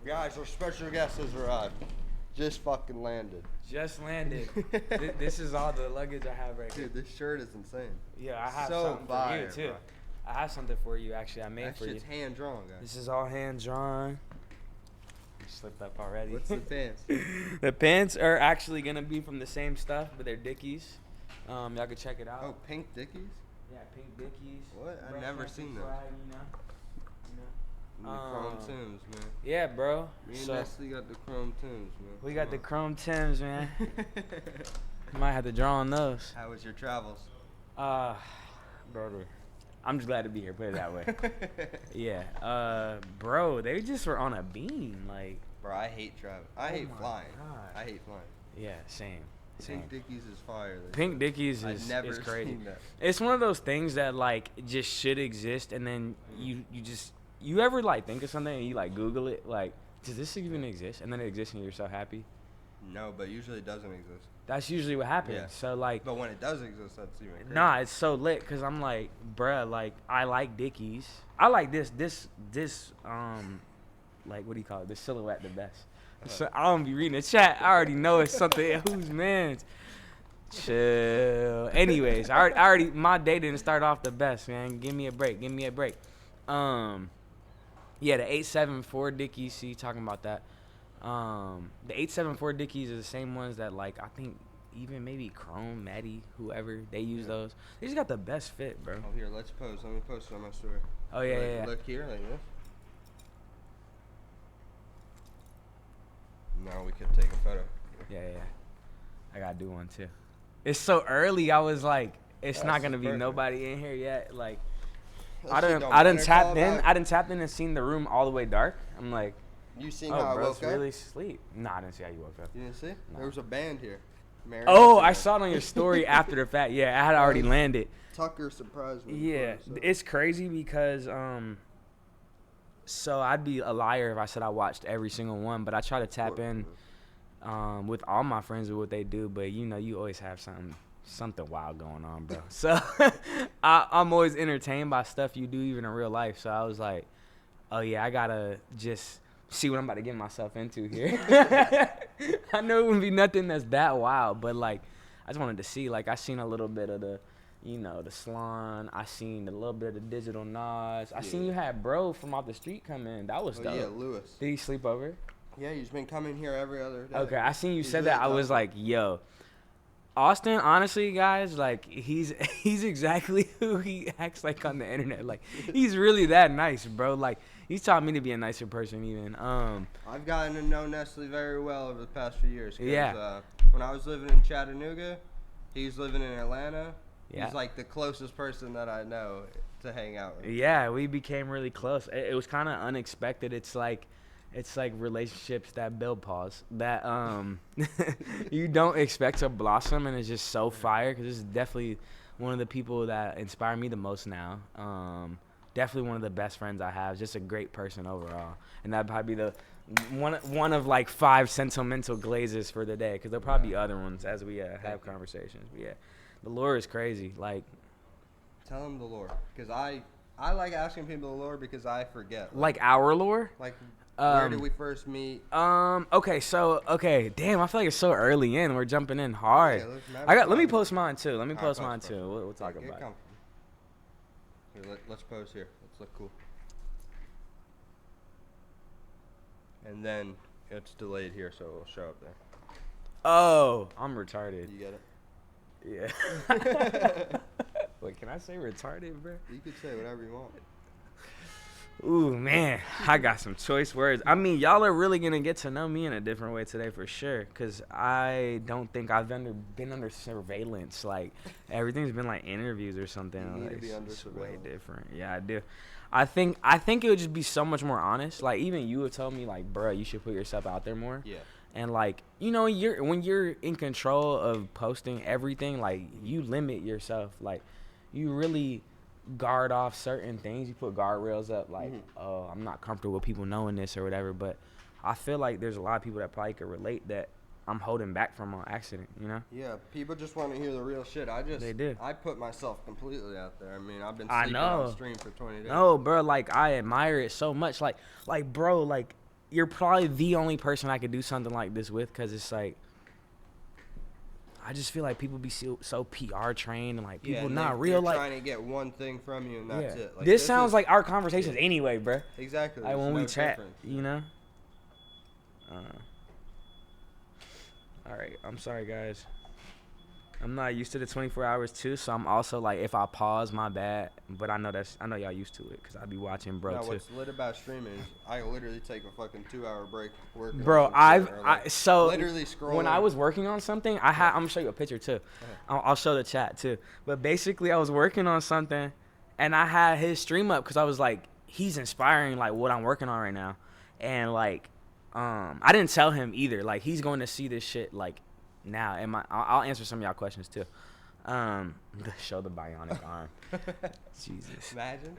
Guys, our special guest has arrived. Just fucking landed. Just landed. This is all the luggage I have right here. Dude, this shirt is insane. Yeah, I have So something fire, for you too. bro. I have something for you actually. I made That for you. shit's hand drawn, guys. This is all hand drawn. You slipped up already. What's the pants? The pants are actually gonna be from the same stuff, but they're Dickies. Y'all can check it out. Oh, pink Dickies? Yeah, pink Dickies. What? I've Brett never Kempsey seen those. swag, you know. The Chrome Tims, man. Yeah, bro. Me and Nessly got the Chrome Tims, man. We got the Chrome Tims, man. Might have to draw on those. How was your travels? Brother, I'm just glad to be here. Put it that way. Yeah. Bro, they just were on a beam, like. Bro, I hate travel. I hate flying. God. I hate flying. Yeah, same. Pink Dickies is fire. Pink Dickies I've never is crazy. seen that. It's one of those things that like just should exist, and then you ever like think of something and you like Google it, like, does this even exist? And then it exists and you're so happy. No, but usually it doesn't exist. That's usually what happens. Yeah. So like. But when it does exist, that's even crazy. Nah, it's so lit because I'm like, bruh, like I like Dickies. I like this like, what do you call it? The silhouette the best. So I don't be reading the chat. I already know it's something. Who's man's? Chill. Anyways, I already my day didn't start off the best, man. Give me a break. Yeah, the 874 Dickies. See, talking about that. The 874 Dickies are the same ones that like I think even maybe Chrome, Maddie, whoever they use those. They just got the best fit, bro. Oh, here, let's pose. Let me post it on my story. Oh yeah, like, yeah. Look here, like this. Now we could take a photo. Yeah. I gotta do one too. It's so early. I was like, it's not gonna be nobody in here yet. Like, I didn't tap in. I didn't tap in and seen the room all the way dark. I'm like, you seen oh, how I bro, woke it's up? really sleep. Nah, I didn't see how you woke up. You didn't see? No. There was a band here. Oh, I saw it on your story after the fact. Yeah, I had already landed. Tucker surprised me. Yeah, it's crazy because so I'd be a liar if I said I watched every single one, but I try to tap in with all my friends with what they do, but you know, you always have something wild going on, bro. So I'm always entertained by stuff you do even in real life. So I was like, oh yeah, I gotta just see what I'm about to get myself into here. I know it wouldn't be nothing that's that wild, but like I just wanted to see. Like I seen a little bit of the, you know, the salon. I seen a little bit of the digital Nas. I seen you had bro from off the street come in. That was dope. Yeah, Lewis. Did he sleep over? Yeah, he's been coming here every other day. Okay, I seen you He's said really that. I was like, yo, Austin, honestly, guys, like he's exactly who he acts like on the internet. Like he's really that nice, bro. Like he's taught me to be a nicer person even. I've gotten to know Nessly very well over the past few years. Yeah. When I was living in Chattanooga, he's living in Atlanta. Yeah. He's like the closest person that I know to hang out with. Yeah, we became really close. It was kind of unexpected. It's like relationships that build pause that you don't expect to blossom, and it's just so fire because this is definitely one of the people that inspire me the most now. Definitely one of the best friends I have. Just a great person overall, and that'd probably be the one of like 5 sentimental glazes for the day, because there'll probably be other ones as we have conversations. But yeah, the lore is crazy. Like, tell him the lore, because I like asking people the lore because I forget. Like our lore. Like. Where did we first meet? Okay, damn, I feel like it's so early in. We're jumping in hard. Let me post mine too. We'll talk about it. Here, let's pose here. Let's look cool. And then it's delayed here, so it'll show up there. Oh, I'm retarded. You get it? Yeah. Wait, can I say retarded, bro? You could say whatever you want. Ooh, man, I got some choice words. I mean, y'all are really going to get to know me in a different way today for sure, because I don't think I've been under surveillance. Like, everything's been like interviews or something. You need like, to be under it's surveillance. way different. Yeah, I do. I think it would just be so much more honest. Like, even you have told me, like, bro, you should put yourself out there more. Yeah. And, like, you know, when you're in control of posting everything, like, you limit yourself. Like, you really guard off certain things. You put guardrails up, like, oh, I'm not comfortable with people knowing this or whatever. But I feel like there's a lot of people that probably could relate that I'm holding back from on accident, you know? Yeah, people just want to hear the real shit. They do. I put myself completely out there. I mean, I've been sleeping on stream for 20 days. No, bro, like, I admire it so much. Like, bro, like, you're probably the only person I could do something like this with, because it's like, I just feel like people be so PR trained and like people and not real, like trying to get one thing from you and that's it. Like, this sounds like our conversations anyway, bruh. Exactly. Like when we chat, you know. All right, I'm sorry guys. I'm not used to the 24 hours too, so I'm also like, if I pause, my bad. But I know y'all used to it because I be watching, bro. Too. What's lit about streaming is I literally take a fucking 2-hour break working. Bro, so literally scrolling. When I was working on something, I'm gonna show you a picture too. I'll show the chat too. But basically, I was working on something, and I had his stream up because I was like, he's inspiring like what I'm working on right now, and like, I didn't tell him either. Like, he's going to see this shit like. Now, I'll answer some of y'all questions too. Show the bionic arm. Jesus. Imagine.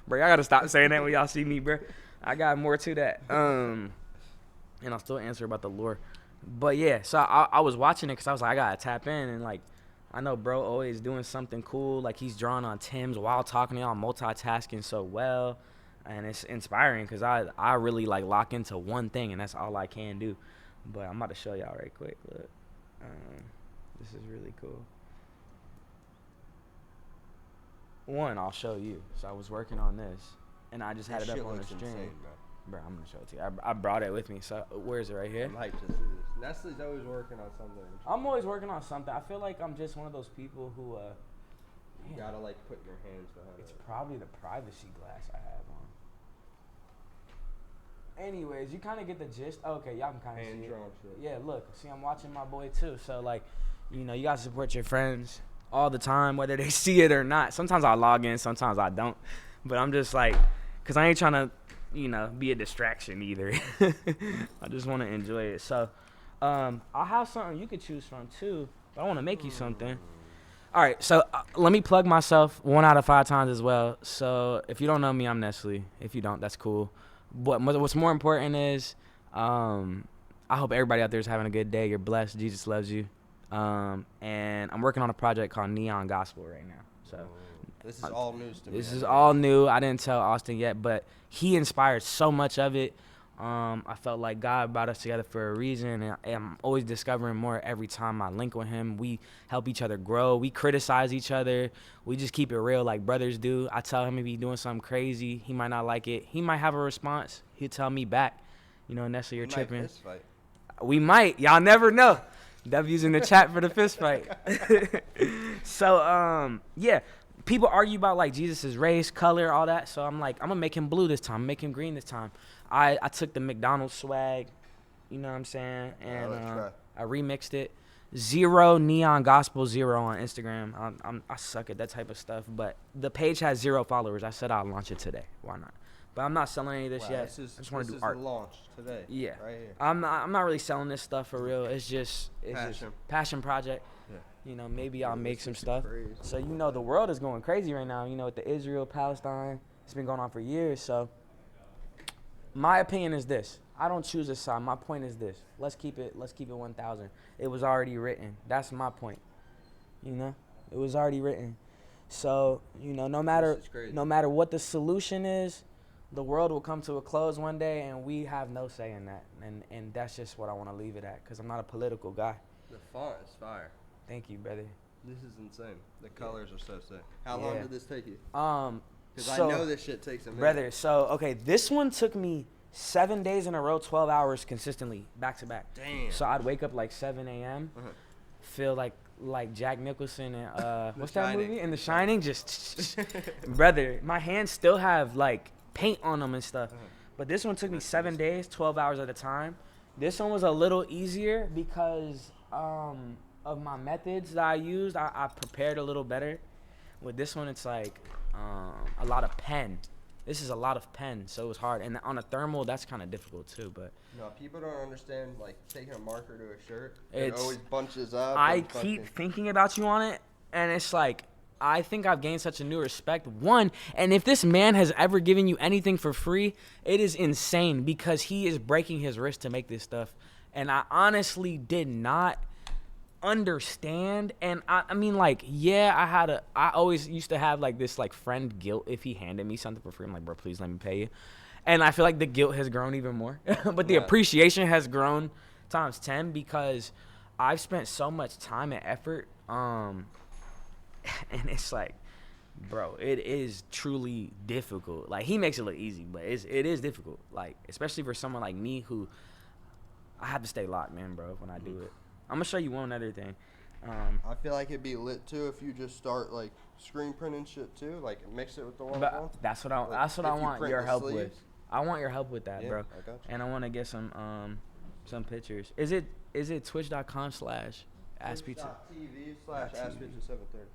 Bro, y'all gotta stop saying that when y'all see me, bro. I got more to that. And I'll still answer about the lore. But yeah, so I was watching it because I was like, I gotta tap in, and like, I know bro always doing something cool. Like, he's drawing on Tim's while talking to y'all, multitasking so well, and it's inspiring because I really like lock into one thing, and that's all I can do. But I'm about to show y'all right quick. Look, this is really cool. I'll show you. So I was working on this, and I just had it up on the stream. Insane, bro, I'm gonna show it to you. I brought it with me. So where is it? Right here. I'm hyped to see this. Nestle's always working on something. I'm always working on something. I feel like I'm just one of those people who you gotta like put your hands behind it. It's probably the privacy glass I have on. Anyways, you kind of get the gist. Okay, y'all can kind of see it. Shit. Yeah, look. See, I'm watching my boy, too. So, like, you know, you got to support your friends all the time, whether they see it or not. Sometimes I log in, sometimes I don't. But I'm just like, because I ain't trying to, you know, be a distraction either. I just want to enjoy it. So, I'll have something you could choose from, too. But I want to make you something. All right, so let me plug myself 1 out of 5 times as well. So, if you don't know me, I'm Nessly. If you don't, that's cool. What's more important is I hope everybody out there is having a good day. You're blessed. Jesus loves you. And I'm working on a project called Neon Gospel right now. So this is all news to me. This is all new. I didn't tell Austin yet, but he inspired so much of it. I felt like God brought us together for a reason, and I'm always discovering more every time I link with him. We help each other grow. We criticize each other. We just keep it real like brothers do. I tell him if he's doing something crazy, he might not like it. He might have a response. He'll tell me back, you know, Nessly, you're tripping. Fist fight. We might. Y'all never know. W's in the chat for the fist fight. So, yeah. People argue about, like, Jesus' race, color, all that. So I'm like, I'm going to make him blue this time. Make him green this time. I took the McDonald's swag, you know what I'm saying? And I remixed it. 0 Neon Gospel 0 on Instagram. I suck at that type of stuff. But the page has 0 followers. I said I'll launch it today. Why not? But I'm not selling any of this yet. I just want to do art. This is the launch today. Yeah. Right here. I'm not really selling this stuff for real. It's just passion project. Yeah. You know, maybe I'll make some stuff. So, you know, the world is going crazy right now. You know, with the Israel, Palestine, it's been going on for years. So, my opinion is this. I don't choose a side. My point is this. Let's keep it 1,000. It was already written. That's my point. You know, it was already written. So, you know, no matter what the solution is, the world will come to a close one day, and we have no say in that. And that's just what I want to leave it at, because I'm not a political guy. The font is fire. Thank you, brother. This is insane. The colors are so sick. How long did this take you? Because So, I know this shit takes a minute. brother, so, okay, this one took me 7 days in a row, 12 hours consistently, back to back. Damn. So I'd wake up like 7 a.m., feel like Jack Nicholson and, what's that movie? In The Shining? Just, brother, my hands still have, like, paint on them and stuff. But this one took me 7 days, 12 hours at a time. This one was a little easier because of my methods that I used. I prepared a little better. With this one, it's like a lot of pen. This is a lot of pen, so it was hard. And on a thermal, that's kind of difficult too. But no, people don't understand, like, taking a marker to a shirt. It always bunches up. I keep thinking about you on it, and it's like, I think I've gained such a new respect. One, and if this man has ever given you anything for free, it is insane because he is breaking his wrist to make this stuff. And I honestly did not understand. And I mean, like, yeah, I always used to have like this like friend guilt if he handed me something for free. I'm like, bro, please let me pay you. And I feel like the guilt has grown even more. But the appreciation has grown times 10 because I've spent so much time and effort. And it's like, bro, it is truly difficult. Like, he makes it look easy, but it is difficult. Like, especially for someone like me who I have to stay locked, man, bro, when I do it. I'm going to show you one other thing. I feel like it'd be lit too if you just start like screen printing shit too, like mix it with the one. That's what I want your help with. I want your help with that, bro. I got you. And I want to get some pictures. Is it twitch.com/Asspizza? Twitch.tv/Asspizza730.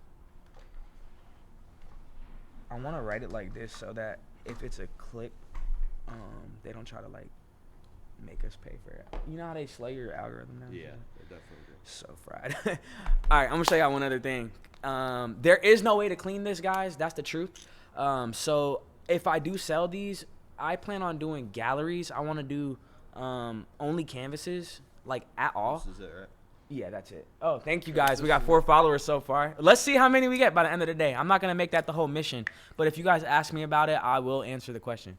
I want to write it like this so that if it's a clip, they don't try to like make us pay for it. You know how they slay your algorithm now? Yeah, they definitely do. So fried. All right, I'm gonna show y'all one other thing. There is no way to clean this, guys. That's the truth. So if I do sell these, I plan on doing galleries. I want to do only canvases, like at all. This is it, right? Yeah, that's it. Oh, thank you guys. We got 4 followers so far. Let's see how many we get by the end of the day. I'm not gonna make that the whole mission, but if you guys ask me about it, I will answer the question.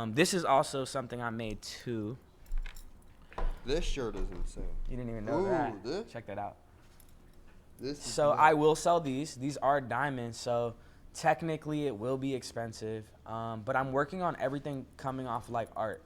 This is also something I made too. This shirt is insane. You didn't even know that. This? Check that out. This is so I will sell these. These are diamonds, so technically it will be expensive. But I'm working on everything coming off like art.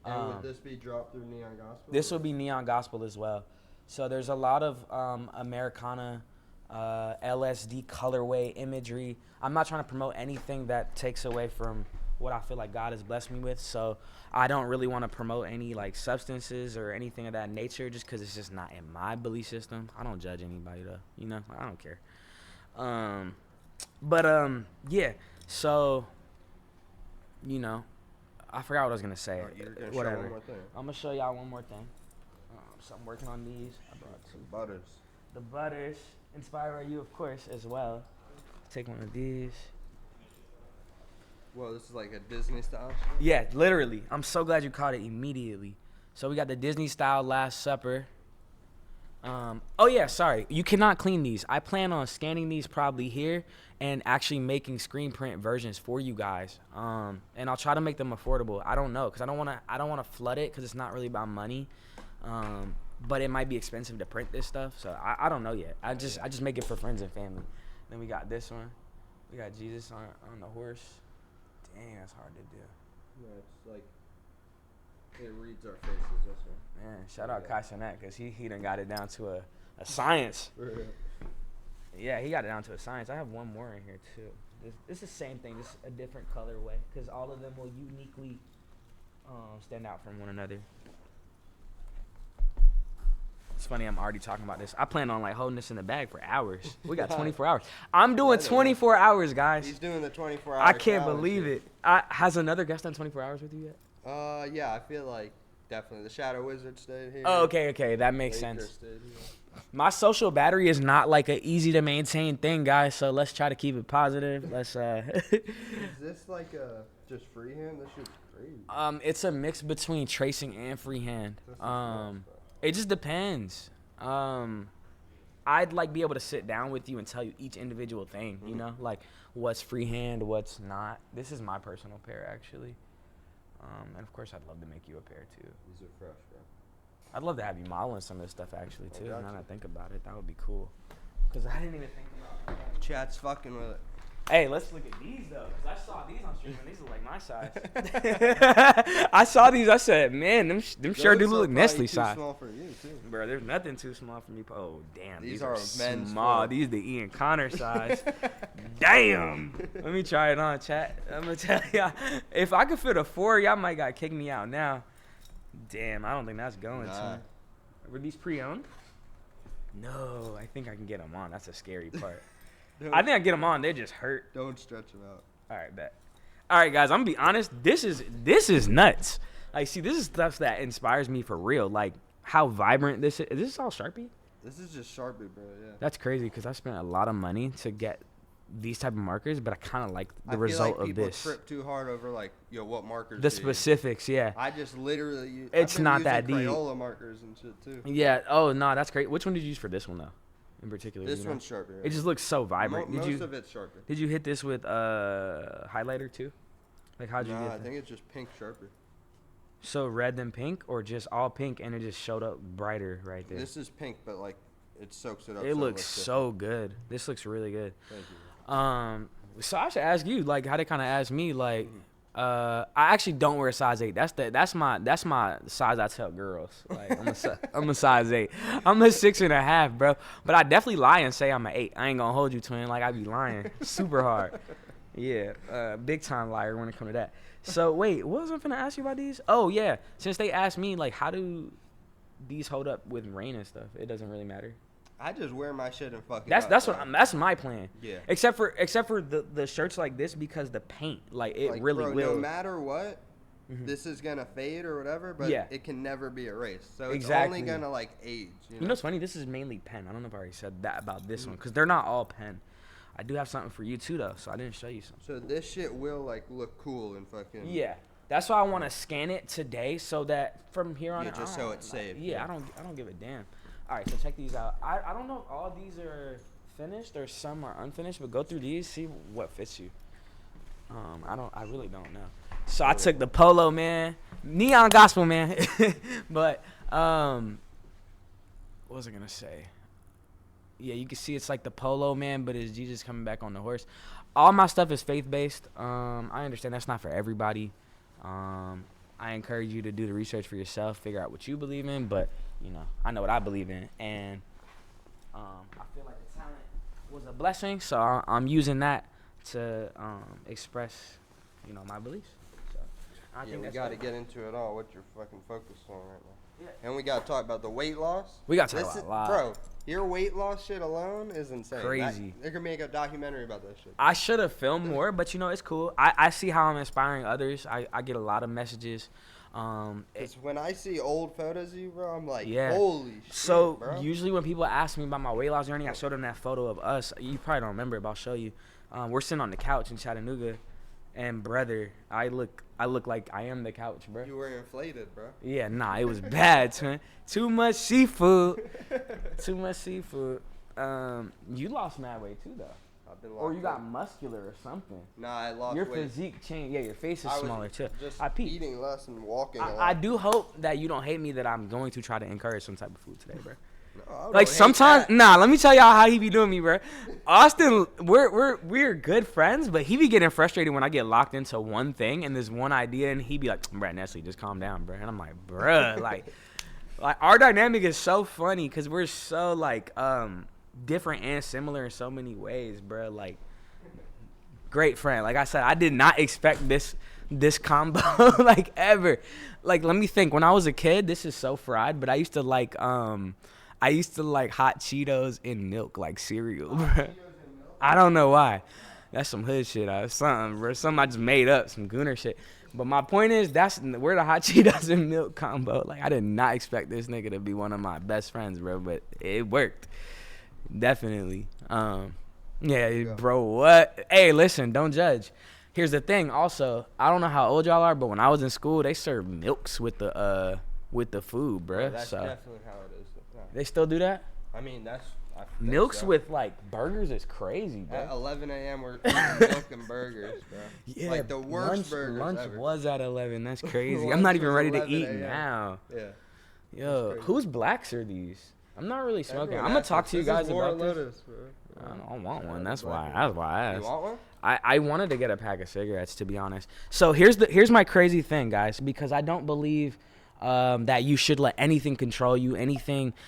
And would this be dropped through Neon Gospel? This will be Neon Gospel as well. So there's a lot of Americana, LSD colorway imagery. I'm not trying to promote anything that takes away from what I feel like God has blessed me with. So I don't really want to promote any like substances or anything of that nature just because it's just not in my belief system. I don't judge anybody though, you know, I don't care. Yeah, so, you know, I forgot what I was going to say. Whatever. I'm going to show y'all one more thing. So I'm working on these. I brought some butters. The butters, inspired by you, of course, as well. Take one of these. Well, this is like a Disney style shit? Yeah, literally. I'm so glad you caught it immediately. So we got the Disney style Last Supper. Oh yeah, sorry. You cannot clean these. I plan on scanning these probably here and actually making screen print versions for you guys. And I'll try to make them affordable. I don't know, cause I don't want to flood it, cause it's not really about money. But it might be expensive to print this stuff, so I don't know yet. I just make it for friends and family. Then we got this one. We got Jesus on the horse. Dang, that's hard to do. Yeah, it's like it reads our faces. That's right. Man, shout out Kai Cenat, because he done got it down to a science. Yeah, he got it down to a science. I have one more in here too. This is the same thing, just a different colorway, because all of them will uniquely stand out from one another. It's funny, I'm already talking about this. I plan on like holding this in the bag for hours. We got 24 hours. I'm doing 24 hours, guys. He's doing the 24 hours. I can't believe it. Has another guest done 24 hours with you yet? Yeah, I feel like definitely. The Shadow Wizard stayed here. Oh, okay. That makes sense. My social battery is not like an easy to maintain thing, guys. So let's try to keep it positive. Let's. Is this like just freehand? This shit's crazy. It's a mix between tracing and freehand. It just depends. I'd like be able to sit down with you and tell you each individual thing, you know, like what's freehand, what's not. This is my personal pair, actually. And of course, I'd love to make you a pair too. These are fresh, bro. I'd love to have you modeling some of this stuff actually too. Now that I think about it, that would be cool. Cause I didn't even think about it. Chat's fucking with it. Hey, let's look at these though, cause I saw these on stream and these look like my size. I saw these, I said, man, them sure do look Nessly size. Small for you too, bro. There's nothing too small for me. Oh damn, these are men's small. These the Ian Connor size. Damn. Let me try it on, chat. I'm gonna tell y'all, if I could fit a 4, y'all might got kick me out now. Damn, I don't think that's going to. Were these pre-owned? No, I think I can get them on. That's a scary part. I think I get them on. They just hurt. Don't stretch them out. All right, bet. All right, guys. I'm gonna be honest. This is nuts. Like, see, this is stuff that inspires me for real. Like, how vibrant this is. Is this all Sharpie? This is just Sharpie, bro. Yeah. That's crazy because I spent a lot of money to get these type of markers, but I kind of like the result of this. People trip too hard over like, what markers. The specifics, yeah. I just literally. It's not that deep. Crayola markers and shit too. Yeah. Oh no, that's great. Which one did you use for this one though? In particular, this one's Sharpie. Right? It just looks so vibrant. Most of it's Sharpie. Did you hit this with highlighter too? Like, how'd you Nah, get I that? think it's just pink Sharpie. So red than pink, or just all pink and it just showed up brighter right there? This is pink, but like it soaks it up. It so looks different. so good. This looks really good. Thank you. So I should ask you, like, how they kind of ask me, like, I actually don't wear a size 8. That's my size I tell girls. Like, I'm a size 8. I'm a 6.5, bro. But I definitely lie and say I'm an 8. I ain't gonna hold you, twin. Like, I be lying super hard. Yeah, big time liar when it comes to that. So wait, what was I finna ask you about these? Oh yeah, since they asked me, like, how do these hold up with rain and stuff? It doesn't really matter. I just wear my shit and fuck it That's up, that's my plan. Yeah. Except for the shirts like this, because the paint, like, it like, really bro, will. No matter what, this is gonna fade or whatever, but Yeah. it can never be erased. So it's Exactly. only gonna like age. You know what's funny? This is mainly pen. I don't know if I already said that about this one, because they're not all pen. I do have something for you too, though, so I didn't show you something. So this shit will like look cool and fucking. Yeah, that's why I want to scan it today, so that from here on Yeah, out, just so it's saved. Yeah, I don't give a damn. All right, so check these out. I don't know if all these are finished or some are unfinished, but go through these, see what fits you. I really don't know. So I took the polo, man, neon gospel, man. But what was I gonna say? Yeah, you can see it's like the polo, man, but it's Jesus coming back on the horse. All my stuff is faith-based. I understand that's not for everybody. I encourage you to do the research for yourself, figure out what you believe in, but, you know, I know what I believe in. And I feel like the talent was a blessing, so I'm using that to express, you know, my beliefs. So I think we that's got to it. get into it all. What you're fucking focused on right now. Yeah. And we got to talk about the weight loss. We got to talk about a lot. Bro, your weight loss shit alone is insane. Crazy. They're going to make a documentary about that shit. I should have filmed more, but, you know, it's cool. I see how I'm inspiring others. I get a lot of messages. Because when I see old photos of you, bro, I'm like, Yeah. holy shit, So bro. usually when people ask me about my weight loss journey, I show them that photo of us. You probably don't remember it, but I'll show you. We're sitting on the couch in Chattanooga, and brother, I look like I am the couch, bro. You were inflated, bro. Yeah, nah, it was bad, twin. Too much seafood. Too much seafood. You lost mad weight too, though. I've been Or you locked got in. muscular or something. Nah, I lost Your weight. physique changed. Yeah, your face is I was smaller too. Just I peeped. eating less and walking a lot. I do hope that you don't hate me that I'm going to try to encourage some type of food today, bro. No, I don't Like hate sometimes, that. nah. Let me tell y'all how he be doing me, bro. Austin, we're good friends, but he be getting frustrated when I get locked into one thing and this one idea, and he be like, "Bruh, Nessly, just calm down, bro." And I'm like, "Bruh, like our dynamic is so funny because we're so like different and similar in so many ways, bro. Like, great friend. Like I said, I did not expect this combo like ever. Like, let me think. When I was a kid, this is so fried, but I used to like hot Cheetos in milk, like cereal, bro. I don't know why. That's some hood shit. Something, bro. Something I just made up, some gooner shit. But my point is, we're the hot Cheetos and milk combo. Like, I did not expect this nigga to be one of my best friends, bro. But it worked, definitely. Yeah, bro. What? Hey, listen, don't judge. Here's the thing. Also, I don't know how old y'all are, but when I was in school, they served milks with the food, bro. Yeah, that's so definitely how it is. No. they still do that. I mean, that's Milks so. with like burgers is crazy, bro. At 11 a.m. we're eating milk and burgers, bro. Yeah, like the worst burgers lunch ever. was at 11. That's crazy. Lunch I'm not even was ready to 11 eat a.m. now. Yeah. Yo, crazy. whose blacks are these? I'm not really smoking. Everyone I'm gonna asks talk us. to you This guys is Laura about this. Lotus, bro. I don't want one. That's Black why. one. That's why I You asked. want one? I wanted to get a pack of cigarettes, to be honest. So here's my crazy thing, guys, because I don't believe that you should let anything control you.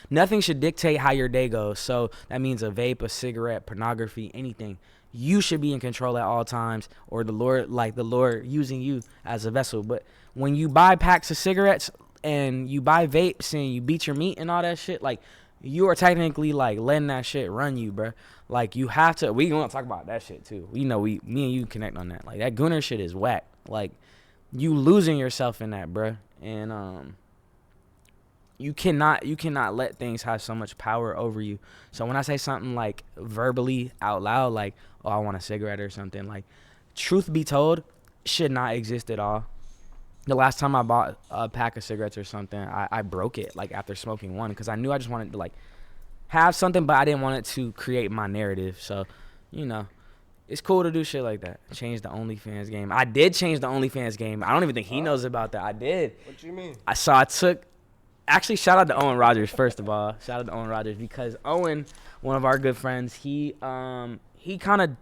Nothing should dictate how your day goes. So that means a vape, a cigarette, pornography, anything. You should be in control at all times, or the Lord using you as a vessel. But when you buy packs of cigarettes and you buy vapes and you beat your meat and all that shit, like, you are technically like letting that shit run you, bro. Like, you have to. We gonna talk about that shit too. Me and you connect on that. Like, that gooner shit is whack. Like, you losing yourself in that, bro. And you cannot let things have so much power over you. So when I say something like verbally out loud, like, oh, I want a cigarette or something, like, truth be told, should not exist at all. The last time I bought a pack of cigarettes or something, I broke it, like, after smoking one, because I knew I just wanted to, like, have something, but I didn't want it to create my narrative. So, you know, It's cool to do shit like that. Change the OnlyFans game. I did change the OnlyFans game. I don't even think he knows about that. I did. What you mean? I took. Actually, shout out to Owen Rogers first of all. Shout out to Owen Rogers because Owen, one of our good friends, he kind of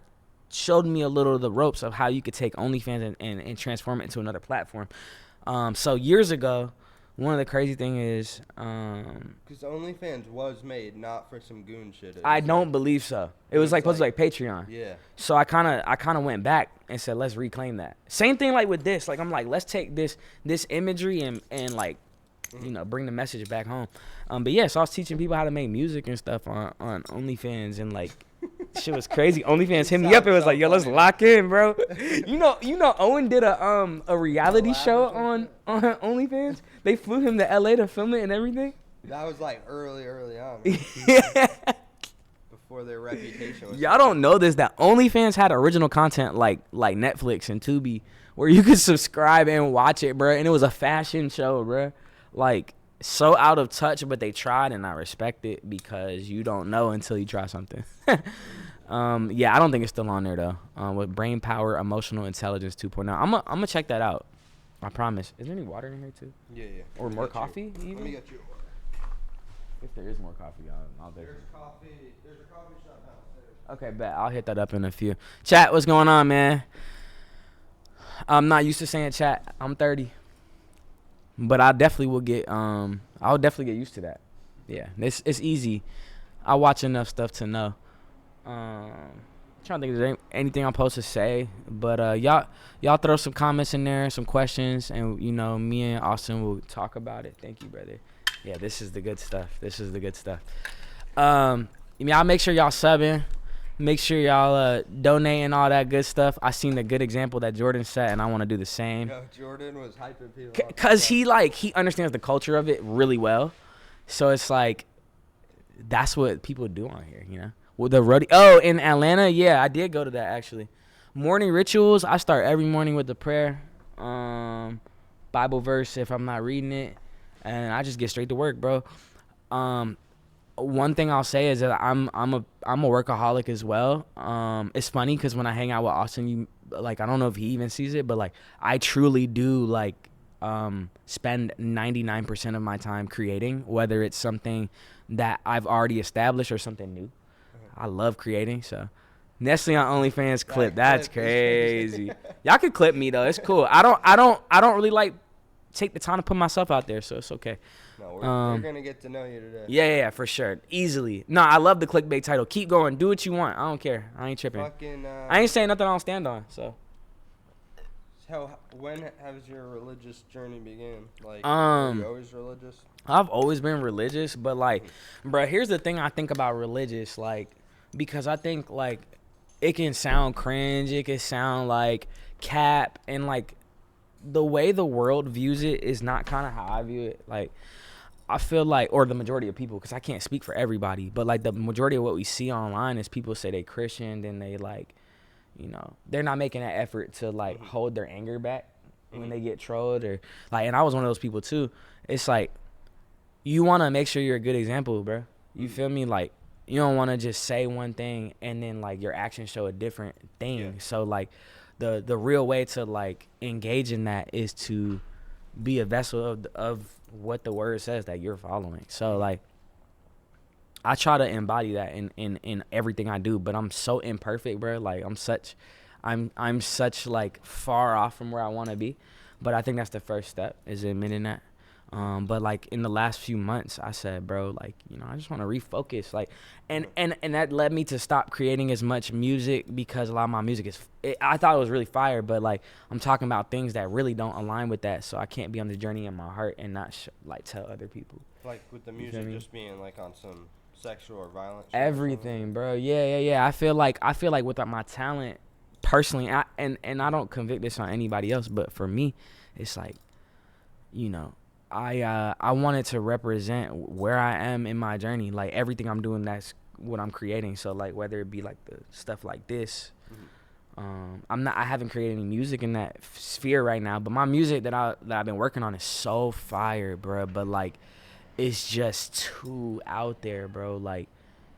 showed me a little of the ropes of how you could take OnlyFans and transform it into another platform. So years ago, one of the crazy thing is, because OnlyFans was made not for some goon shit. I don't believe so. It was like supposed to be like Patreon. Yeah. So I kind of went back and said, let's reclaim that. Same thing like with this. Like I'm like, let's take this imagery and like, you know, bring the message back home. But yeah, so I was teaching people how to make music and stuff on OnlyFans, and like shit was crazy. OnlyFans hit me up. It was like, yo, let's lock in, bro. You know, Owen did a reality show on OnlyFans. They flew him to LA to film it and everything. That was like early on. Yeah. Before their reputation was. Y'all don't know this, that OnlyFans had original content like Netflix and Tubi, where you could subscribe and watch it, bro. And it was a fashion show, bro. Like, so out of touch, but they tried, and I respect it because you don't know until you try something. Yeah, I don't think it's still on there, though. With Brain Power Emotional Intelligence 2.0. I'm gonna check that out. I promise. Is there any water in here, too? Yeah. Or more coffee, even? Let me get you a water. If there is more coffee, I'll take it. There's a coffee shop downstairs. Okay, bet. I'll hit that up in a few. Chat, what's going on, man? I'm not used to saying chat. I'm 30. But I definitely will get I'll definitely get used to that. Yeah, it's easy. I watch enough stuff to know. Trying to think if there's anything I'm supposed to say, but y'all throw some comments in there, some questions, and you know, me and Austin will talk about it. Thank you, brother. Yeah, this is the good stuff. Y'all make sure y'all subbing. Make sure y'all donating all that good stuff. I seen the good example that Jordan set, and I want to do the same. Yo, Jordan was hyping people up. Cause he understands the culture of it really well, so it's like that's what people do on here, you know. With the rodeo, in Atlanta, yeah, I did go to that actually. Morning rituals, I start every morning with the prayer, Bible verse if I'm not reading it, and I just get straight to work, bro. One thing I'll say is that I'm a workaholic as well. It's funny because when I hang out with Austin, I don't know if he even sees it, but like I truly do spend 99% of my time creating, whether it's something that I've already established or something new. I love creating. So Nessly on OnlyFans clip, that's crazy. Y'all can clip me though, it's cool. I don't really take the time to put myself out there, so it's okay. No, we're gonna get to know you today. Yeah, for sure. Easily. No, I love the clickbait title. Keep going. Do what you want. I don't care. I ain't tripping. I ain't saying nothing I don't stand on. So when has your religious journey began? Like, were you always religious? I've always been religious, but bruh, here's the thing I think about religious, because I think it can sound cringe, it can sound like cap, and the way the world views it is not kind of how I view it. I feel or the majority of people, because I can't speak for everybody, but the majority of what we see online is people say they Christian, then they they're not making that effort to hold their anger back when they get trolled, or and I was one of those people too. It's you want to make sure you're a good example, bro. You feel me? You don't want to just say one thing and then your actions show a different thing. Yeah. So the real way to engage in that is to be a vessel of what the word says that you're following. So I try to embody that in everything I do, but I'm so imperfect, bro. I'm such far off from where I want to be. But I think that's the first step, is admitting that. But in the last few months, I said, bro, I just want to refocus. And that led me to stop creating as much music, because a lot of my music I thought it was really fire, but I'm talking about things that really don't align with that. So I can't be on the journey in my heart and not tell other people. With the music just being on some sexual or violent shit. Everything, bro. Yeah. I feel like without my talent, personally, and I don't convict this on anybody else, but for me, it's I wanted to represent where I am in my journey, everything I'm doing, that's what I'm creating. So whether it be the stuff like this, I haven't created any music in that sphere right now, but my music that I've been working on is so fire, bro. But it's just too out there, bro.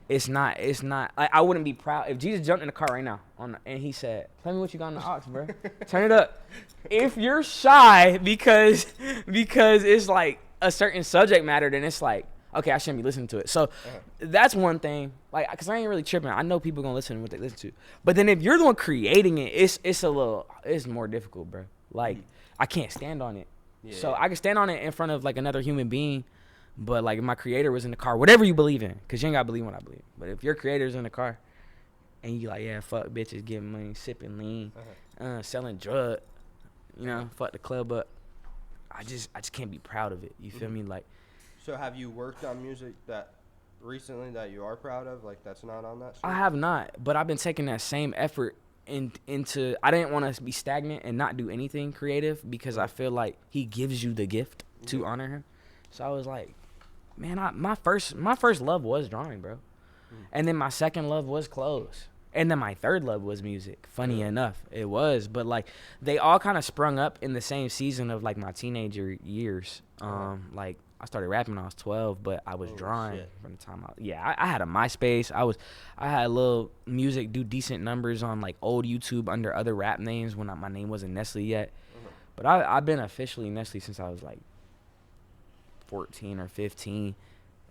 it's not like, I wouldn't be proud if Jesus jumped in the car right now and he said, "Tell me what you got in the aux, bro. Turn it up." If you're shy because it's like a certain subject matter, then it's like, okay, I shouldn't be listening to it. So that's one thing, like, because I ain't really tripping. I know people gonna listen to what they listen to, but then if you're the one creating it, it's more difficult, bro. Like, I can't stand on it. Yeah. So I can stand on it in front of like another human being, but like if my creator was in the car, whatever you believe in, because you ain't gotta believe what I believe. But if your creator's in the car and you like, yeah, fuck bitches, getting money, sipping lean, selling drug, you know, fuck the club up, I just can't be proud of it. You feel me? Like, so have you worked on music that recently that you are proud of, like that's not on that street? I have not, but I've been taking that same effort into. I didn't want to be stagnant and not do anything creative because I feel like he gives you the gift to honor him. So I was like, man, my first love was drawing, bro, and then my second love was clothes. And then my third love was music. Funny enough, it was. But, like, they all kind of sprung up in the same season of, like, my teenager years. Like, I started rapping when I was 12, but I was drawing from the time I had a MySpace. I had a little music, do decent numbers on, like, old YouTube under other rap names when my name wasn't Nessly yet. But I've been officially Nessly since I was, like, 14 or 15.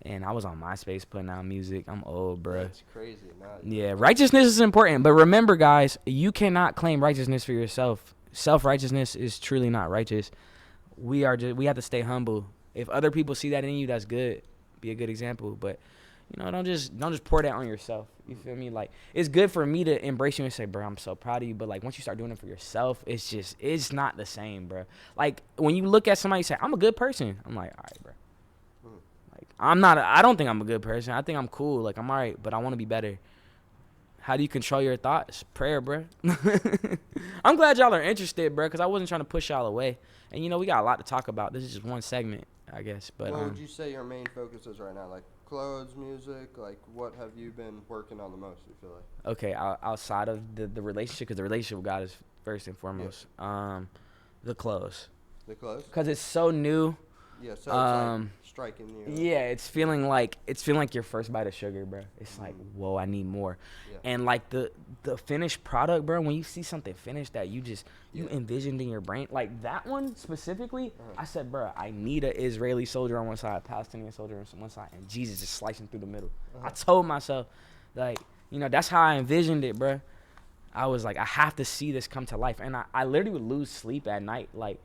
And I was on MySpace putting out music. I'm old, bro. That's crazy. Yeah, righteousness is important. But remember, guys, you cannot claim righteousness for yourself. Self-righteousness is truly not righteous. We have to stay humble. If other people see that in you, that's good. Be a good example. But, you know, don't just pour that on yourself. You feel me? Like, it's good for me to embrace you and say, bro, I'm so proud of you. But, like, once you start doing it for yourself, it's not the same, bro. Like, when you look at somebody and say, I'm a good person, I'm like, all right, bro. I don't think I'm a good person. I think I'm cool. Like, I'm all right, but I want to be better. How do you control your thoughts? Prayer, bro. I'm glad y'all are interested, bro, because I wasn't trying to push y'all away. And, you know, we got a lot to talk about. This is just one segment, I guess. But what would you say your main focus is right now? Like, clothes, music? Like, what have you been working on the most, you feel like? Okay, outside of the relationship, because the relationship with God is first and foremost. Yeah. The clothes. The clothes? Because it's so new. Yeah, so it's like striking you. Yeah, it's feeling like your first bite of sugar, bro. It's like, whoa, I need more. Yeah. And like the finished product, bro, when you see something finished that you envisioned in your brain, like that one specifically, I said, bro, I need an Israeli soldier on one side, a Palestinian soldier on one side, and Jesus just slicing through the middle. I told myself, like, you know, that's how I envisioned it, bro. I was like, I have to see this come to life. And I literally would lose sleep at night, like,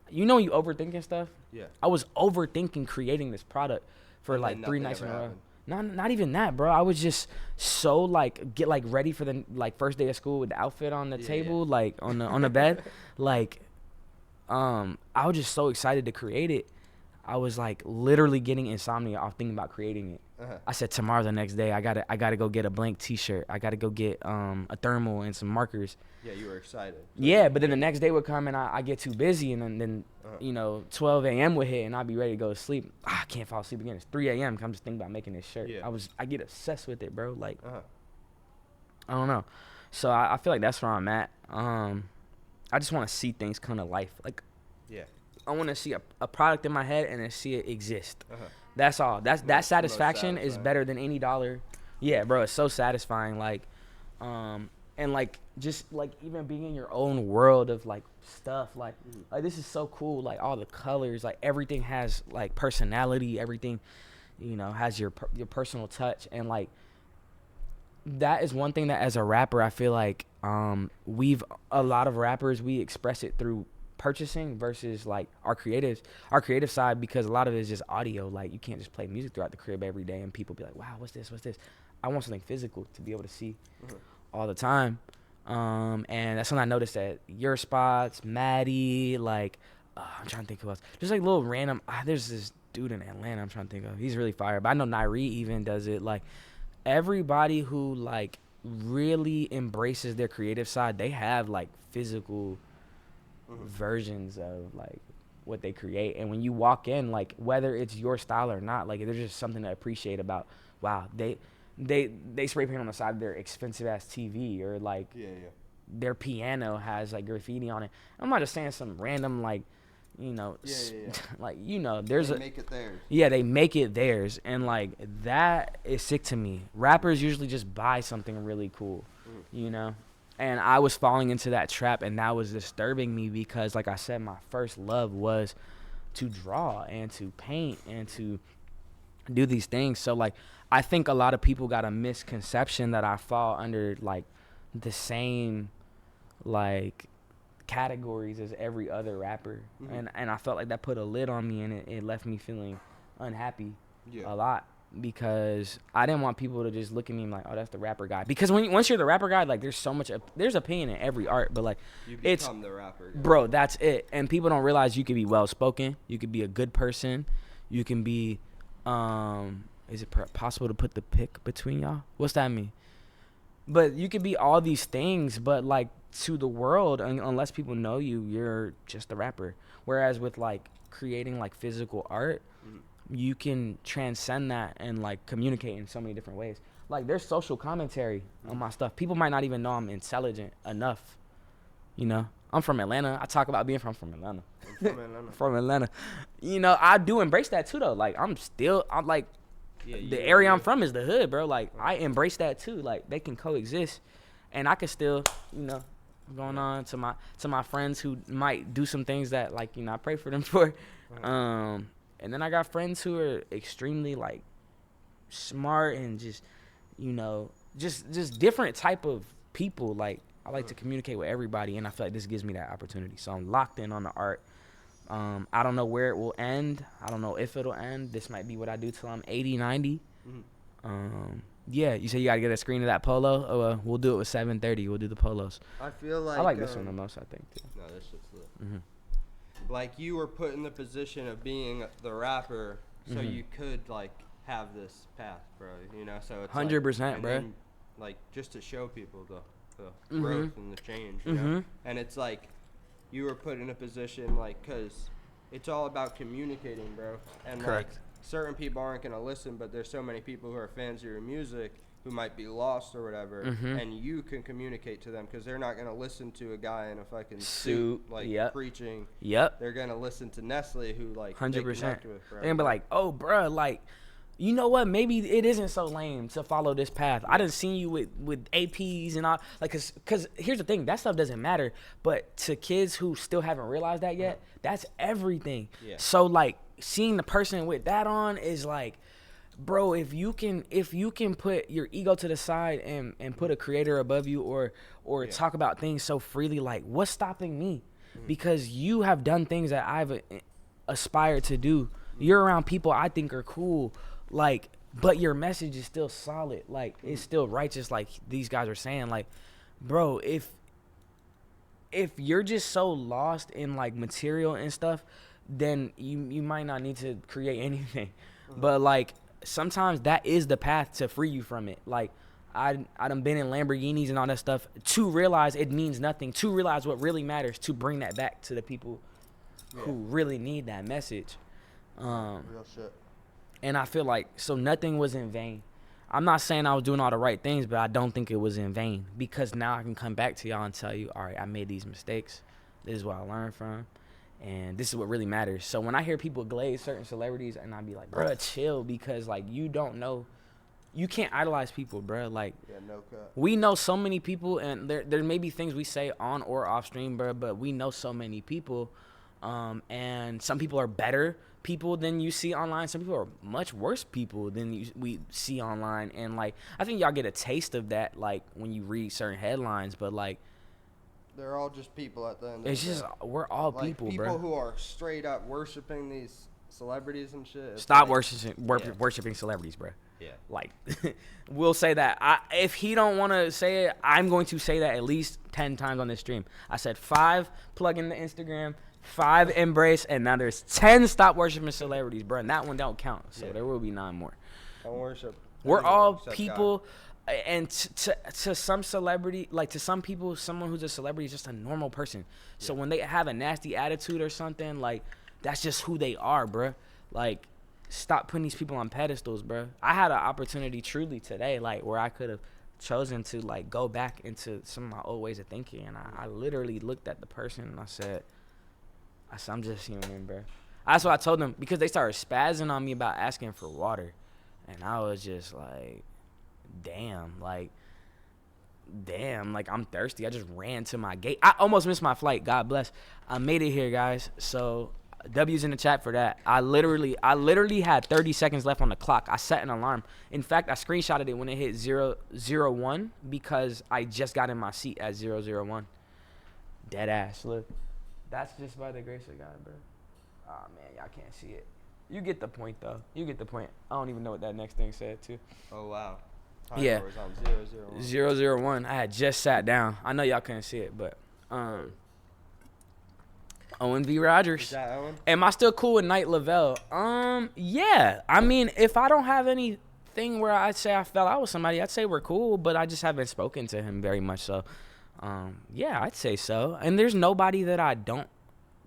you know, you overthinking stuff. Yeah. I was overthinking creating this product for like 3 nights in a row. Not even that, bro. I was just so like get like ready for the like first day of school with the outfit on the table, like on the bed. Like, I was just so excited to create it. I was like literally getting insomnia off thinking about creating it. I said tomorrow, the next day, I gotta go get a blank T-shirt. I gotta go get a thermal and some markers. Yeah, you were excited. So yeah, but then the next day would come and I get too busy, and then you know, 12 a.m. would hit and I'd be ready to go to sleep. I can't fall asleep again. It's 3 a.m. I'm just thinking about making this shirt. Yeah. I get obsessed with it, bro. Like, I don't know. So I feel like that's where I'm at. I just want to see things come to life. Like, yeah, I want to see a product in my head and then see it exist. That's all. That satisfaction is better than any dollar. Yeah, bro, it's so satisfying. Like, and like just like even being in your own world of like stuff. Like this is so cool. Like all the colors, like everything has like personality. Everything, you know, has your personal touch. And like that is one thing that as a rapper, I feel like a lot of rappers, we express it through purchasing versus like our creative side, because a lot of it is just audio. Like you can't just play music throughout the crib every day and people be like, wow, what's this? I want something physical to be able to see all the time. And that's when I noticed that your spots, Maddie, like I'm trying to think who else. Just like little random. There's this dude in Atlanta I'm trying to think of. He's really fire. But I know Nairi even does it. Like everybody who like really embraces their creative side, they have like physical versions of like what they create. And when you walk in, like whether it's your style or not, like there's just something to appreciate about, wow, they spray paint on the side of their expensive ass TV, or like their piano has like graffiti on it. I'm not just saying some random like like, there's they make it theirs. Yeah, they make it theirs, and like that is sick to me. Rappers usually just buy something really cool, and I was falling into that trap, and that was disturbing me because, like I said, my first love was to draw and to paint and to do these things. So like I think a lot of people got a misconception that I fall under like the same like categories as every other rapper, and I felt like that put a lid on me, and it left me feeling unhappy a lot, because I didn't want people to just look at me like, oh, that's the rapper guy. Because once you're the rapper guy, like there's opinion in every art, but like you become the rapper guy. Bro, that's it. And people don't realize you could be well spoken, you could be a good person, you can be is it possible to put the pick between y'all? What's that mean? But you could be all these things, but like to the world, unless people know you, you're just a rapper. Whereas with like creating like physical art, you can transcend that and like communicate in so many different ways. Like there's social commentary on my stuff. People might not even know I'm intelligent enough. I'm from Atlanta. I talk about being from Atlanta. From Atlanta. I do embrace that too though. Like I'm like, the area I'm from is the hood, bro. Like I embrace that too. Like they can coexist, and I can still, going on to my friends who might do some things that like I pray for them for, and then I got friends who are extremely like smart and just just different type of people. Like I like to communicate with everybody, and I feel like this gives me that opportunity. So I'm locked in on the art. I don't know where it will end. I don't know if it'll end. This might be what I do till I'm 80, 90. Yeah, you said you got to get a screen of that polo? Oh, we'll do it with 730. We'll do the polos. I feel like... I like this one the most, I think, too. No, this shit's lit. Like, you were put in the position of being the rapper, so you could, like, have this path, bro. So it's 100%, like, bro. then, like, just to show people the growth and the change, know? And it's like... You were put in a position, like, because it's all about communicating, bro. And, Correct. like, certain people aren't going to listen, but there's so many people who are fans of your music who might be lost or whatever, and you can communicate to them because they're not going to listen to a guy in a fucking suit like, preaching. They're going to listen to Nessly, who, like, 100%. They connect with, bro. They're going to be like, oh, bro, like, you know what? Maybe it isn't so lame to follow this path. I done seen you with APs and all. Like, cause here's the thing. That stuff doesn't matter. But to kids who still haven't realized that yet, that's everything. Yeah. So, like, seeing the person with that on is like, bro, if you can put your ego to the side and put a creator above you or talk about things so freely, like, what's stopping me? Because you have done things that I've aspired to do. You're around people I think are cool. Like, but your message is still solid. Like, it's still righteous, like these guys are saying. Like, bro, if you're just so lost in, like, material and stuff, then you might not need to create anything. But, like, sometimes that is the path to free you from it. Like, I done been in Lamborghinis and all that stuff to realize it means nothing, to realize what really matters, to bring that back to the people who really need that message. Real shit. And I feel like, so nothing was in vain. I'm not saying I was doing all the right things, but I don't think it was in vain, because now I can come back to y'all and tell you, all right, I made these mistakes. This is what I learned from, and this is what really matters. So when I hear people glaze certain celebrities, and I be like, bruh, chill, because, like, you don't know. You can't idolize people, bruh. Like, no cut. We know so many people, and there may be things we say on or off stream, bruh, but we know so many people, and some people are better people than you see online. Some people are much worse people than we see online, and like I think y'all get a taste of that like when you read certain headlines, but like they're all just people at the end. It's just we're all like, people, bro. Bro. People who are straight up worshiping these celebrities and shit. Stop worshiping celebrities, bro. Yeah. Like, we'll say that. If he don't want to say it, I'm going to say that at least 10 times on this stream. I said 5, plug in the Instagram. 5, embrace, and now there's 10 stop worshiping celebrities, bro. And that one don't count, so there will be 9 more. Don't worship. We're all people, and to some celebrity, like to some people, someone who's a celebrity is just a normal person. So when they have a nasty attitude or something, like that's just who they are, bro. Like, stop putting these people on pedestals, bro. I had an opportunity truly today, like where I could have chosen to like go back into some of my old ways of thinking, and I literally looked at the person and I said, I said, I'm just human, bro. That's what I told them because they started spazzing on me about asking for water. And I was just like, damn, like, I'm thirsty. I just ran to my gate. I almost missed my flight. God bless. I made it here, guys. So W's in the chat for that. I literally had 30 seconds left on the clock. I set an alarm. In fact, I screenshotted it when it hit 001 because I just got in my seat at 001. Dead ass. Look, that's just by the grace of God, bro. Oh man, y'all can't see it. You get the point though. You get the point. I don't even know what that next thing said too. Oh wow. Yeah. On 001. I had just sat down. I know y'all couldn't see it, but Owen V. Rogers. Is that Owen? Am I still cool with Knight Lavelle? Yeah. I mean, if I don't have anything where I'd say I fell out with somebody, I'd say we're cool, but I just haven't spoken to him very much. So, yeah, I'd say so. And there's nobody that I don't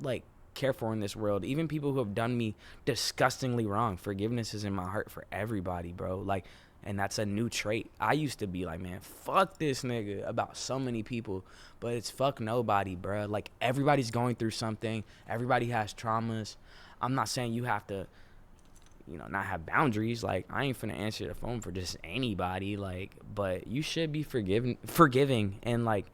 like care for in this world. Even people who have done me disgustingly wrong. Forgiveness is in my heart for everybody, bro. Like, and that's a new trait. I used to be like, man, fuck this nigga about so many people, but it's fuck nobody, bro. Like, everybody's going through something. Everybody has traumas. I'm not saying you have to, you know, not have boundaries. Like, I ain't finna answer the phone for just anybody. Like, but you should be forgiving, and like,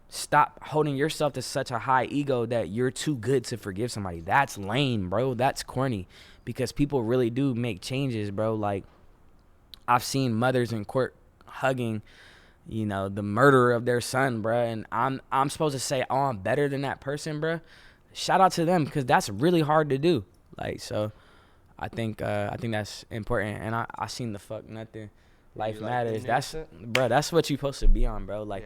stop holding yourself to such a high ego that you're too good to forgive somebody. That's lame, bro. That's corny, because people really do make changes, bro. Like, I've seen mothers in court hugging, you know, the murderer of their son, bro. And I'm supposed to say, oh, I'm better than that person, bro. Shout out to them, because that's really hard to do. Like, so I think that's important. And I seen the fuck nothing. Life matters. That's what you're supposed to be on, bro. Like,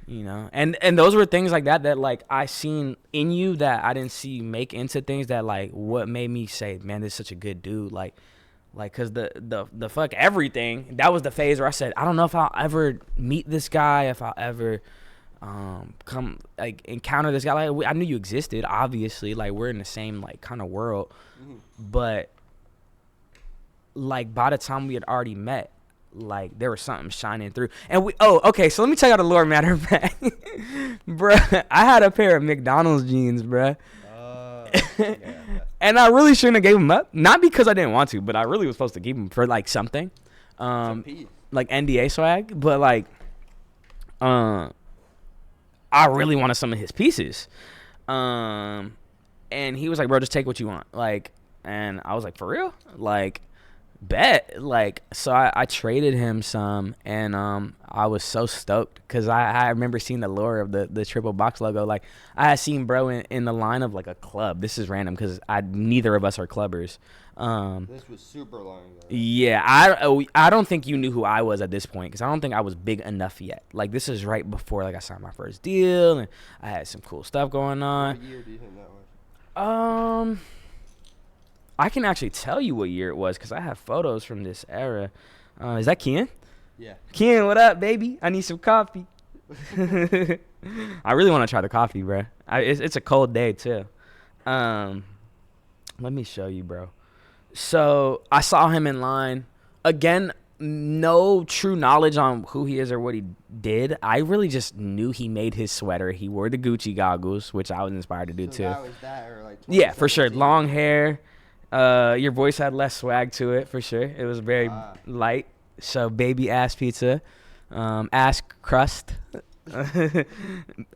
you know, and those were things like that like I seen in you that I didn't see you make into things that like what made me say, man, this is such a good dude. Like, cause the fuck everything, that was the phase where I said, I don't know if I'll ever meet this guy, if I'll ever come like encounter this guy. Like, I knew you existed, obviously, like we're in the same like kind of world, but like by the time we had already met, like there was something shining through. And okay, so let me tell you the Lord matter of fact. Bruh, I had a pair of McDonald's jeans, bruh. And I really shouldn't have gave them up. Not because I didn't want to, but I really was supposed to keep them for like something. Like NDA swag. But like I really wanted some of his pieces. And he was like, bro, just take what you want. Like, and I was like, for real? Like, bet. Like, so I traded him some, and I was so stoked because I remember seeing the lure of the triple box logo. Like, I had seen bro in the line of like a club. This is random because neither of us are clubbers. This was super long ago. Yeah, I don't think you knew who I was at this point, because I don't think I was big enough yet. Like, this is right before like I signed my first deal and I had some cool stuff going on. What year do you think that was? I can actually tell you what year it was because I have photos from this era. Is that Ken? Yeah. Ken, what up, baby? I need some coffee. I really want to try the coffee, bro. It's a cold day, too. Let me show you, bro. So I saw him in line. Again, no true knowledge on who he is or what he did. I really just knew he made his sweater. He wore the Gucci goggles, which I was inspired to do, too. That was that, or like yeah, for sure. Long hair. Your voice had less swag to it, for sure. It was very light. So baby ass pizza, ass crust,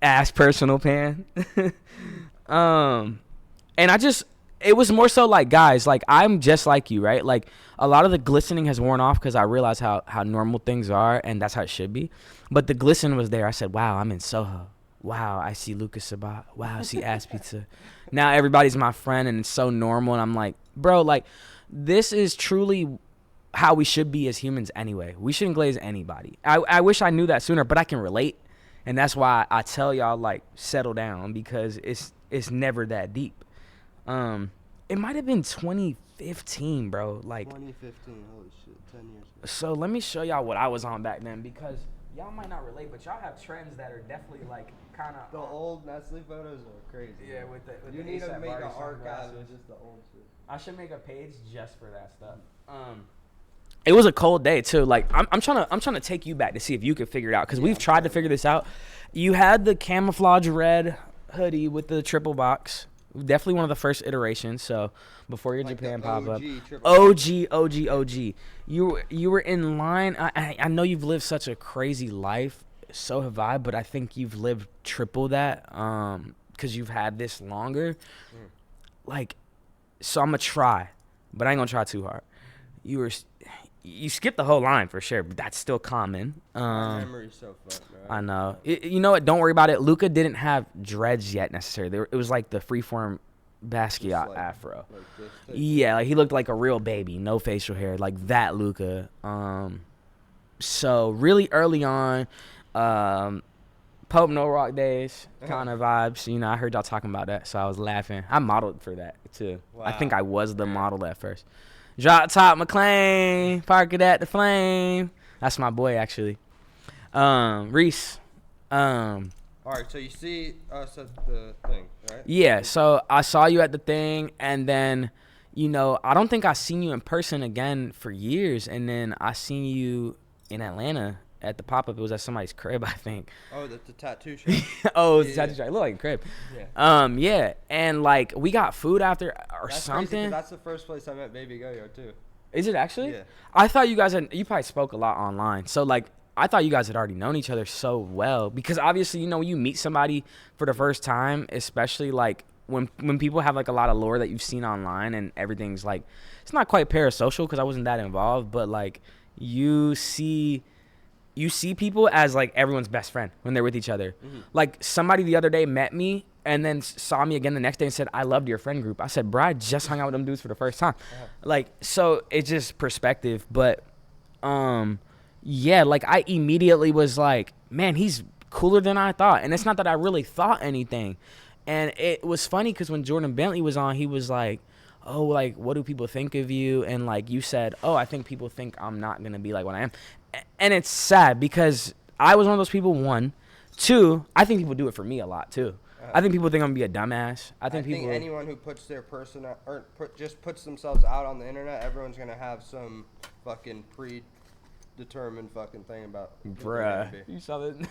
ass personal pan. And it was more so like, guys, like I'm just like you, right? Like a lot of the glistening has worn off because I realized how normal things are, and that's how it should be. But the glisten was there. I said, wow, I'm in Soho. Wow, I see Lucas Sabat. Wow, I see Asspizza. Now everybody's my friend, and it's so normal. And I'm like, bro, like, this is truly how we should be as humans anyway. We shouldn't glaze anybody. I wish I knew that sooner, but I can relate. And that's why I tell y'all, like, settle down, because it's never that deep. It might have been 2015, bro. Like 2015, holy shit, 10 years ago. So let me show y'all what I was on back then, because y'all might not relate, but y'all have trends that are definitely like kind of. The old Nessly photos are crazy. Yeah, with you the need to A$AP make an Rocky archive sunglasses. of just the old shit. I should make a page just for that stuff. It was a cold day too. Like I'm trying to take you back to see if you could figure it out, because we've tried to figure this out. You had the camouflage red hoodie with the triple box. Definitely one of the first iterations. So before your like Japan pop up, OG. You were in line. I know you've lived such a crazy life. So have I, but I think you've lived triple that. Because you've had this longer. Like, so I'm gonna try, but I ain't gonna try too hard. You skipped the whole line for sure, but that's still common. My memory's so fucked, bro. I know. You know what? Don't worry about it. Luca didn't have dreads yet necessarily. It was like the freeform Basquiat like, afro. Like yeah, like he looked like a real baby, no facial hair, like that Luca. So really early on, Pope No Rock days kind of vibes. You know, I heard y'all talking about that, so I was laughing. I modeled for that too. Wow. I think I was the model at first. Drop Top McClain, park it at the Flame. That's my boy, actually. Reese. All right, so you see us at the thing, right? Yeah, so I saw you at the thing, and then, you know, I don't think I seen you in person again for years, and then I seen you in Atlanta at the pop-up. It was at somebody's crib, I think. Oh, that's the tattoo shop. Oh, it was the tattoo shop. It looked like a crib. Yeah. Yeah, and, like, we got food after or that's something. Crazy, 'cause that's the first place I met Baby Go-Yo, too. Is it actually? Yeah. I thought you guys you probably spoke a lot online. So, like, I thought you guys had already known each other so well. Because, obviously, you know, when you meet somebody for the first time, especially, like, when people have, like, a lot of lore that you've seen online and everything's, like, it's not quite parasocial because I wasn't that involved. But, like, you see people as, like, everyone's best friend when they're with each other. Mm-hmm. Like, somebody the other day met me and then saw me again the next day and said, I loved your friend group. I said, bro, I just hung out with them dudes for the first time. Uh-huh. Like, so it's just perspective. But, yeah, like, I immediately was like, man, he's cooler than I thought. And it's not that I really thought anything. And it was funny because when Jordan Bentley was on, he was like, oh, like, what do people think of you? And, like, you said, oh, I think people think I'm not going to be like what I am. And it's sad because I was one of those people, one. Two, I think people do it for me a lot, too. I think people think I'm going to be a dumbass. I think anyone who puts their person or just puts themselves out on the internet, everyone's going to have some fucking predetermined fucking thing about bruh. You saw the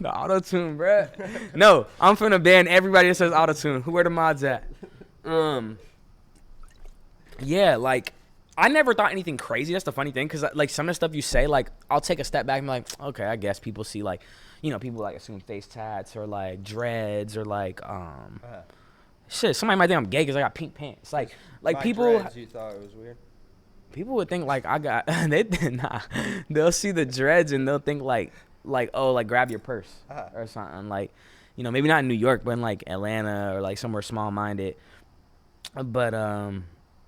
auto-tune, bruh. No, I'm finna ban everybody that says auto-tune. Where the mods at? Yeah, like, I never thought anything crazy. That's the funny thing, because, like, some of the stuff you say, like, I'll take a step back and be like, okay, I guess people see, like, you know, people, like, assume face tats or, like, dreads or, like, shit, somebody might think I'm gay because I got pink pants. Like people. Dreads, you thought it was weird? People would think, like, I got, they'll see the dreads and they'll think, like, oh, like, grab your purse or something. Like, you know, maybe not in New York, but in, like, Atlanta or, like, somewhere small-minded. But,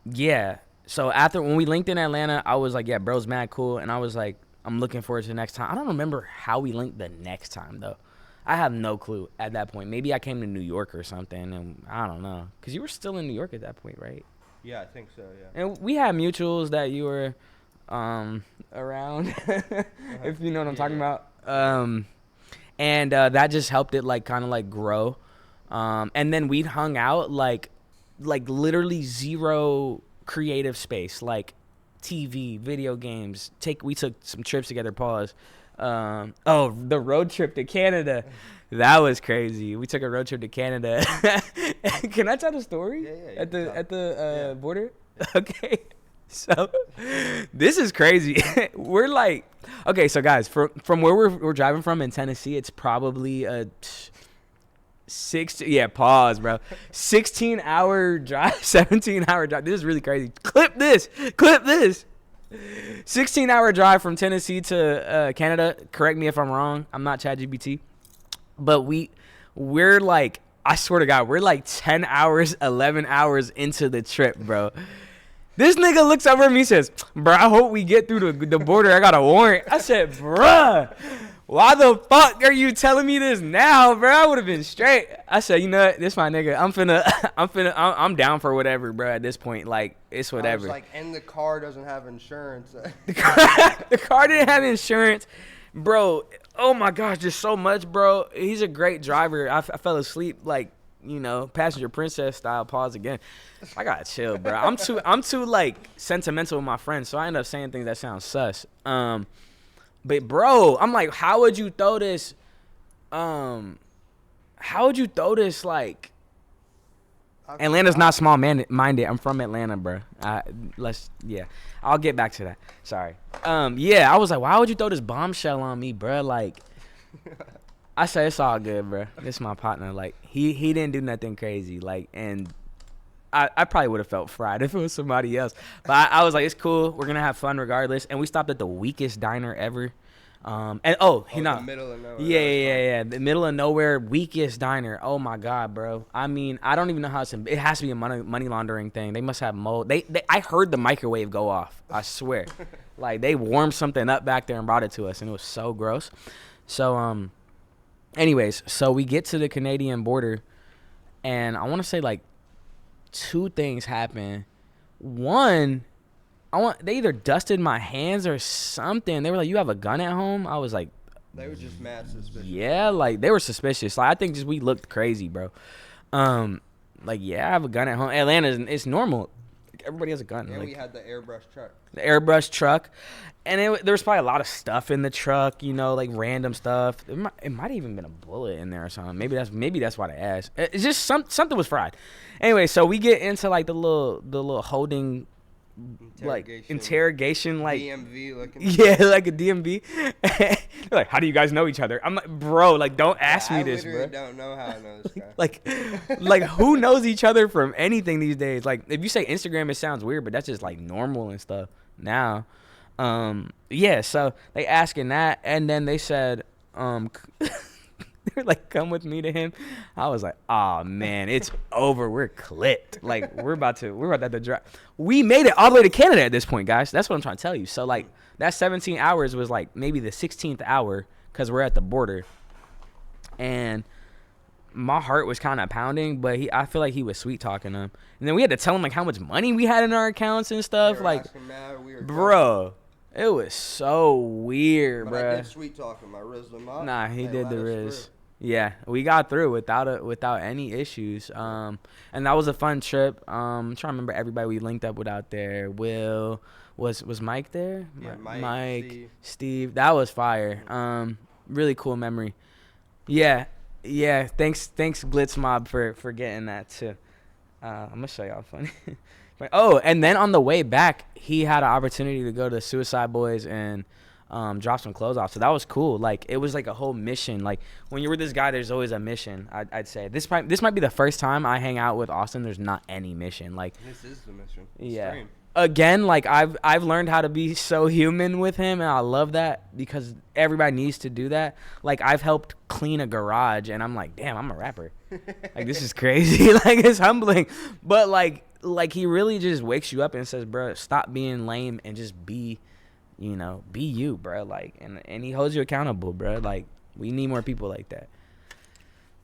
yeah. So when we linked in Atlanta, I was like, yeah, bro's mad cool. And I was like, I'm looking forward to the next time. I don't remember how we linked the next time, though. I have no clue at that point. Maybe I came to New York or something, and I don't know. Because you were still in New York at that point, right? Yeah, I think so, yeah. And we had mutuals that you were around, if you know what I'm talking about. And that just helped it, like, kind of, like, grow. And then we'd hung out, like literally zero creative space, like TV, video games. We took some trips together. Pause. The road trip to Canada, that was crazy. We took a road trip to Canada. Can I tell the story? Yeah. At the border. Okay. So this is crazy. We're like, okay, so guys, from where we're driving from in Tennessee, it's probably a 16-hour drive, 17-hour drive. This is really crazy. Clip this. 16-hour drive from Tennessee to Canada. Correct me if I'm wrong. I'm not ChatGPT. But we're like, I swear to God, we're like 10 hours, 11 hours into the trip, bro. This nigga looks over at me and says, bro, I hope we get through the border. I got a warrant. I said, bruh, why the fuck are you telling me this now, bro? I would have been straight. I said, you know what? This my nigga. I'm down for whatever, bro, at this point. Like, it's whatever. I was like, and the car doesn't have insurance. The car didn't have insurance. Bro, oh my gosh, just so much, bro. He's a great driver. I fell asleep, like, you know, passenger princess style. Pause again. I gotta chill, bro. I'm too like sentimental with my friends, so I end up saying things that sound sus. But bro, I'm like, how would you throw this? Like, Atlanta's not small-minded. I'm from Atlanta, bro. I'll get back to that. Sorry. I was like, why would you throw this bombshell on me, bro? Like, I said, it's all good, bro. This is my partner. Like, he didn't do nothing crazy. Like, and I probably would have felt fried if it was somebody else. But I was like, it's cool. We're gonna have fun regardless. And we stopped at the weakest diner ever. The middle of nowhere. Yeah. The middle of nowhere, weakest diner. Oh my God, bro. I mean, I don't even know how it has to be a money laundering thing. They must have mold. I heard the microwave go off. I swear. Like, they warmed something up back there and brought it to us, and it was so gross. So, anyways, so we get to the Canadian border, and I want to say like 2 things happen. One, they either dusted my hands or something. They were like, "You have a gun at home?" I was like, they were just mad suspicious. Yeah, like, they were suspicious. Like, I think just we looked crazy, bro. Like, yeah, I have a gun at home. Atlanta, it's normal. Like, everybody has a gun. And like, we had the airbrush truck. The airbrush truck, and there was probably a lot of stuff in the truck, like random stuff. It might have even been a bullet in there or something. Maybe that's why they asked. It's just something was fried. Anyway, so we get into like the little holding. Interrogation, like DMV looking. Yeah, like a DMV. They're like, how do you guys know each other? I'm like, bro, like, don't ask me this, bro. I don't know how I know this guy. like who knows each other from anything these days? Like, if you say Instagram, it sounds weird, but that's just like normal and stuff now. So they asking that, and then they said, they were like, come with me to him. I was like, oh man, it's over. We're clipped. Like, we're about to drive. We made it all the way to Canada at this point, guys. That's what I'm trying to tell you. So like, that 17 hours was like maybe the 16th hour because we're at the border. And my heart was kind of pounding, but I feel like he was sweet talking to him. And then we had to tell him like how much money we had in our accounts and stuff. Like, bro, it was so weird, bro. I did sweet talk him. I rizzed him up. Nah, he did the riz. Yeah, we got through without any issues. And that was a fun trip. I'm trying to remember everybody we linked up with out there. Will was Mike there? Yeah, Mike, Steve. That was fire. Really cool memory. Yeah. Thanks Blitz Mob for getting that too. I'm gonna show y'all funny. And then on the way back, he had an opportunity to go to Suicide Boys and drop some clothes off. So that was cool. Like, it was like a whole mission. Like, when you're with this guy, there's always a mission. I'd say this might be the first time I hang out with Austin. There's not any mission. Like, this is the mission. Yeah. Stream. Again, like, I've learned how to be so human with him, and I love that because everybody needs to do that. Like, I've helped clean a garage, and I'm like, damn, I'm a rapper. Like, this is crazy. Like, it's humbling. But like he really just wakes you up and says, bro, stop being lame and just be you, bro. Like, and he holds you accountable, bro. Like, we need more people like that.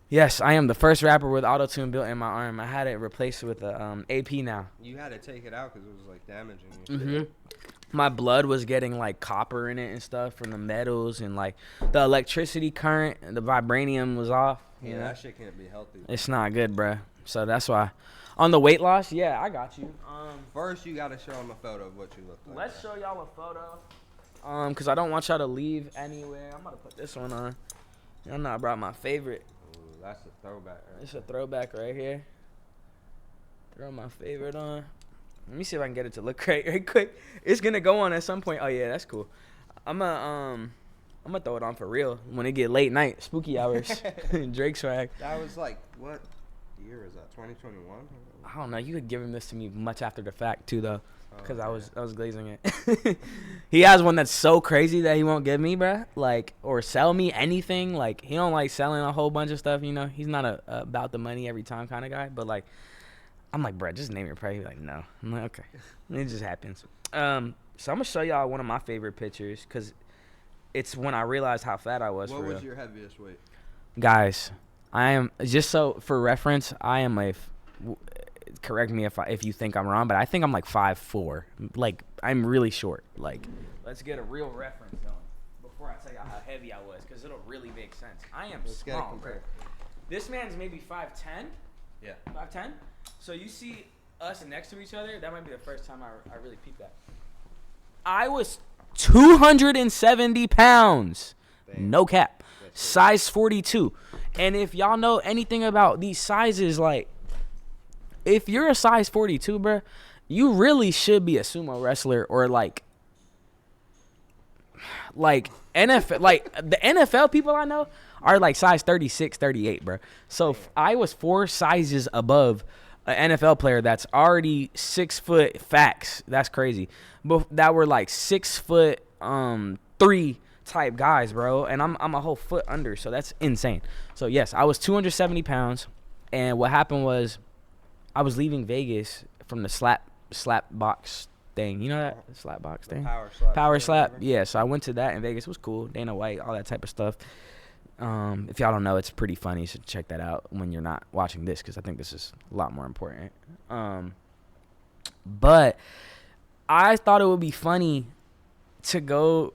Yes, I am the first rapper with auto-tune built in my arm. I had it replaced with a AP now. You had to take it out because it was like damaging you. Mm-hmm. My blood was getting like copper in it and stuff from the metals, and like the electricity current and the vibranium was off. Yeah, that shit can't be healthy. It's not good, bro. So that's why. On the weight loss, yeah, I got you. First, you gotta show them a photo of what you look like. Let's show y'all a photo. Cause I don't want y'all to leave anywhere. I'm about to put this one on. Y'all know I brought my favorite. Ooh, that's a throwback. It's a throwback right here. Throw my favorite on. Let me see if I can get it to look great right quick. It's gonna go on at some point. Oh yeah, that's cool. I'm gonna throw it on for real when it get late night, spooky hours. Drake swag. That was like, what year is that? 2021? I don't know. You could give him this to me much after the fact too, though, because I was glazing it. He has one that's so crazy that he won't give me, bruh. Like, or sell me anything. Like, he don't like selling a whole bunch of stuff. You know, he's not a about the money every time kind of guy. But like, I'm like, bruh, just name your price. He's like, no. I'm like, okay. It just happens. So I'm gonna show y'all one of my favorite pictures because it's when I realized how fat I was. What for real. Was your heaviest weight? Guys, I am, just so for reference, I am correct me if you think I'm wrong, but I think I'm like 5'4". Like, I'm really short. Like, let's get a real reference going before I tell you how heavy I was, because it'll really make sense. I am small, bro. This man's maybe 5'10". Yeah. 5'10". So you see us next to each other, that might be the first time I really peeped that. I was 270 pounds. Damn. No cap. Size 42. And if y'all know anything about these sizes, like, if you're a size 42, bro, you really should be a sumo wrestler or like NFL. Like the NFL people I know are like size 36, 38, bro. So I was 4 sizes above an NFL player that's already 6 foot. Facts. That's crazy. But that were like 6 foot 3 type guys, bro. And I'm a whole foot under, so that's insane. So yes, I was 270 pounds, and what happened was I was leaving Vegas from the slap box thing. You know that slap box thing? Power slap. Yeah, so I went to that in Vegas. It was cool. Dana White, all that type of stuff. If y'all don't know, it's pretty funny. You should check that out when you're not watching this, because I think this is a lot more important. But I thought it would be funny to go,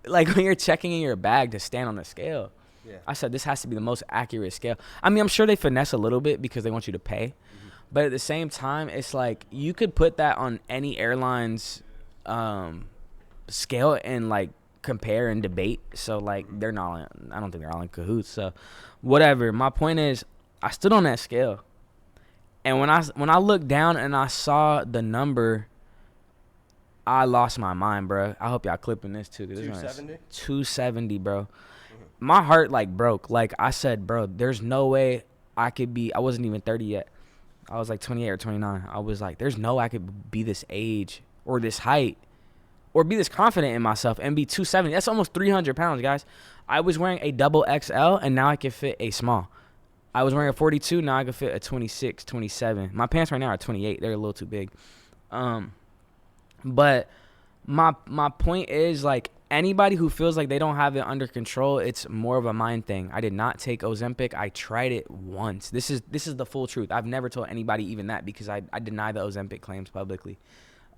like when you're checking in your bag, to stand on the scale. Yeah. I said this has to be the most accurate scale. I mean, I'm sure they finesse a little bit because they want you to pay. Mm-hmm. But at the same time, it's like you could put that on any airline's scale and like compare and debate. So like they're not, I don't think they're all in cahoots. So whatever. My point is, I stood on that scale, and when I looked down and I saw the number, I lost my mind, bro. I hope y'all clipping this too. 270? 270, bro. Mm-hmm. My heart like broke. Like I said, bro, there's no way I could be. I wasn't even 30 yet. I was like 28 or 29. I was like, there's no way I could be this age or this height or be this confident in myself and be 270. That's almost 300 pounds, guys. I was wearing a double XL, and now I can fit a small. I was wearing a 42. Now I can fit a 26, 27. My pants right now are 28. They're a little too big. But my point is, like, anybody who feels like they don't have it under control, it's more of a mind thing. I did not take Ozempic. I tried it once. This is the full truth. I've never told anybody even that, because I deny the Ozempic claims publicly.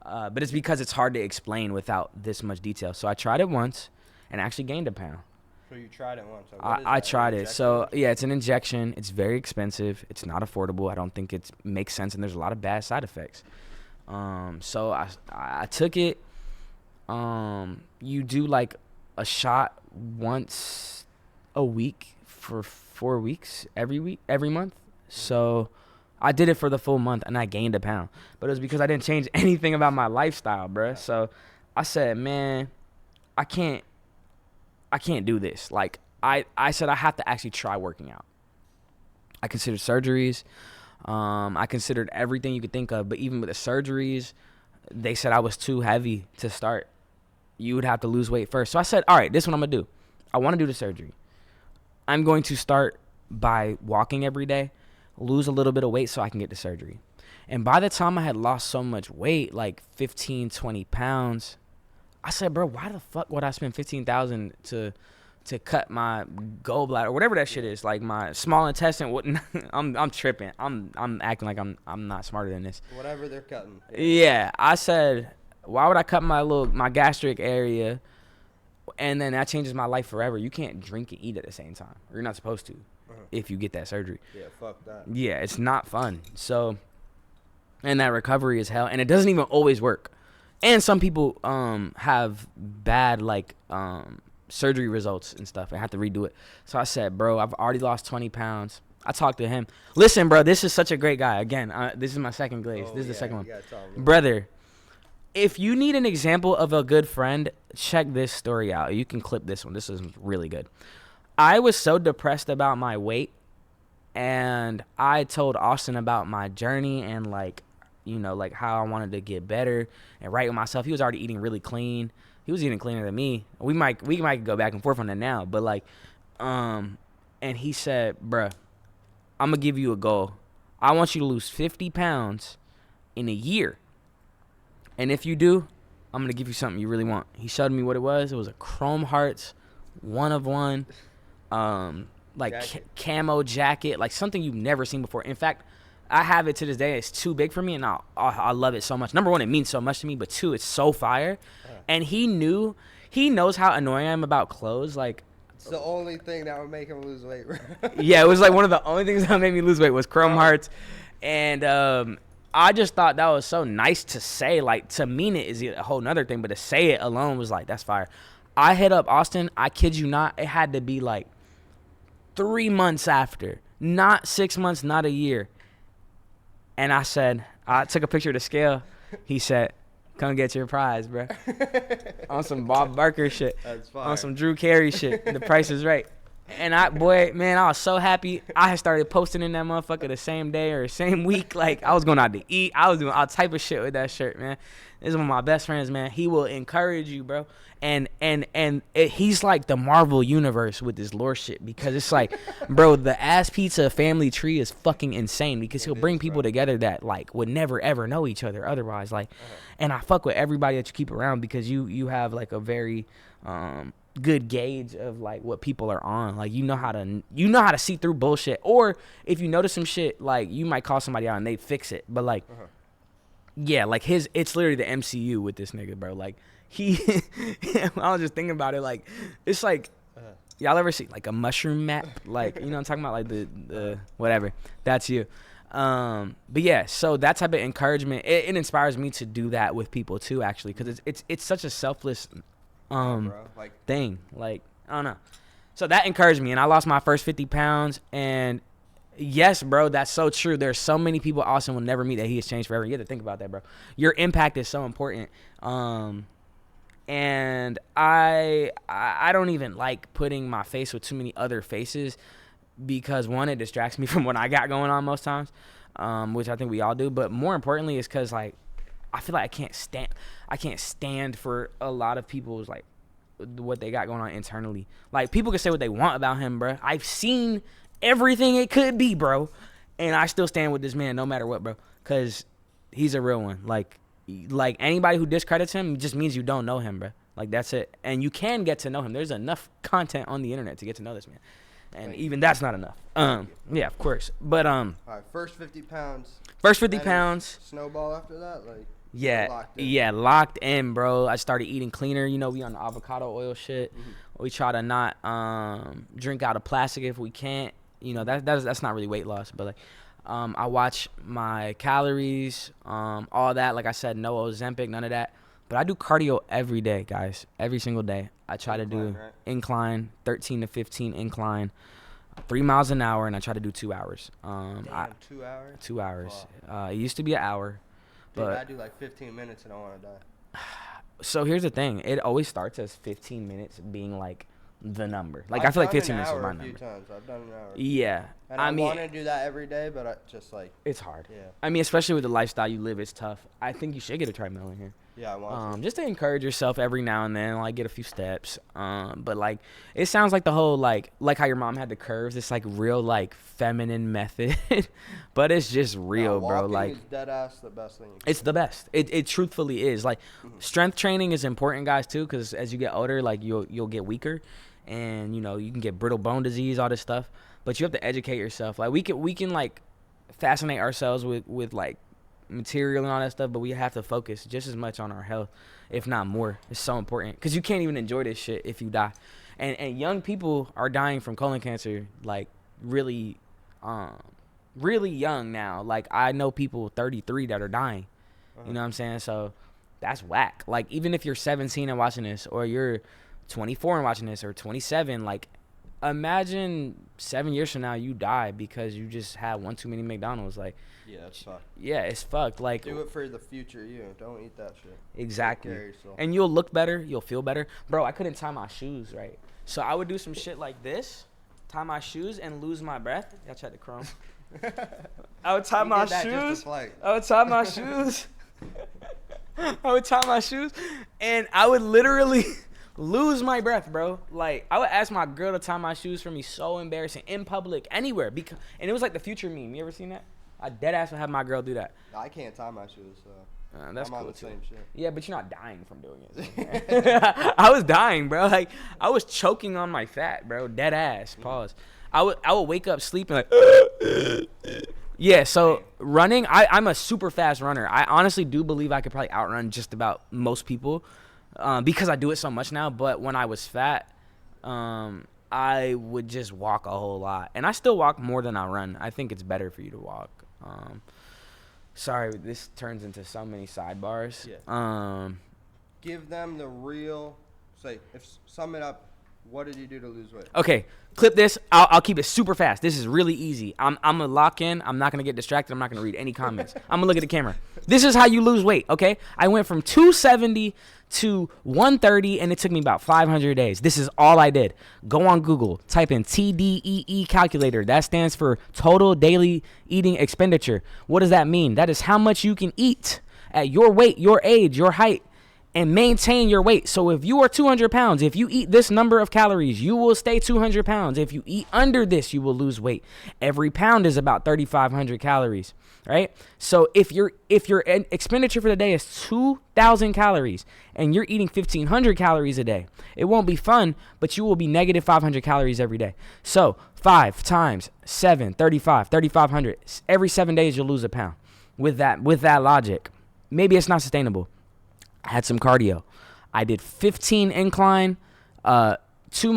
But it's because it's hard to explain without this much detail. So I tried it once and actually gained a pound. So you tried it once. So I tried it. So, yeah, it's an injection. It's very expensive. It's not affordable. I don't think it makes sense, and there's a lot of bad side effects. So I took it. You do like a shot once a week for 4 weeks, every month. So I did it for the full month, and I gained a pound. But it was because I didn't change anything about my lifestyle, bruh. So I said, man, I can't do this. Like, I said I have to actually try working out. I considered surgeries. I considered everything you could think of. But even with the surgeries, they said I was too heavy to start. You would have to lose weight first. So I said, all right, this is what I'm going to do. I want to do the surgery. I'm going to start by walking every day, lose a little bit of weight so I can get the surgery. And by the time I had lost so much weight, like 15, 20 pounds, I said, bro, why the fuck would I spend $15,000 to cut my gallbladder or whatever that shit is, like my small intestine? I'm tripping. I'm acting like I'm not smarter than this. Whatever they're cutting. Yeah, I said, why would I cut my gastric area, and then that changes my life forever? You can't drink and eat at the same time. You're not supposed to if you get that surgery. Yeah, fuck that. Yeah, it's not fun. So, and that recovery is hell, and it doesn't even always work. And some people have bad surgery results and stuff and have to redo it. So I said, bro, I've already lost 20 pounds. I talked to him. Listen, bro, this is such a great guy. Again, this is my second glaze. This is the second one. Brother, if you need an example of a good friend, check this story out. You can clip this one. This is really good. I was so depressed about my weight, and I told Austin about my journey and how I wanted to get better and right with myself. He was already eating really clean. He was eating cleaner than me. We might go back and forth on that now, but and he said, bruh, I'm gonna give you a goal. I want you to lose 50 pounds in a year. And if you do, I'm going to give you something you really want. He showed me what it was. It was a Chrome Hearts, 1 of 1, camo jacket, like something you've never seen before. In fact, I have it to this day. It's too big for me, and I love it so much. Number one, it means so much to me, but two, it's so fire. And he knows how annoying I am about clothes. Like, it's the only thing that would make him lose weight. Yeah, it was like one of the only things that made me lose weight was Chrome Hearts. And I just thought that was so nice to say. Like, to mean it is a whole nother thing, but to say it alone was like, that's fire. I hit up Austin. I kid you not. It had to be like 3 months after. Not 6 months, not a year. And I took a picture of the scale. He said, come get your prize, bro. On some Bob Barker shit. That's fire. On some Drew Carey shit. The Price is Right. And I was so happy. I had started posting in that motherfucker the same day or same week. Like, I was going out to eat. I was doing all type of shit with that shirt, man. This is one of my best friends, man. He will encourage you, bro. And he's like the Marvel universe with this lore shit, because it's like, bro, the Asspizza family tree is fucking insane, because he'll bring people together that like would never ever know each other otherwise. Like, and I fuck with everybody that you keep around, because you have like a very good gauge of like what people are on. Like, you know how to see through bullshit, or if you notice some shit, like you might call somebody out and they fix it. But like, yeah, like it's literally the MCU with this nigga, bro. Like, I was just thinking about it, like, it's like, y'all ever see like a mushroom map? Like, you know what I'm talking about? Like the whatever. That's you. But yeah, so that type of encouragement, it inspires me to do that with people too, actually, because it's such a selfless thing. Like, I don't know. So that encouraged me, and I lost my first 50 pounds, and yes, bro, that's so true. There's so many people Austin will never meet that he has changed forever. You have to think about that, bro. Your impact is so important. And I don't even like putting my face with too many other faces, because one, it distracts me from what I got going on most times, which I think we all do. But more importantly, is because like I feel like I can't stand for a lot of people's like what they got going on internally. Like, people can say what they want about him, bro. I've seen everything it could be, bro, and I still stand with this man no matter what, bro, because he's a real one. Like anybody who discredits him just means you don't know him, bro. Like, that's it. And you can get to know him. There's enough content on the internet to get to know this man, and even that's not enough. Yeah, of course. But all right, first 50 pounds. First 50 pounds. Snowball after that, like. Yeah, locked in, bro. I started eating cleaner. You know, we on the avocado oil shit. We try to not drink out of plastic if we can't. You know, that's not really weight loss, but like, I watch my calories, all that. Like I said, no Ozempic, none of that. But I do cardio every day, guys. Every single day. I try to do incline, 13 to 15 incline, 3 miles an hour, and I try to do 2 hours. 2 hours? 2 hours. Wow. It used to be an hour. Dude, I do like 15 minutes and I want to die. So here's the thing. It always starts as 15 minutes being like the number. Like, I feel like 15 minutes is my number. I've done an hour a few times. I've done an hour. Yeah. And I want to do that every day, but I just like. It's hard. Yeah. I mean, especially with the lifestyle you live, it's tough. I think you should get a treadmill in here. Yeah, I want to. Just to encourage yourself every now and then, like, get a few steps. But like, it sounds like the whole like how your mom had the curves. It's like real like feminine method, but it's just real, bro. Like, is dead ass the best thing. It's the best. It truthfully is. Like, strength training is important, guys, too, because as you get older, like you'll get weaker, and you know you can get brittle bone disease, all this stuff. But you have to educate yourself. Like, we can like fascinate ourselves with like material and all that stuff, but we have to focus just as much on our health, if not more. It's so important, because you can't even enjoy this shit if you die. And young people are dying from colon cancer, like really young now. Like, I know people 33 that are dying. You know what I'm saying? So that's whack. Like, even if you're 17 and watching this, or you're 24 and watching this, or 27, like, imagine 7 years from now you die because you just had one too many McDonald's. Like, yeah, that's fucked. Yeah, it's fucked. Like, do it for the future you. Don't eat that shit. Exactly. And you'll look better. You'll feel better. Bro, I couldn't tie my shoes right, so I would do some shit like this, tie my shoes and lose my breath. Y'all tried to chrome. I would tie my shoes. I would tie my shoes. I would tie my shoes, and I would literally lose my breath, bro. Like, I would ask my girl to tie my shoes for me. So embarrassing, in public, anywhere. And it was like the Future meme. You ever seen that? I dead ass would have my girl do that. I can't tie my shoes, so that's I'm cool on the too. same shit. Yeah, but you're not dying from doing it. I was dying, bro. Like, I was choking on my fat, bro. Dead ass. Pause. I would wake up sleeping like. Yeah, so running, I'm a super fast runner. I honestly do believe I could probably outrun just about most people, because I do it so much now. But when I was fat, I would just walk a whole lot. And I still walk more than I run. I think it's better for you to walk. Sorry, this turns into so many sidebars. Yeah. Give them the real, sum it up What did you do to lose weight? Okay, clip this. I'll keep it super fast. This is really easy. I'm going to lock in. I'm not going to get distracted. I'm not going to read any comments. I'm going to look at the camera. This is how you lose weight, okay? I went from 270 to 130, and it took me about 500 days. This is all I did. Go on Google. Type in TDEE calculator. That stands for total daily eating expenditure. What does that mean? That is how much you can eat at your weight, your age, your height, and maintain your weight. So if you are 200 pounds, if you eat this number of calories, you will stay 200 pounds. If you eat under this, you will lose weight. Every pound is about 3,500 calories, right? So if your expenditure for the day is 2,000 calories and you're eating 1,500 calories a day, it won't be fun, but you will be negative 500 calories every day. So 5 times 7, 35, 3,500. Every 7 days, you'll lose a pound. With that logic, maybe it's not sustainable. I had some cardio. I did 15 incline, 6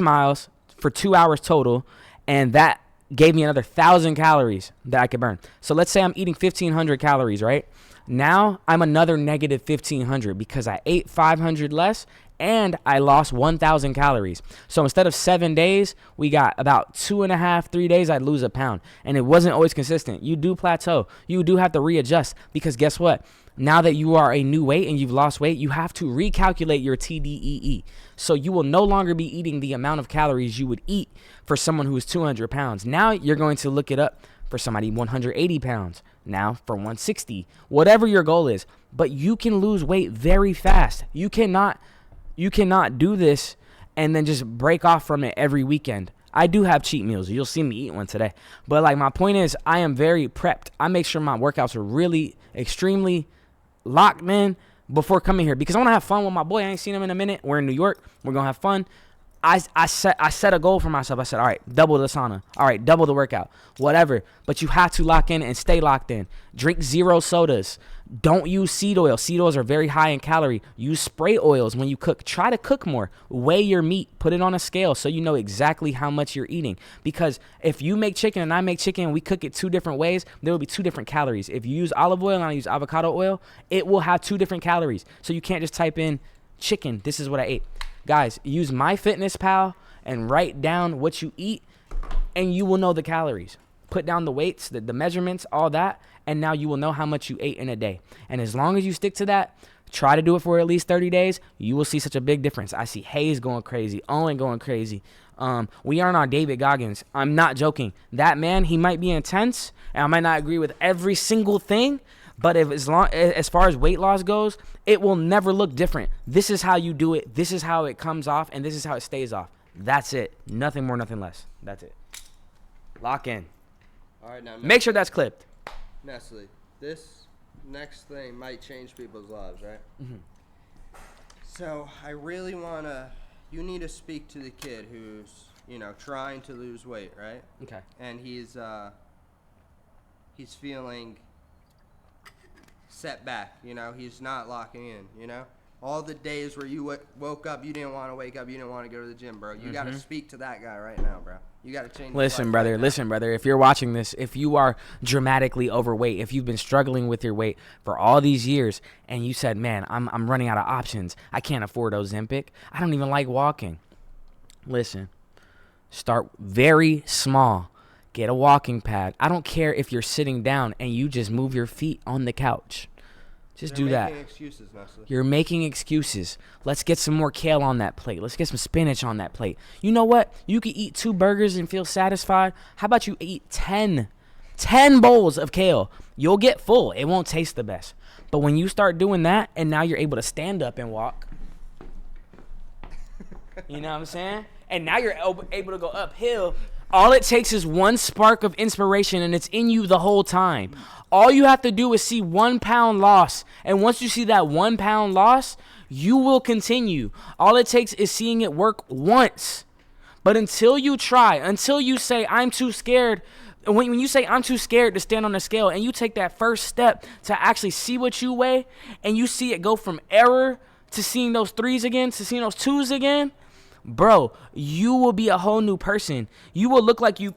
miles for 2 hours total, and that gave me another 1,000 calories that I could burn. So let's say I'm eating 1,500 calories, right? Now I'm another negative 1,500 because I ate 500 less and I lost 1,000 calories. So instead of 7 days, we got about 2.5, 3 days, I'd lose a pound. And it wasn't always consistent. You do plateau. You do have to readjust because guess what? Now that you are a new weight and you've lost weight, you have to recalculate your TDEE. So you will no longer be eating the amount of calories you would eat for someone who is 200 pounds. Now you're going to look it up for somebody 180 pounds. Now for 160, whatever your goal is. But you can lose weight very fast. You cannot do this and then just break off from it every weekend. I do have cheat meals. You'll see me eat one today. But like my point is, I am very prepped. I make sure my workouts are really extremely locked in before coming here because I want to have fun with my boy. I ain't seen him in a minute. We're in New York. We're going to have fun. I set a goal for myself. I said, all right, double the sauna. All right, double the workout. Whatever. But you have to lock in and stay locked in. Drink 0 sodas. Don't use seed oil. Seed oils are very high in calorie. Use spray oils when you cook. Try to cook more. Weigh your meat. Put it on a scale so you know exactly how much you're eating. Because if you make chicken and I make chicken and we cook it 2 different ways, there will be 2 different calories. If you use olive oil and I use avocado oil, it will have 2 different calories. So you can't just type in chicken. This is what I ate. Guys, use MyFitnessPal and write down what you eat and you will know the calories. Put down the weights, the measurements, all that, and now you will know how much you ate in a day. And as long as you stick to that, try to do it for at least 30 days, you will see such a big difference. I see Hayes going crazy, Owen going crazy. We aren't on David Goggins. I'm not joking. That man, he might be intense, and I might not agree with every single thing, but as far as weight loss goes, it will never look different. This is how you do it. This is how it comes off, and this is how it stays off. That's it. Nothing more, nothing less. That's it. Lock in. All right, now make sure that's clipped. Nessly, this next thing might change people's lives, right? Mm-hmm. So I really you need to speak to the kid who's, trying to lose weight, right? Okay. And he's feeling set back, he's not locking in, all the days where you woke up, you didn't want to wake up, you didn't want to go to the gym, bro. You got to speak to that guy right now, bro. You got to change. Listen, brother, if you're watching this, if you are dramatically overweight, if you've been struggling with your weight for all these years and you said, man, I'm running out of options, I can't afford Ozempic, I don't even like walking. Listen, start very small. Get a walking pad. I don't care if you're sitting down and you just move your feet on the couch. Just do that. You're making excuses. Let's get some more kale on that plate. Let's get some spinach on that plate. You know what? You could eat 2 burgers and feel satisfied. How about you eat 10 bowls of kale? You'll get full. It won't taste the best. But when you start doing that and now you're able to stand up and walk. You know what I'm saying? And now you're able to go uphill. All it takes is one spark of inspiration, and it's in you the whole time. All you have to do is see 1 pound loss. And once you see that 1 pound loss, you will continue. All it takes is seeing it work once. But until you try, until you say, I'm too scared, when you say I'm too scared to stand on the scale and you take that first step to actually see what you weigh and you see it go from error to seeing those 3s again, to seeing those 2s again, bro, you will be a whole new person. You will look like you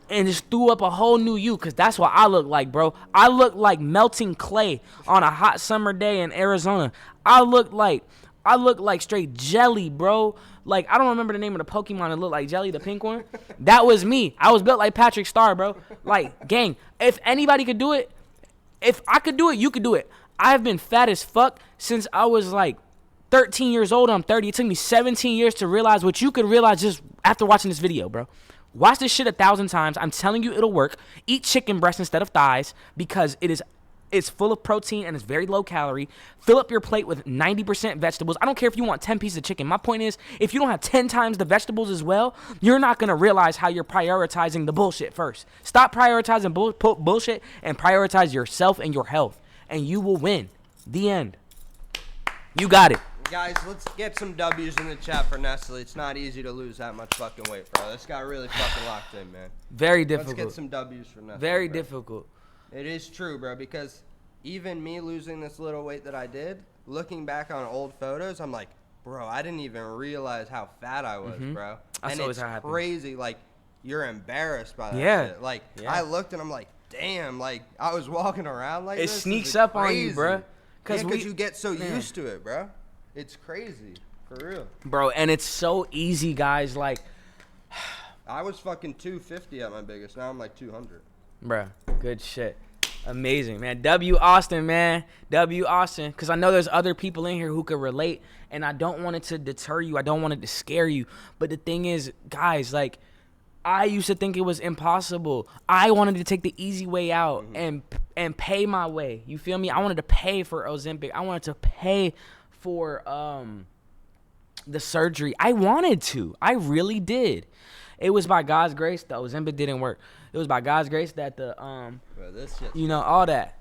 and just threw up a whole new you, because that's what I look like, bro. I look like melting clay on a hot summer day in Arizona. I look like I look like straight jelly, bro. Like, I don't remember the name of the Pokemon that looked like jelly, the pink one. That was me. I was built like Patrick Star, bro. Like, gang, if anybody could do it, if I could do it, you could do it. I've been fat as fuck since I was like 13 years old. I'm 30. It took me 17 years to realize what you could realize just after watching this video, bro. Watch this shit 1,000 times. I'm telling you it'll work. Eat chicken breast instead of thighs because it's full of protein and it's very low calorie. Fill up your plate with 90% vegetables. I don't care if you want 10 pieces of chicken. My point is, if you don't have 10 times the vegetables as well, you're not going to realize how you're prioritizing the bullshit first. Stop prioritizing bullshit and prioritize yourself and your health, and you will win. The end. You got it. Guys, let's get some W's in the chat for Nessly. It's not easy to lose that much fucking weight, bro. This got really fucking locked in, man. Very difficult. Let's get some W's for Nessly. Very bro. difficult. It is true, bro, because even me losing this little weight that I did, looking back on old photos, I'm like, bro, I didn't even realize how fat I was, bro. That's always how it happens. Crazy. Like, you're embarrassed by that shit. Like, I looked and I'm like, damn, like, I was walking around like this. It sneaks up on you, bro. Because you get so used to it, bro. It's crazy. For real. Bro, and it's so easy, guys. Like, I was fucking 250 at my biggest. Now I'm like 200. Bro, good shit. Amazing, man. W. Austin, man. W. Austin. Because I know there's other people in here who could relate, and I don't want it to deter you. I don't want it to scare you. But the thing is, guys, like, I used to think it was impossible. I wanted to take the easy way out and pay my way. You feel me? I wanted to pay for Ozempic. I wanted to pay for the surgery. I wanted to. I really did. It was by God's grace. The Ozempic didn't work. It was by God's grace that the Bro, this shit's all that.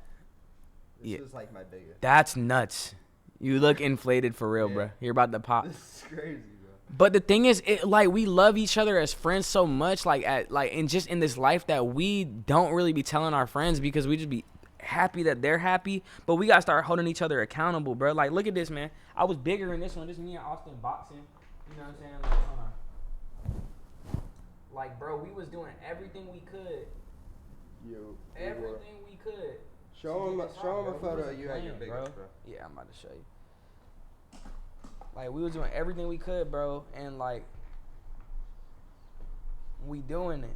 This is like my biggest. That's nuts. You look inflated for real, bro. You're about to pop. This is crazy, bro. But the thing is, we love each other as friends so much, and just in this life that we don't really be telling our friends because we just be happy that they're happy, but we gotta start holding each other accountable, bro. Like, look at this, man. I was bigger in this one. This is me and Austin boxing. You know what I'm saying? Like, bro, we was doing everything we could. Everything we could. Show him a photo of you at your biggest, bro. Yeah, I'm about to show you. Like, we was doing everything we could, bro, and like, we doing it.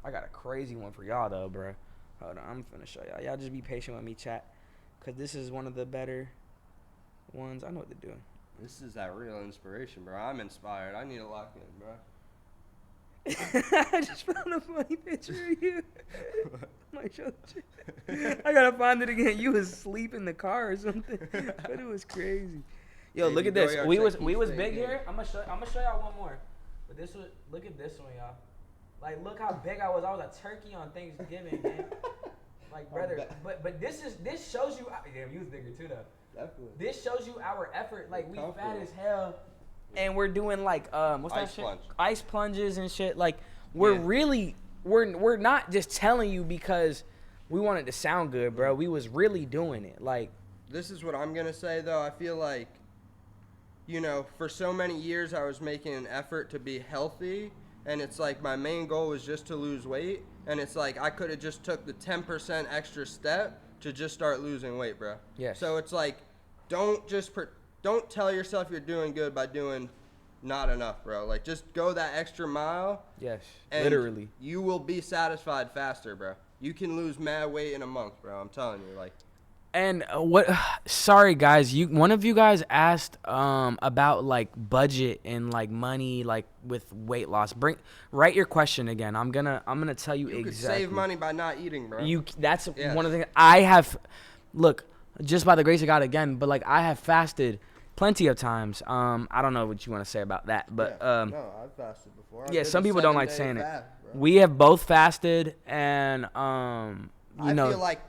I got a crazy one for y'all though, bro. Hold on, I'm finna show y'all. Y'all just be patient with me, chat, cause this is one of the better ones. I know what they're doing. This is that real inspiration, bro. I'm inspired. I need to lock in, bro. I just found a funny picture of you. I gotta find it again. You was asleep in the car or something, but it was crazy. Yo, look at this. We was big here. I'm gonna show y'all one more. But this was, look at this one, y'all. Like, look how big I was. I was a turkey on Thanksgiving, man. Like, brother. But this shows you. Damn, you was bigger too, though. Definitely. This shows you our effort. Like, we fat as hell. And we're doing like what's that shit? Ice plunges and shit. Like, we're really we're not just telling you because we wanted to sound good, bro. We was really doing it. Like, this is what I'm gonna say though. I feel like, you know, for so many years I was making an effort to be healthy, and it's like my main goal was just to lose weight, and it's like I could have just took the 10% extra step to just start losing weight, bro. Yes. So it's like, don't tell yourself you're doing good by doing not enough, bro. Like, just go that extra mile. Yes, and literally. You will be satisfied faster, bro. You can lose mad weight in a month, bro. I'm telling you, like. And sorry guys, one of you guys asked about like budget and like money, like with weight loss. Write your question again. I'm gonna tell you exactly. You could save money by not eating, bro. That's one of the things I have. Look, just by the grace of God again, but like, I have fasted plenty of times. I don't know what you want to say about that, but no, I've fasted before. Some people don't like saying fast, it. We have both fasted, and I feel like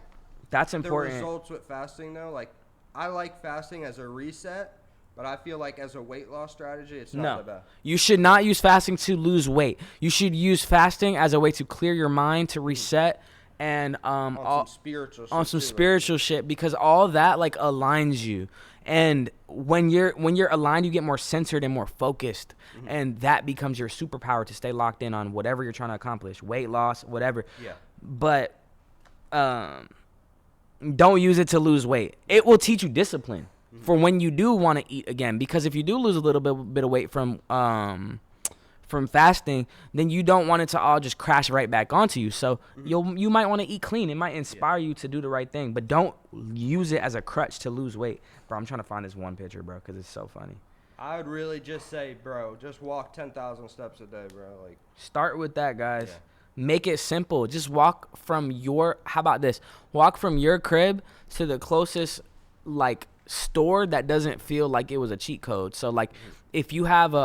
that's important. The results with fasting, though, like, I like fasting as a reset, but I feel like as a weight loss strategy, it's not the best. You should not use fasting to lose weight. You should use fasting as a way to clear your mind, to reset, and on some spiritual shit, because all that like aligns you. And when you're aligned, you get more centered and more focused, and that becomes your superpower to stay locked in on whatever you're trying to accomplish, weight loss, whatever. Yeah. But don't use it to lose weight. It will teach you discipline. for when you do want to eat again. Because if you do lose a little bit of weight from fasting, then you don't want it to all just crash right back onto you. So you might want to eat clean. It might inspire you to do the right thing, but don't use it as a crutch to lose weight. Bro, I'm trying to find this one picture, bro, because it's so funny. I would really just say, bro, just walk 10,000 steps a day, bro. Like, start with that, guys. Yeah. Make it simple. Just walk from how about this? Walk from your crib to the closest, like, store that doesn't feel like it was a cheat code. So, like, if you have a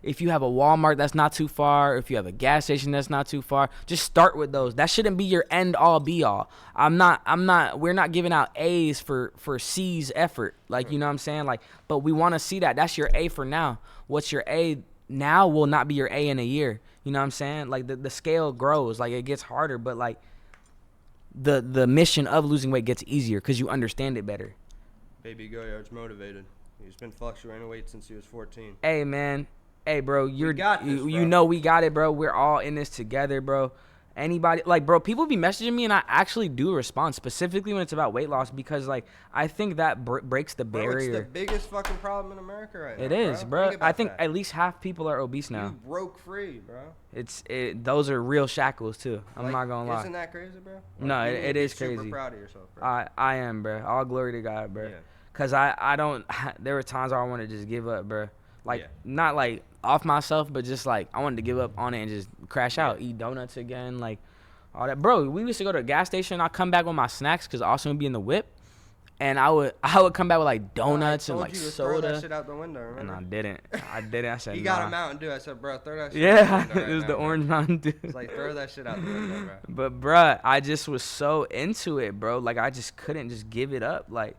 Walmart that's not too far, if you have a gas station that's not too far, just start with those. That shouldn't be your end all be all. We're not giving out A's for C's effort. Like, you know what I'm saying? Like, but we want to see that. That's your A for now. What's your A now will not be your A in a year. You know what I'm saying? Like, the scale grows. Like, it gets harder, but, like, the mission of losing weight gets easier because you understand it better. Baby Goyard's motivated. He's been fluctuating weight since he was 14. Hey, man. Hey, bro, we got this, you know we got it, bro. We're all in this together, bro. Anybody, like, bro, people be messaging me, and I actually do respond, specifically when it's about weight loss, because, like, I think that breaks the barrier. It's the biggest fucking problem in America right now. It is, bro. I think at least half people are obese now. You broke free, bro. Those are real shackles, too. I'm not going to lie. Isn't that crazy, bro? Like, no, it is crazy. Super proud of yourself, bro. I am, bro. All glory to God, bro. Yeah. Because I don't, there were times where I wanted to just give up, bro. Like, not, like, off myself, but just, like, I wanted to give up on it and just crash out, eat donuts again, like, all that. Bro, we used to go to a gas station. I'd come back with my snacks because Austin would be in the whip, and I would come back with, like, donuts and, like, soda. Throw that shit out the window, remember? And I didn't. I said, You got a Mountain Dew. I said, bro, throw that shit out the window. Yeah, it was the orange Mountain Dew. It's like, throw that shit out the window, bro. But, bro, I just was so into it, bro. Like, I just couldn't just give it up, like.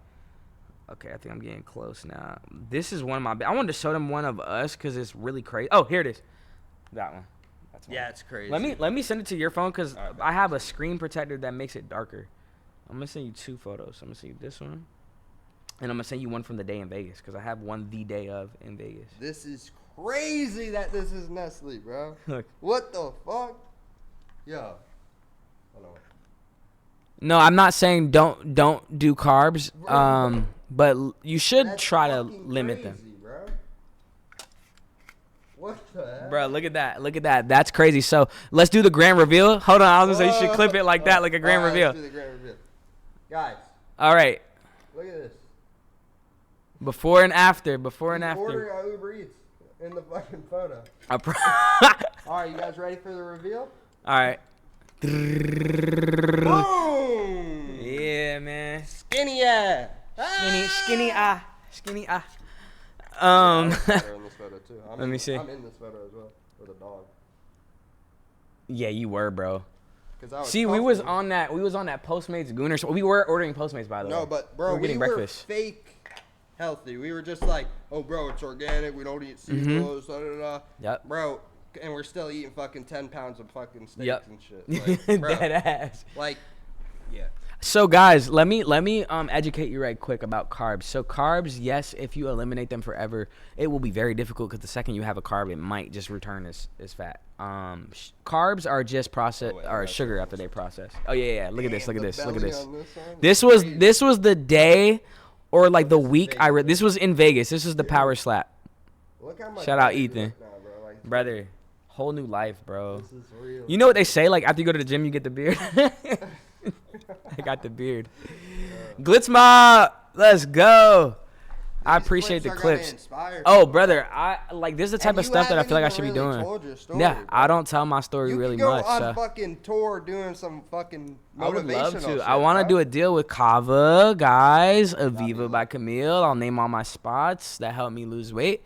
Okay, I think I'm getting close now. This is one of my. I wanted to show them one of us because it's really crazy. Oh, here it is. That one. That's one. Yeah, it's crazy. Let me send it to your phone because I have a screen protector that makes it darker. I'm gonna send you two photos. I'm gonna send you this one, and I'm gonna send you one from the day in Vegas because I have one the day of in Vegas. This is crazy that this is Nessly, bro. Look. What the fuck? Yo. Hold on. No, I'm not saying don't do carbs. But you should try to limit them. Bro. What the heck? Bro, look at that. Look at that. That's crazy. So let's do the grand reveal. Hold on. I was going to say you should clip it like that, like a grand reveal. Let's do the grand reveal. Guys. All right. Look at this. Before and after. Before and after. Ordering our Uber Eats in the fucking photo. All right, you guys ready for the reveal? All right. Boom! Yeah, man. Skinny ass. Skinny eye. I'm in this photo too. Let me see. I'm in this photo as well with a dog. Yeah, you were, bro. See, we was on that Postmates Gooner. We were ordering Postmates, by the way. No, but bro, we were fake healthy. We were just like, oh, bro, it's organic. We don't eat seasonals. Yep. Bro, and we're still eating fucking 10 pounds of fucking steaks and shit. Like, bro, dead ass. Like, yeah. So guys, let me educate you right quick about carbs. So carbs, yes, if you eliminate them forever, it will be very difficult because the second you have a carb, it might just return as fat. Carbs are just sugar after they process. Oh yeah. Look at this. This was the day or like the week this was in Vegas. This was the power slap. Shout out Ethan. Brother, whole new life, bro. This is real. You know what they say? Like after you go to the gym, you get the beard. I got the beard. Glitz Mob, let's go. I appreciate the clips. Oh, brother, this is the type of stuff that I feel like I should be doing. Yeah, I don't tell my story really much. You can go on fucking tour doing some fucking motivational I would love to. shit, I want to do a deal with Kava, guys. Aviva by Camille. I'll name all my spots that help me lose weight.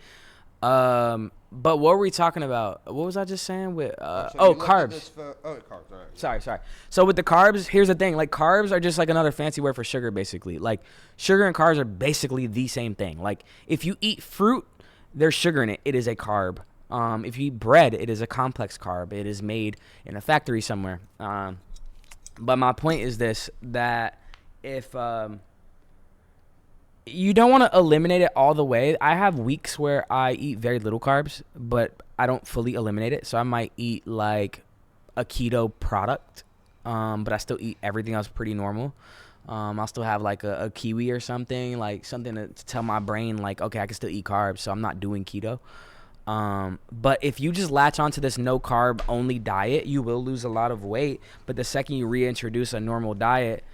But what were we talking about? What was I just saying with carbs? Carbs. All right. Sorry. So with the carbs, here's the thing. Like carbs are just like another fancy word for sugar, basically. Like sugar and carbs are basically the same thing. Like if you eat fruit, there's sugar in it. It is a carb. If you eat bread, it is a complex carb. It is made in a factory somewhere. But my point is this, that if you don't want to eliminate it all the way. I have weeks where I eat very little carbs, but I don't fully eliminate it. So I might eat like a keto product, but I still eat everything else pretty normal. I'll still have like a kiwi or something, like something to tell my brain like, okay, I can still eat carbs, so I'm not doing keto. But if you just latch onto this no carb only diet, you will lose a lot of weight. But the second you reintroduce a normal diet,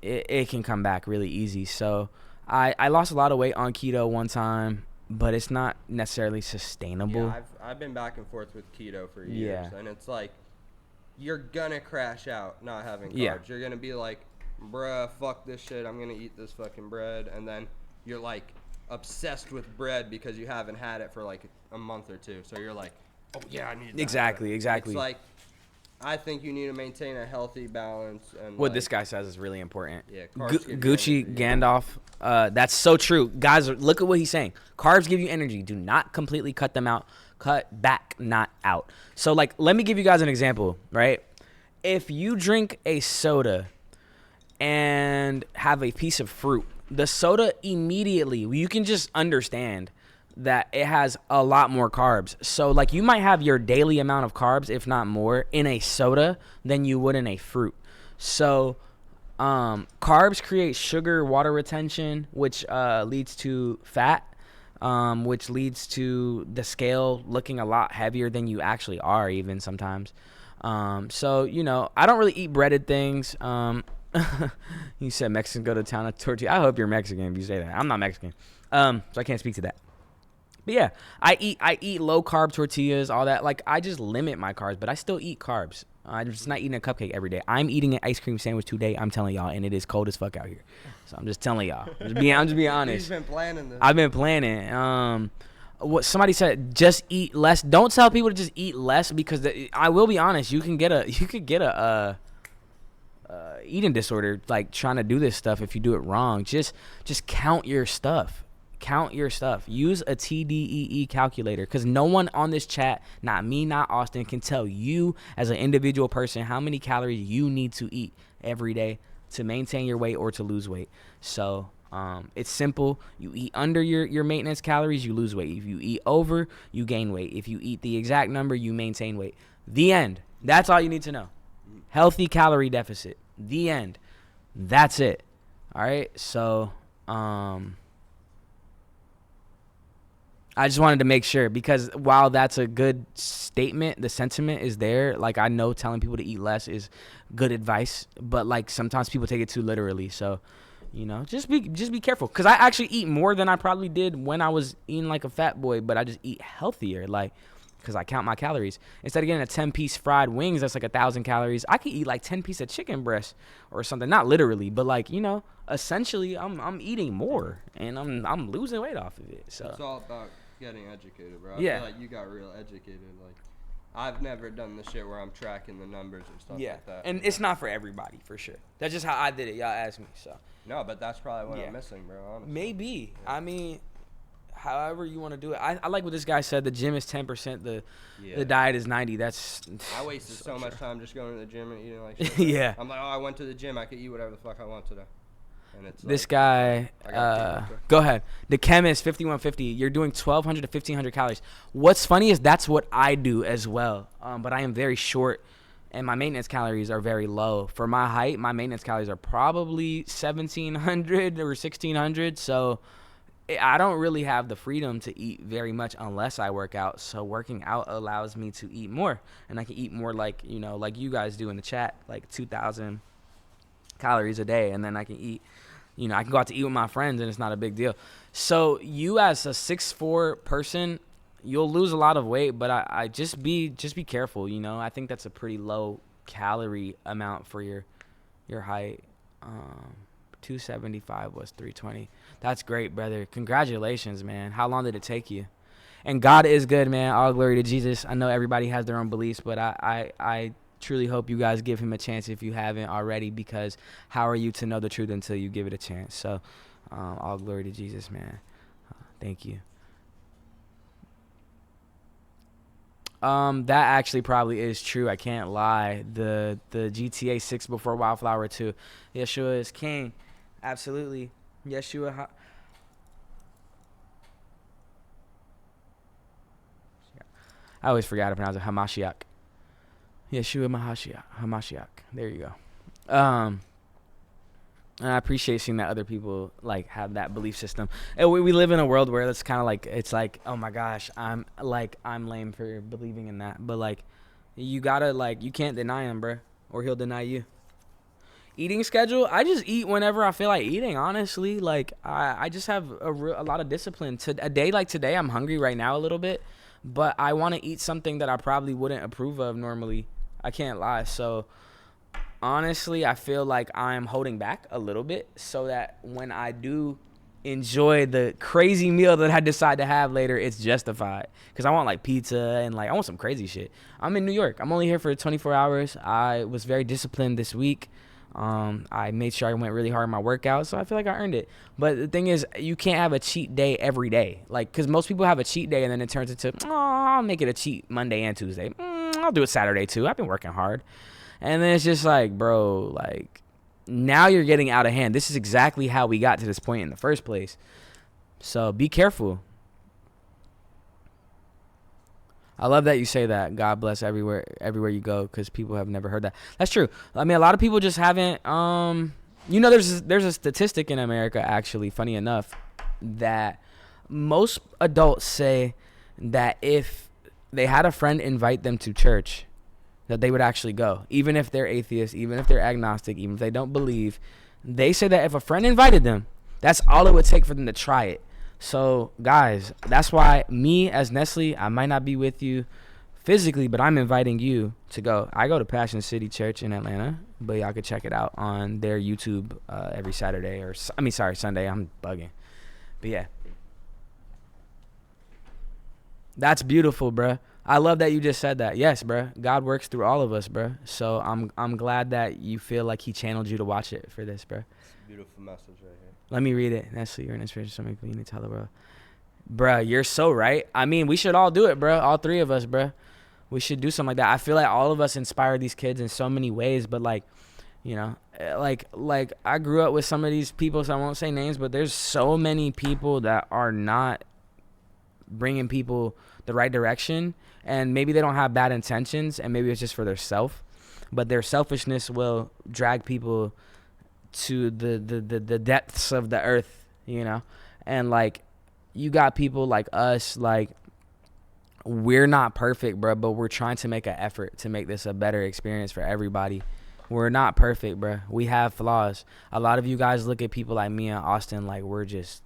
it can come back really easy. So I lost a lot of weight on keto one time, but it's not necessarily sustainable. Yeah, I've been back and forth with keto for years, and it's like you're gonna crash out not having carbs. Yeah. You're gonna be like, bruh, fuck this shit, I'm gonna eat this fucking bread, and then you're like obsessed with bread because you haven't had it for like a month or two. So you're like, oh yeah, I need that. Exactly. It's like, I think you need to maintain a healthy balance. And what this guy says is really important. Yeah, Gucci Gandalf. That's so true. Guys, look at what he's saying. Carbs give you energy. Do not completely cut them out. Cut back, not out. So like, let me give you guys an example, right? If you drink a soda and have a piece of fruit, the soda immediately, you can just understand that it has a lot more carbs. So like you might have your daily amount of carbs, if not more, in a soda than you would in a fruit. So carbs create sugar water retention, which leads to fat, which leads to the scale looking a lot heavier than you actually are even sometimes. So, you know, I don't really eat breaded things. You said Mexicans go to town on tortilla. I hope you're Mexican if you say that. I'm not Mexican, so I can't speak to that. But yeah, I eat low carb tortillas, all that. Like I just limit my carbs, but I still eat carbs. I'm just not eating a cupcake every day. I'm eating an ice cream sandwich today. I'm telling y'all, and it is cold as fuck out here. So I'm just telling y'all. I'm just being honest. You've been planning this. I've been planning. What somebody said, just eat less. Don't tell people to just eat less because I will be honest. You could get a eating disorder like trying to do this stuff if you do it wrong. Just count your stuff. Use a TDEE calculator because no one on this chat, not me, not Austin, can tell you as an individual person how many calories you need to eat every day to maintain your weight or to lose weight. So it's simple. You eat under your maintenance calories, you lose weight. If you eat over, you gain weight. If you eat the exact number, you maintain weight. The end. That's all you need to know. Healthy calorie deficit. The end. That's it. All right. So I just wanted to make sure because while that's a good statement, the sentiment is there. Like I know telling people to eat less is good advice, but like sometimes people take it too literally. So, you know, just be careful. Cause I actually eat more than I probably did when I was eating like a fat boy, but I just eat healthier. Like, cause I count my calories. Instead of getting a 10-piece fried wings, that's like 1,000 calories. I could eat like 10 pieces of chicken breast or something. Not literally, but like, you know, essentially I'm eating more and I'm losing weight off of it. So it's all about getting educated, bro. I feel like you got real educated. Like I've never done the shit where I'm tracking the numbers and stuff like that. And it's not for everybody, for sure. That's just how I did it. Y'all asked me, so. No, but that's probably what I'm missing, bro, honestly. Maybe. Yeah. I mean, however you want to do it. I like what this guy said. The gym is 10%. The diet is 90. That's. I wasted so much time just going to the gym and eating like shit. Yeah. I'm like, oh, I went to the gym. I could eat whatever the fuck I want today. And it's this guy, go ahead. The chemist, 5150. You're doing 1,200 to 1,500 calories. What's funny is that's what I do as well. But I am very short, and my maintenance calories are very low. For my height, my maintenance calories are probably 1,700 or 1,600. So I don't really have the freedom to eat very much unless I work out. So working out allows me to eat more, and I can eat more like, you know, like you guys do in the chat, like 2,000 calories a day, and then I can eat, you know, I can go out to eat with my friends and it's not a big deal. So you as a 6'4" person, you'll lose a lot of weight, but I just be careful, you know. I think that's a pretty low calorie amount for your height. 275 was 320. That's great, brother. Congratulations, man. How long did it take you? And God is good, man. All glory to Jesus. I know everybody has their own beliefs, but I truly hope you guys give him a chance if you haven't already, because how are you to know the truth until you give it a chance? So all glory to Jesus, man. Thank you. That actually probably is true. I can't lie. The GTA 6 before Wildflower 2. Yeshua is king. Absolutely. Yeshua. I always forgot to pronounce it. Hamashiach. Yeshua Hamashiach. There you go. And I appreciate seeing that other people like have that belief system. And we live in a world where it's kind of like, it's like, oh my gosh, I'm lame for believing in that. But like, you gotta like, you can't deny him, bro, or he'll deny you. Eating schedule, I just eat whenever I feel like eating, honestly. Like, I just have a lot of discipline. A day like today, I'm hungry right now a little bit, but I want to eat something that I probably wouldn't approve of normally. I can't lie. So honestly, I feel like I'm holding back a little bit so that when I do enjoy the crazy meal that I decide to have later, it's justified. Because I want like pizza and like I want some crazy shit. I'm in New York. I'm only here for 24 hours. I was very disciplined this week. I made sure I went really hard in my workout, so I feel like I earned it. But the thing is, you can't have a cheat day every day. Like, because most people have a cheat day and then it turns into, I'll make it a cheat Monday and Tuesday. I'll do it Saturday too. I've been working hard. And then it's just like, bro, like, now you're getting out of hand. This is exactly how we got to this point in the first place. So be careful. I love that you say that. God bless everywhere you go, because people have never heard that. That's true. I mean, a lot of people just haven't. There's a statistic in America, actually, funny enough, that most adults say that if they had a friend invite them to church, that they would actually go, even if they're atheist, even if they're agnostic, even if they don't believe. They say that if a friend invited them, that's all it would take for them to try it. So, guys, that's why me as Nessly, I might not be with you physically, but I'm inviting you to go. I go to Passion City Church in Atlanta, but y'all could check it out on their YouTube every Saturday Sunday. I'm bugging. But yeah. That's beautiful, bruh. I love that you just said that. Yes, bruh. God works through all of us, bruh. So I'm glad that you feel like he channeled you to watch it for this, bruh. It's a beautiful message right here. Let me read it. Nessly, you're an inspiration to so many people. You need to tell the world. Bruh, you're so right. I mean, we should all do it, bruh. All three of us, bruh. We should do something like that. I feel like all of us inspire these kids in so many ways, but like, you know, like I grew up with some of these people, so I won't say names, but there's so many people that are not bringing people the right direction, and maybe they don't have bad intentions, and maybe it's just for their self, but their selfishness will drag people to the depths of the earth, you know. And like, you got people like us, like, we're not perfect, bro, but we're trying to make an effort to make this a better experience for everybody. We're not perfect, bro. We have flaws. A lot of you guys look at people like me and Austin like we're just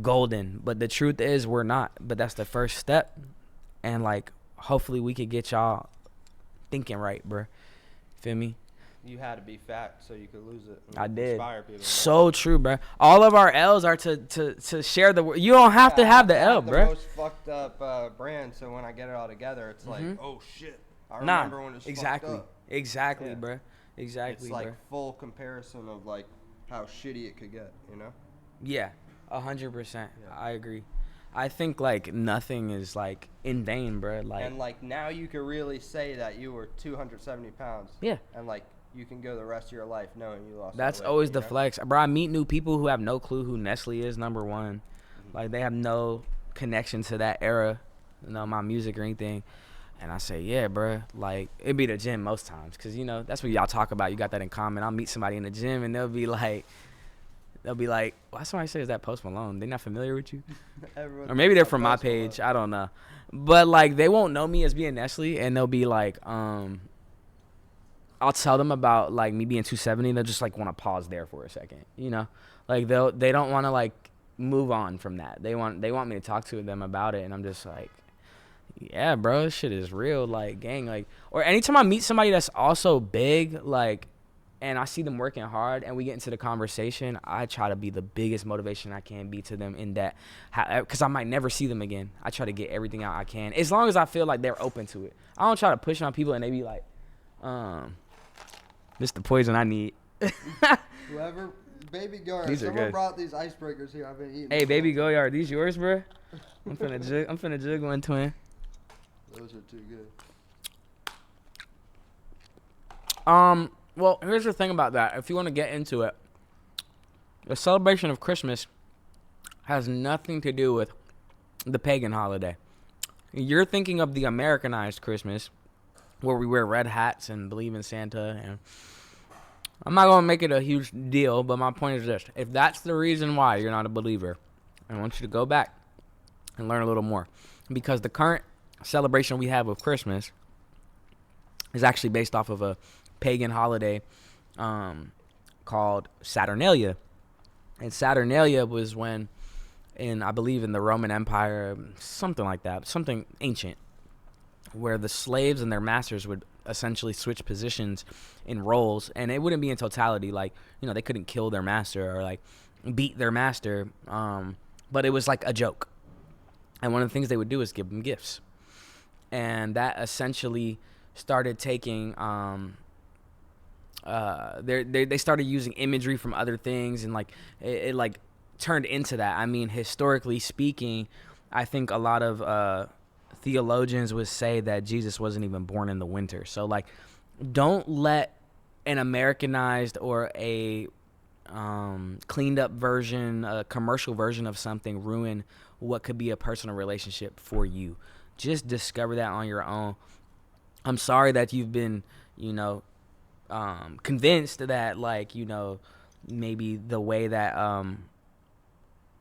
golden, but the truth is we're not. But that's the first step, and like, hopefully we could get y'all thinking right, bro. Feel me? You had to be fat so you could lose it. I did. Inspire people. So true, bro. All of our L's are to share the. You don't have to have the L, bro. The most fucked up brand, so when I get it all together, it's like, oh shit. I remember when it's fucked up. Exactly, yeah. Bro. Exactly, it's like bro. full comparison of like how shitty it could get, you know? Yeah, 100%. I agree. I think like nothing is like in vain, bro. Like, and like now you can really say that you were 270 pounds. Yeah. And like you can go the rest of your life knowing you lost. That's weight, always the know? flex, bro. I meet new people who have no clue who Nessly is. Number one, like they have no connection to that era, you know, my music or anything. And I say, yeah, bro, like, it'd be the gym most times, because, you know, that's what y'all talk about. You got that in common. I'll meet somebody in the gym, and they'll be like, why somebody say, is that Post Malone? They not familiar with you? Or maybe they're from my page. I don't know. But, like, they won't know me as being Nessly, and they'll be like, I'll tell them about, like, me being 270, and they'll just, like, want to pause there for a second, you know? Like, they don't want to, like, move on from that. They want me to talk to them about it, and I'm just like, yeah, bro, this shit is real, like, gang, like, or anytime I meet somebody that's also big, like, and I see them working hard and we get into the conversation, I try to be the biggest motivation I can be to them in that, because I might never see them again. I try to get everything out I can, as long as I feel like they're open to it. I don't try to push on people and they be like, this the poison I need. Whoever, Baby Goyard, these someone brought these icebreakers here. I've been eating. Hey, Baby Goyard, these yours, bro? I'm finna jug one, twin. Those are too good. Well, here's the thing about that. If you want to get into it, the celebration of Christmas has nothing to do with the pagan holiday. You're thinking of the Americanized Christmas, where we wear red hats and believe in Santa, and I'm not going to make it a huge deal, but my point is this. If that's the reason why you're not a believer, I want you to go back and learn a little more. Because the current celebration we have of Christmas is actually based off of a pagan holiday called Saturnalia. And Saturnalia was when, I believe in the Roman Empire, something like that, something ancient, where the slaves and their masters would essentially switch positions in roles, and it wouldn't be in totality, like, they couldn't kill their master or like beat their master, but it was like a joke. And one of the things they would do is give them gifts, and that essentially started taking they started using imagery from other things, and like it like turned into that. I mean, historically speaking, I think a lot of theologians would say that Jesus wasn't even born in the winter. So like, don't let an Americanized or a cleaned up version, a commercial version of something ruin what could be a personal relationship for you. Just discover that on your own. I'm sorry that you've been, convinced that, like, maybe the way that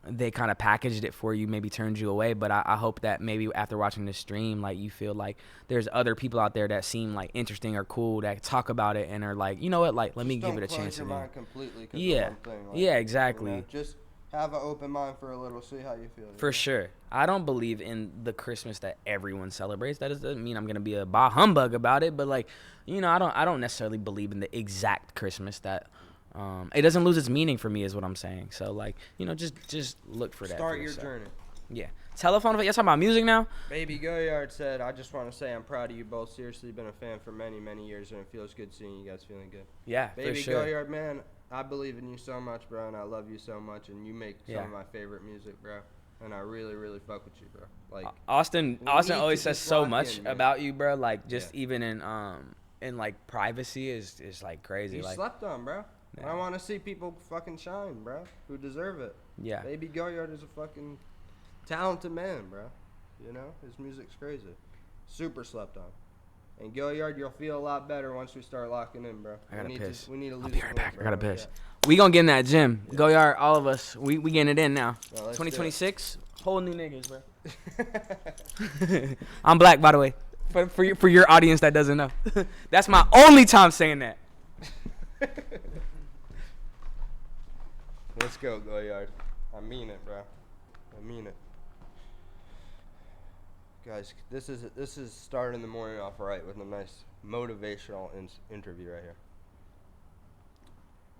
they kind of packaged it for you maybe turned you away, but I hope that maybe after watching this stream, like, you feel like there's other people out there that seem like interesting or cool that talk about it and are like, you know what, like, let me give it a chance. Don't close your mind completely. Yeah, yeah, exactly. Just have an open mind for a little, see how you feel. For sure. I don't believe in the Christmas that everyone celebrates. That doesn't mean I'm gonna be a bah humbug about it, but like, I don't necessarily believe in the exact Christmas that. It doesn't lose its meaning for me, is what I'm saying. So like, just look for that. Start your journey. Yeah. Telephone. You're talking about music now? Baby Goyard said, "I just want to say I'm proud of you both. Seriously, been a fan for many, many years, and it feels good seeing you guys feeling good." Yeah, Baby for sure. Goyard, man, I believe in you so much, bro, and I love you so much, and you make some of my favorite music, bro. And I really, really fuck with you, bro. Like Austin always says so much about you, bro. Like just even in like privacy is like crazy. You like slept on, bro. Yeah. I want to see people fucking shine, bro, who deserve it. Yeah. Baby Goyard is a fucking talented man, bro. His music's crazy. Super slept on. And Goyard, you'll feel a lot better once we start locking in, bro. I gotta piss. We need to lose. I'll be right back. I gotta piss. We gonna get in that gym. Yeah. Goyard, all of us. We getting it in now. Well, 2026, whole new niggas, bro. I'm black, by the way. For your audience that doesn't know. That's my only time saying that. Let's go, Goyard. I mean it, bro. I mean it. Guys, this is starting the morning off right with a nice motivational interview right here.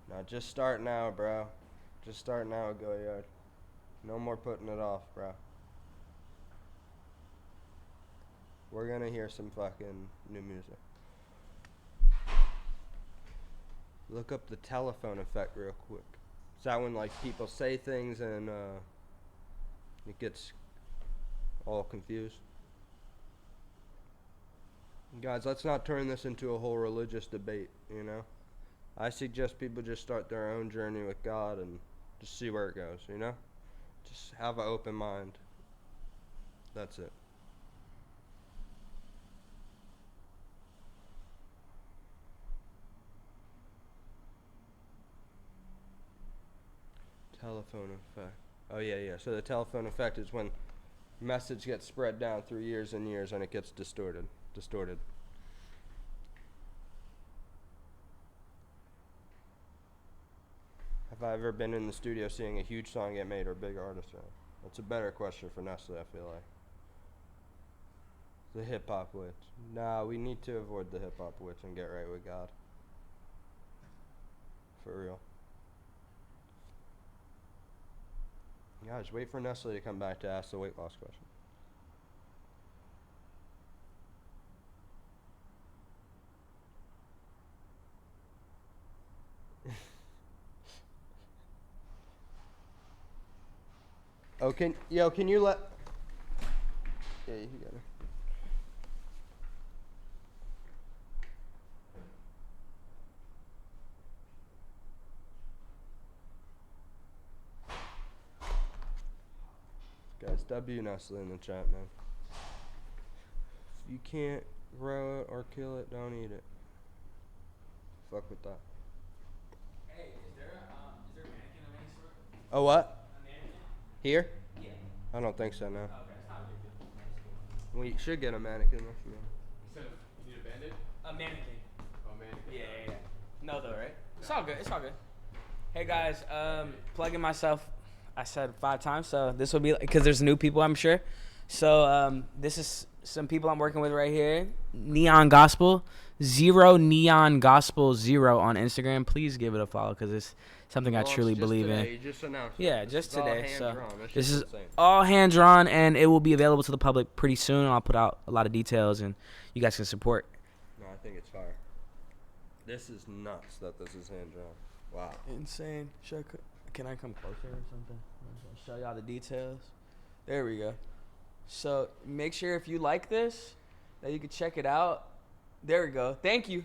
Now, just start now, bro. Just start now, Goyard. No more putting it off, bro. We're gonna hear some fucking new music. Look up the telephone effect real quick. Is that when, like, people say things and it gets all confused? Guys, let's not turn this into a whole religious debate, I suggest people just start their own journey with God and just see where it goes, Just have an open mind. That's it. Telephone effect. Oh, yeah. So the telephone effect is when message gets spread down through years and years and it gets distorted. Have I ever been in the studio seeing a huge song get made or a big artist? That's a better question for Nessly, I feel like. The hip-hop witch. Nah, we need to avoid the hip-hop witch and get right with God. For real. Guys, wait for Nessly to come back to ask the weight loss question. Oh, can you let... Yeah, you got it. Guys, W Nessly in the chat, man. If you can't grow it or kill it, don't eat it. Fuck with that. Hey, is there a mannequin of any sort? Oh, what? A mannequin? Here? Yeah. I don't think so, no. Okay, it's not a big deal. That's cool. We should get a mannequin. You said you need a bandit? A mannequin. Oh, mannequin. Yeah. No, though, right? It's all good. It's all good. Hey guys, plugging myself. I said 5 times, so this will be because there's new people, I'm sure. So this is some people I'm working with right here. Neon Gospel, Neon Gospel 0 on Instagram. Please give it a follow because it's something I truly believe in. You just announced Yeah, it. just today. So this is insane. all hand drawn, and it will be available to the public pretty soon. I'll put out a lot of details, and you guys can support. No, I think it's fire. This is nuts that this is hand drawn. Wow. Insane. Can I come closer or something? Show y'all the details. There we go. So make sure if you like this that you can check it out. There we go. Thank you.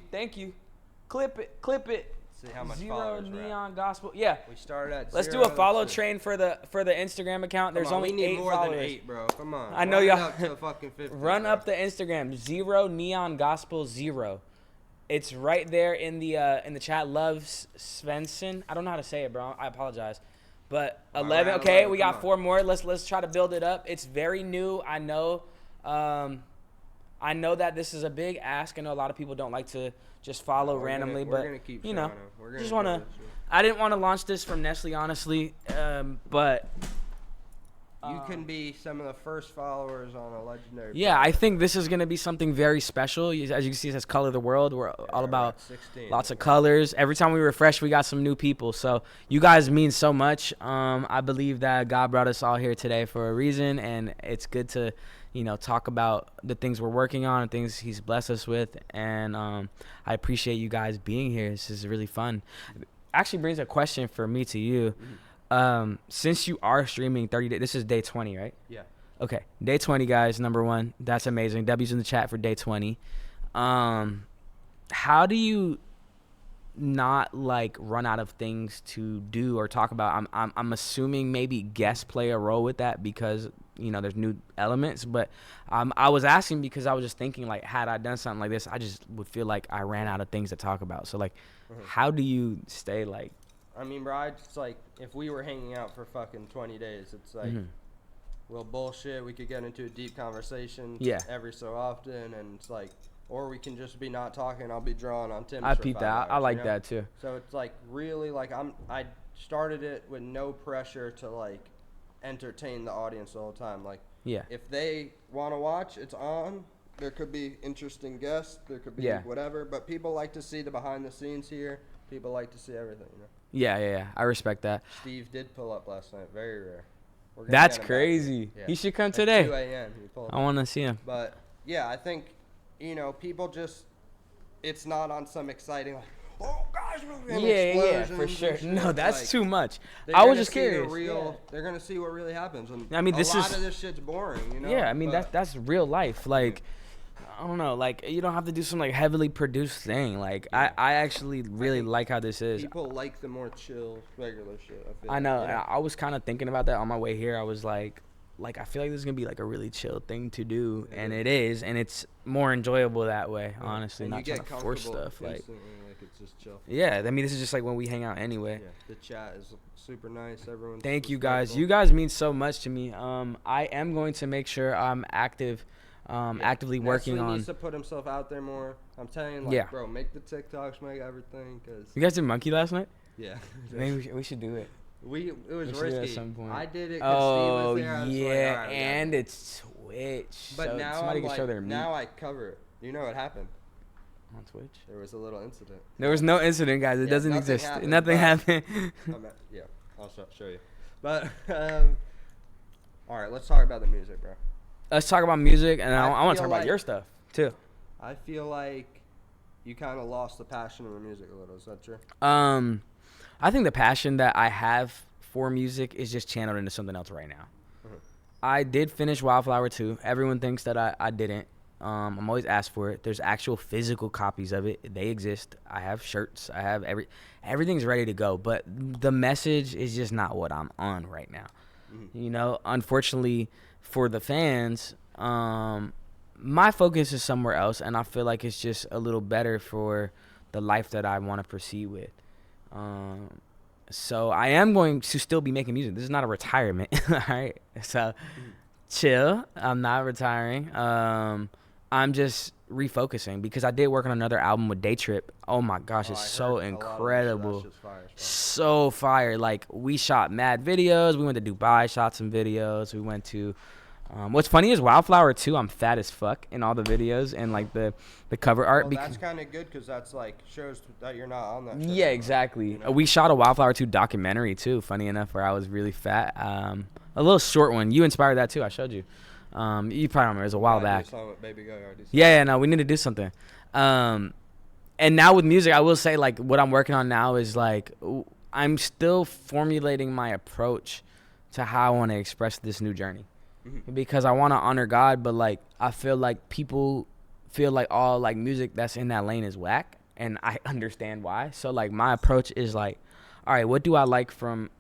Clip it. See how much 0 followers we're Neon at. Gospel. Yeah. We started at Let's 0. do a follow Let's see. train for the Instagram account. There's only we need 8 more followers. than 8, bro. Come on. I know Run it y'all- up to fucking 50, Run bro. up the Instagram 0 Neon Gospel 0. It's right there in the chat. Love Svensson. I don't know how to say it, bro. I apologize. But 11. Around Okay, 11, we come got on. 4 more. Let's try to build it up. It's very new. I know. I know that this is a big ask. I know a lot of people don't like to just follow We're randomly, gonna, but we're gonna keep you know, showing 'em. We're gonna just do want to. this shit. I didn't want to launch this from Nessly, honestly, but. You can be some of the first followers on a legendary. Yeah, page. I think this is going to be something very special. As you can see, it says Color the World. We're all we're about at 16. lots of colors. Every time we refresh, we got some new people. So you guys mean so much. I believe that God brought us all here today for a reason, and it's good to, talk about the things we're working on and things He's blessed us with. And I appreciate you guys being here. This is really fun. Actually brings a question for me to you. Since you are streaming 30 days, this is day 20, right? Yeah. Okay, day 20, guys. Number 1, that's amazing. W's in the chat for day 20. How do you not run out of things to do or talk about? I'm assuming maybe guests play a role with that because there's new elements. But I was asking because I was just thinking had I done something like this, I just would feel like I ran out of things to talk about. So how do you stay I mean, bro, it's if we were hanging out for fucking 20 days, it's we'll bullshit. We could get into a deep conversation every so often, and it's or we can just be not talking. I'll be drawing on Tim. I peep that. I like that too. So it's really I started it with no pressure to entertain the audience the whole time. If they want to watch, it's on. There could be interesting guests. There could be whatever, but people like to see the behind the scenes here. People like to see everything, Yeah. I respect that. Steve did pull up last night. Very rare. That's crazy. Yeah. He should come today. 2 a.m. He pulled I want to see him. But yeah, I think people just it's not on some exciting oh guys, yeah, for sure. No, that's too much. I was just curious. They're gonna see what really happens. And I mean, a lot of this shit's boring, Yeah, I mean that's real life. I don't know, you don't have to do some heavily produced thing. I actually really like how this is. People like the more chill, regular shit. I know. I was kind of thinking about that on my way here. I was I feel like this is gonna be a really chill thing to do, and it is, and it's more enjoyable that way. Honestly, and not trying to force stuff. It's just chill. Yeah, I mean, this is just when we hang out anyway. Yeah, the chat is super nice. Everyone. Thank you guys. You guys mean so much to me. I am going to make sure I'm actively working on. Needs to put himself out there more. I'm telling you, bro, make the TikToks, make everything. Cause you guys did Monkey last night? Yeah. Maybe we should do it. It was risky. At some point. I did it. Oh Steve was there. yeah, right, and it's Twitch. But so now somebody can show their meat. Now I cover it. You know what happened? On Twitch? There was a little incident. There was no incident, guys. It doesn't exist. Nothing happened. Yeah, I'll show you. But all right, let's talk about the music, bro. Let's talk about music, and I want to talk about your stuff too. I feel like you kind of lost the passion of the music a little. Is that true? I think the passion that I have for music is just channeled into something else right now. Mm-hmm. I did finish Wildflower 2. Everyone thinks that I didn't. I'm always asked for it. There's actual physical copies of it. They exist. I have shirts. I have everything's ready to go. But the message is just not what I'm on right now. Mm-hmm. Unfortunately for the fans, my focus is somewhere else, and I feel like it's just a little better for the life that I want to proceed with. So I am going to still be making music. This is not a retirement. All right. So chill. I'm not retiring. I'm just refocusing because I did work on another album with Day Trip. Oh my gosh, it's so incredible. So fire. Like, we shot mad videos. We went to Dubai, shot some videos. We went to what's funny is Wildflower 2, I'm fat as fuck in all the videos and like the cover art. Well, that's kind of good because that's like shows that you're not on that. Yeah, exactly. You know? We shot a Wildflower 2 documentary too, funny enough, where I was really fat. A little short one. You inspired that too. I showed you. You probably remember. It was a while back. Yeah, no, we need to do something. And now with music, I will say, like, what I'm working on now is like I'm still formulating my approach to how I want to express this new journey. Because I want to honor God, but like I feel like people feel like all like music that's in that lane is whack, and I understand why. So like my approach is like, all right, what do I like from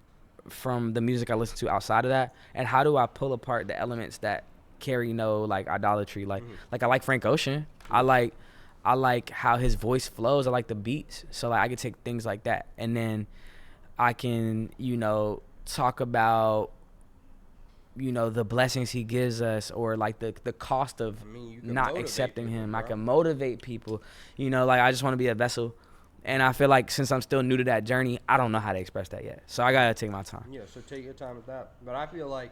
the music I listen to outside of that, and how do I pull apart the elements that carry no like idolatry? Like I like Frank Ocean. I like how his voice flows. I like the beats. So like I could take things like that, and then I can talk about the blessings he gives us, or like the cost of not accepting him. I can motivate people, like I just want to be a vessel. And I feel like since I'm still new to that journey, I don't know how to express that yet. So I got to take my time. Yeah, so take your time with that. But I feel like,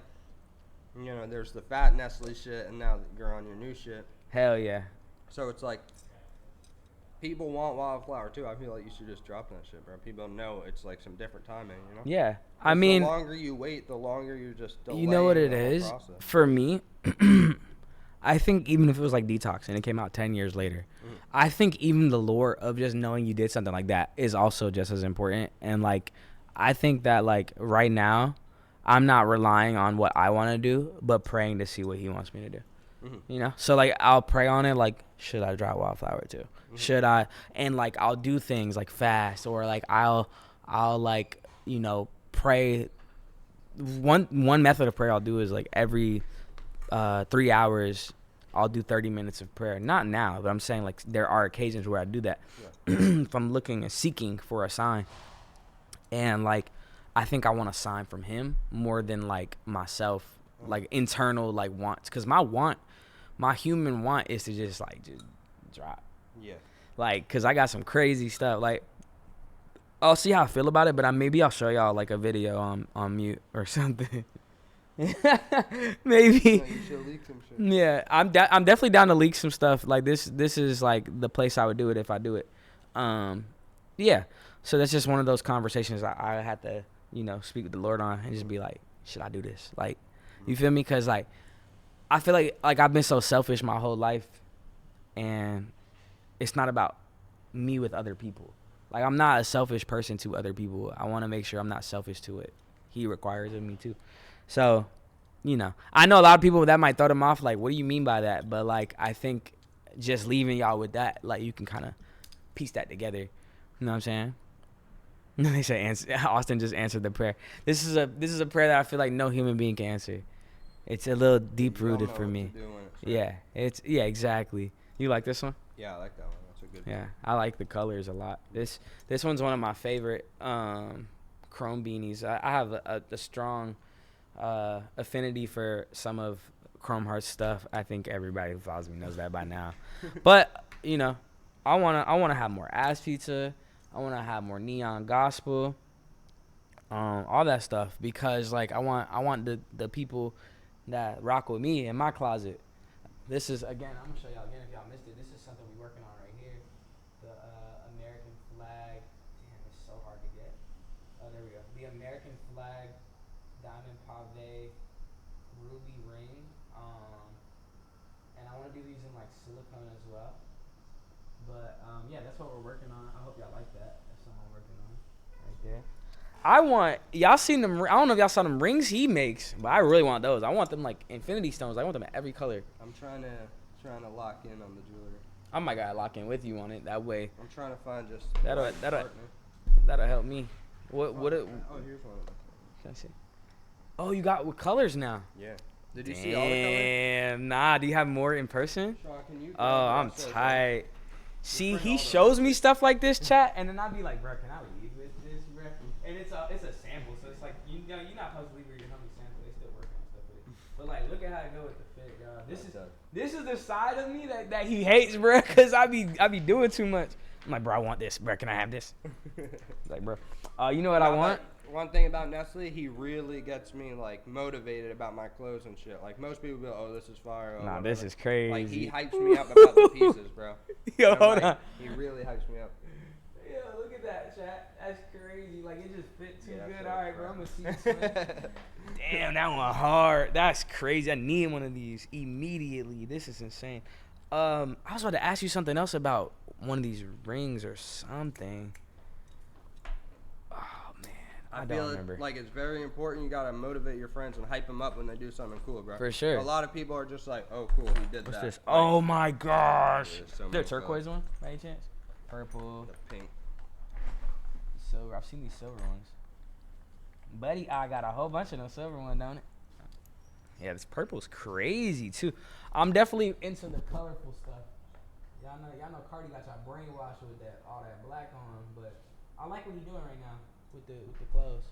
there's the fat Nessly shit, and now that you're on your new shit. Hell yeah. So it's like, people want Wildflower too. I feel like you should just drop that shit, bro. People know it's like some different timing, Yeah. I mean, the longer you wait, the longer you're just delaying. You know what it is? For me, I think even if it was like Detox and it came out 10 years later, I think even the lore of just knowing you did something like that is also just as important. And like, I think that like right now, I'm not relying on what I want to do, but praying to see what he wants me to do. So like I'll pray on it, like, should I drop Wildflower too? Should I? And like I'll do things like fast, or like I'll like pray. One method of prayer I'll do is like every 3 hours I'll do 30 minutes of prayer. Not now, but I'm saying like there are occasions where I do that. If I'm looking and seeking for a sign, and like I think I want a sign from him more than like myself, like internal like wants. Because my human want is to just drop. Yeah. Like, cause I got some crazy stuff. Like, I'll see how I feel about it, but maybe I'll show y'all like a video on mute or something. Maybe. You should leak some shit. Yeah, I'm definitely down to leak some stuff. Like this is like the place I would do it if I do it. Yeah. So that's just one of those conversations I had to speak with the Lord on, and just be like, should I do this? Like, you feel me? Cause like I feel like I've been so selfish my whole life, and it's not about me with other people. Like, I'm not a selfish person to other people. I want to make sure I'm not selfish to what he requires of me too. So, I know a lot of people that might throw them off. Like, what do you mean by that? But like, I think just leaving y'all with that, like, you can kind of piece that together. You know what I'm saying? They say Austin just answered the prayer. This is a prayer that I feel like no human being can answer. It's a little deep rooted for me. Yeah, exactly. You like this one? Yeah, I like that one. That's a good one. Yeah, I like the colors a lot. This one's one of my favorite chrome beanies. I have a strong affinity for some of Chrome Heart's stuff. I think everybody who follows me knows that by now. But I wanna have more Asspizza. I wanna have more Neon Gospel. All that stuff, because like I want the people that rock with me in my closet. This is, again, I'm gonna show y'all again if y'all missed it. This is something we're working on right here. The American flag. Damn, it's so hard to get. Oh, there we go. The American flag diamond pave ruby ring. And I want to do these in like silicone as well. But yeah, that's what we're working on. I hope y'all like that. That's what I'm working on right there. Y'all seen them? I don't know if y'all saw them rings he makes, but I really want those. I want them like infinity stones. I want them in every color. I'm trying to lock in on the jewelry. I might gotta lock in with you on it. That way. I'm trying to find just that'll help me. What? Here's one. Can I see? Oh, you got with colors now. Yeah. Did you see all the colors? Nah. Do you have more in person? Sean, can you? Oh, I'm tight. See, he shows me stuff like this, chat, and then I'll be like, bro, can I leave with this, bro? And it's a sample, so it's like, you're not supposed to leave with your homie sample. They still working on stuff with it. But, like, look at how it go with the fit, y'all. This is the side of me that he hates, bro, because I be doing too much. I'm like, bro, I want this, bro. Can I have this? Like, bro, you know what I want? One thing about Nessly, he really gets me like motivated about my clothes and shit. Like most people be like, "Oh, this is fire." Nah, this is crazy. Like he hypes me up about the pieces, bro. Yo, hold on. He really hypes me up. Yo, look at that, chat. That's crazy. Like it just fit too good. So All right, bro. I'm gonna see this. Damn, that one hard. That's crazy. I need one of these immediately. This is insane. I was about to ask you something else about one of these rings or something. Oh man, I don't remember. Like it's very important. You gotta motivate your friends and hype them up when they do something cool, bro. For sure. A lot of people are just like, "Oh, cool, he did What's that." this? Like, Oh my gosh. There a turquoise one, by any chance? Purple. The pink. Silver. I've seen these silver ones. Buddy, I got a whole bunch of those silver ones, don't it? Yeah, this purple's crazy too. I'm definitely into the colorful stuff. Y'all know Cardi got y'all brainwashed with that all that black on, but I like what he's doing right now with the clothes.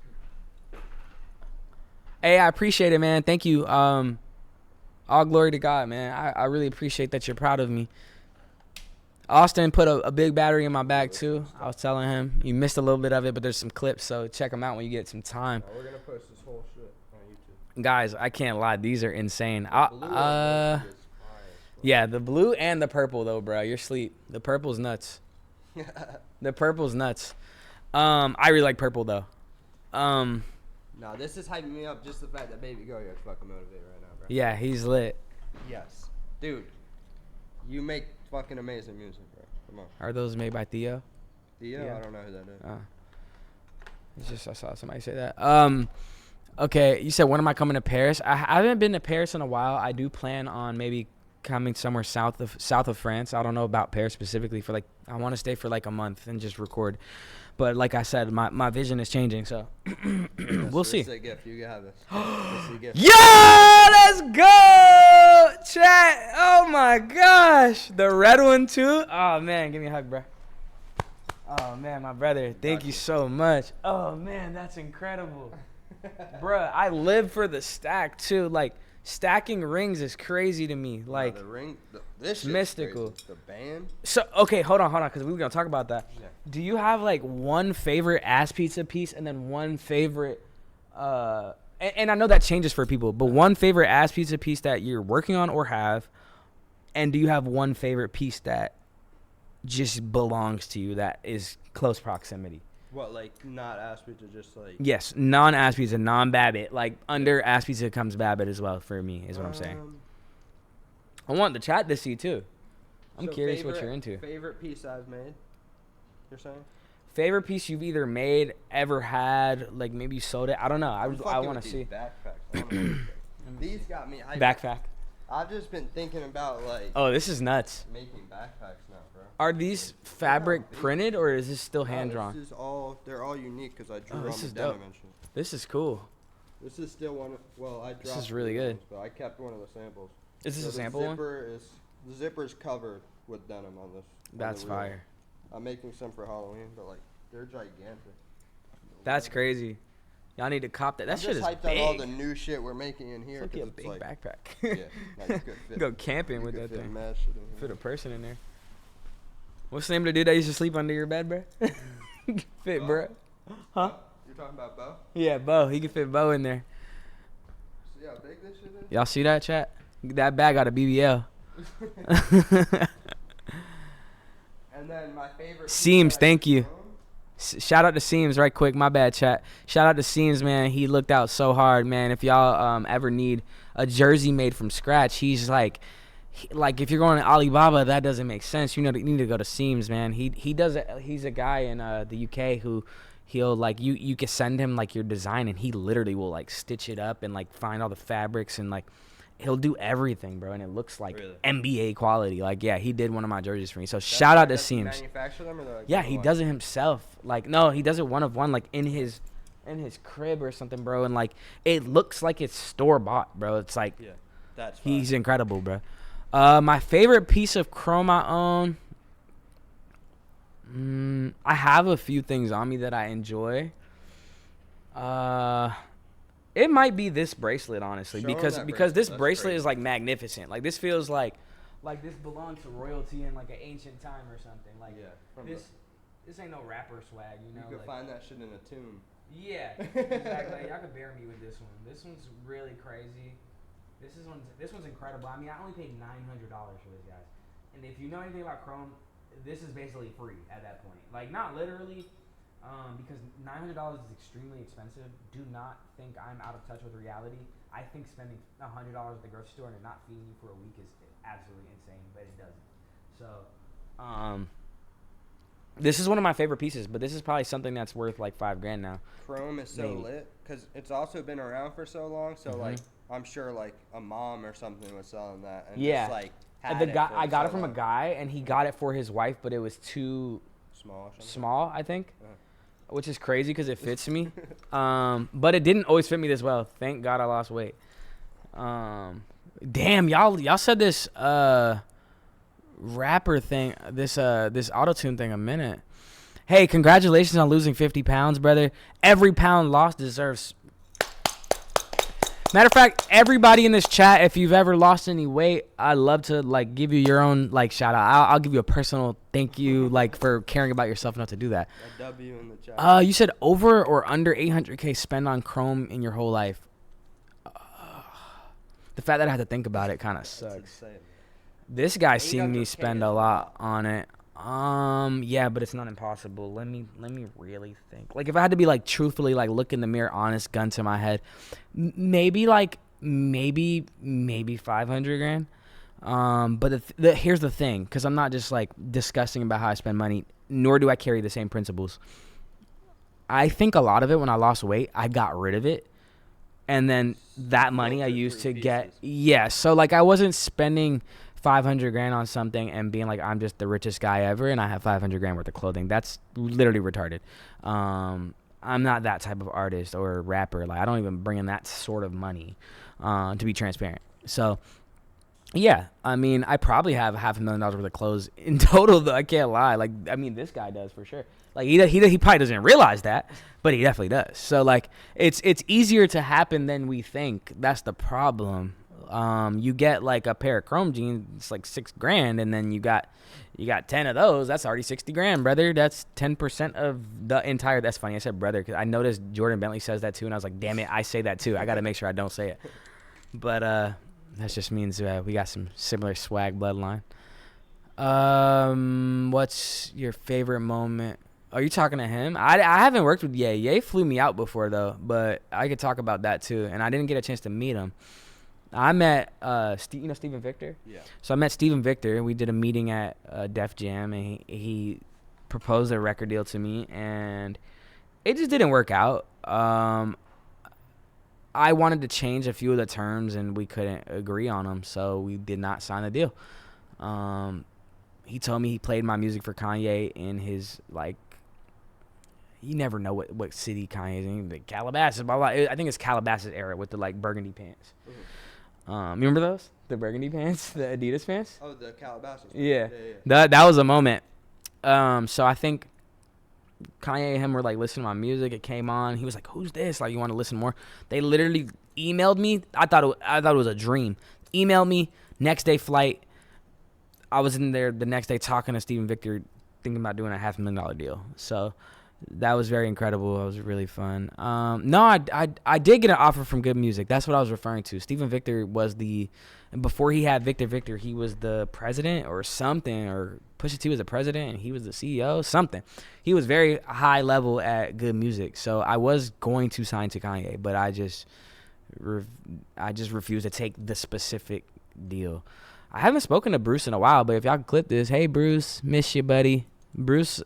Hey, I appreciate it, man. Thank you. All glory to God, man. I really appreciate that you're proud of me. Austin put a big battery in my bag too. I was telling him you missed a little bit of it, but there's some clips, so check them out when you get some time. We're gonna post this whole shit on YouTube. Guys, I can't lie, these are insane. Yeah, the blue and the purple though, bro. You're asleep. The purple's nuts. The purple's nuts. I really like purple though. No, this is hyping me up. Just the fact that Baby Go is fucking motivated right now, bro. Yeah, he's lit. Yes, dude. You make fucking amazing music, bro. Come on. Are those made by Theo? Theo? Yeah. I don't know who that is. It's just I saw somebody say that. Okay, you said when am I coming to Paris? I haven't been to Paris in a while. I do plan on maybe coming somewhere south of France. I don't know about Paris specifically for like I want to stay for like a month and just record. But like I said, my vision is changing, so we'll see. This is a gift. You can have this. This is a gift. Yo, let's go, chat. Oh my gosh, the red one too. Oh man, give me a hug, bro. Oh man, my brother, thank you so much. Oh man, that's incredible. Bruh, I live for the stack too. Like stacking rings is crazy to me. Like the ring, this shit's mystical. Crazy. The band. So okay, hold on, because we were gonna talk about that. Yeah. Do you have like one favorite Asspizza piece and then one favorite? And I know that changes for people, but one favorite Asspizza piece that you're working on or have, and do you have one favorite piece that just belongs to you that is close proximity? What, like not Asspizza, just like? Yes, non-Asspizza, non-Babbitt. Like under Asspizza comes Babbitt as well for me, is what I'm saying. I want the chat to see too. I'm curious what you're into. Favorite piece I've made? You're saying? Favorite piece you've either made, ever had, like maybe you sold it. I don't know. I want to see. Backpacks. These got me hyped. Backpack. I've just been thinking about like. Oh, this is nuts. Making backpacks now, bro. Are these fabric printed or is this still hand drawn? This is they're all unique because I drew on the dope. denim and shit. This is cool. This is still one. I dropped. This is really good. But I kept one of the samples. Is this a sample one? The zipper's covered with denim on this. That's fire. I'm making some for Halloween, but like they're gigantic. That's crazy. Y'all need to cop that. That shit is big. I'm just hyped on all the new shit we're making in here. It's like a big backpack. Yeah, like you could fit, go camping with that thing. Fit a here. person in there. What's the name of the dude that used to sleep under your bed, bro? Fit, Bo? bro. Huh? You're talking about Bo? Yeah, Bo. He can fit Bo in there. See how big this shit is? Y'all see that, chat? That bag got a BBL. And then my favorite. Seams, thank you. Shout out to Seams right quick. My bad, chat. Shout out to Seams, man. He looked out so hard, man. If y'all ever need a jersey made from scratch, he's like if you're going to Alibaba, that doesn't make sense. You need to go to Seams, man. He does it. He's a guy in the UK who he'll like you can send him like your design and he literally will like stitch it up and like find all the fabrics and like he'll do everything, bro, and it looks like NBA quality. Like, yeah, he did one of my jerseys for me. So shout out to Seams. Manufacture them, or like yeah, he does it himself. Like, no, he does it one of one, like in his crib or something, bro. And like, it looks like it's store bought, bro. It's like, yeah, that's fine. He's incredible, bro. My favorite piece of chrome I own. I have a few things on me that I enjoy. It might be this bracelet, honestly, because this bracelet is like magnificent. Like this feels like this belongs to royalty in like an ancient time or something. Like this ain't no rapper swag, you know. You could find that shit in a tomb. Yeah, exactly. Y'all could bear me with this one. This one's really crazy. This one's incredible. I mean, I only paid $900 for this, guys. And if you know anything about Chrome, this is basically free at that point. Like, not literally, because $900 is extremely expensive. Do not think I'm out of touch with reality. I think spending $100 at the grocery store and not feeding you for a week is absolutely insane, but it doesn't. So, this is one of my favorite pieces, but this is probably something that's worth like $5,000 now. Chrome is so lit because it's also been around for so long. So like, I'm sure like a mom or something was selling that. And just, like, I got it from a guy, and he got it for his wife, but it was too small, I think, which is crazy because it fits me. But it didn't always fit me this well. Thank God I lost weight. Damn, y'all said this rapper thing, this auto-tune thing a minute. Hey, congratulations on losing 50 pounds, brother. Every pound lost deserves. Matter of fact, everybody in this chat, if you've ever lost any weight, I'd love to like give you your own like shout out. I'll give you a personal thank you like for caring about yourself enough to do that. A W in the chat. You said over or under 800K spend on Chrome in your whole life. The fact that I had to think about it kind of sucks. Insane. This guy seen me spend a lot on it. Yeah, but it's not impossible. Let me really think. Like if I had to be like truthfully like look in the mirror, honest, gun to my head, maybe 500 grand. But here's the thing, because I'm not just like discussing about how I spend money, nor do I carry the same principles. I think a lot of it when I lost weight, I got rid of it. And then that money I used to get, so like I wasn't spending 500 grand on something and being like, I'm just the richest guy ever and I have 500 grand worth of clothing. That's literally retarded. I'm not that type of artist or rapper. Like I don't even bring in that sort of money, to be transparent. So yeah, I mean, I probably have $500,000 worth of clothes in total though. I can't lie. Like, I mean, this guy does for sure. Like he probably doesn't realize that, but he definitely does. So like it's easier to happen than we think. That's the problem. You get like a pair of Chrome jeans, it's like $6,000, and then you got 10 of those. That's already 60 grand, brother. That's 10% of the entire. That's funny. I said brother because I noticed Jordan Bentley says that too, and I was like, damn it, I say that too. I got to make sure I don't say it. But that just means we got some similar swag bloodline. What's your favorite moment? Are you talking to him? I haven't worked with Ye. Ye flew me out before though, but I could talk about that too. And I didn't get a chance to meet him. I met Steven Victor? Yeah. So I met Steven Victor. We did a meeting at Def Jam, and he proposed a record deal to me, and it just didn't work out. I wanted to change a few of the terms, and we couldn't agree on them, so we did not sign the deal. He told me he played my music for Kanye in his, like, you never know what city Kanye's in. The Calabasas, blah, blah. I think it's Calabasas era with the, like, burgundy pants. Mm-hmm. Remember those? The burgundy pants? The Adidas pants? Oh, the Calabasas. Yeah. That was a moment. So I think Kanye and him were like listening to my music. It came on. He was like, "Who's this? Like, you want to listen more?" They literally emailed me. I thought it was a dream. Emailed me. Next day flight. I was in there the next day talking to Steven Victor, thinking about doing a $500,000 deal. So that was very incredible. It was really fun. No, I did get an offer from Good Music. That's what I was referring to. Steven Victor was before he had Victor, he was the president or something, or Pusha T was the president and he was the CEO, something. He was very high level at Good Music. So I was going to sign to Kanye, but I just refused to take the specific deal. I haven't spoken to Bruce in a while, but if y'all can clip this, hey Bruce, miss you, buddy. Bruce,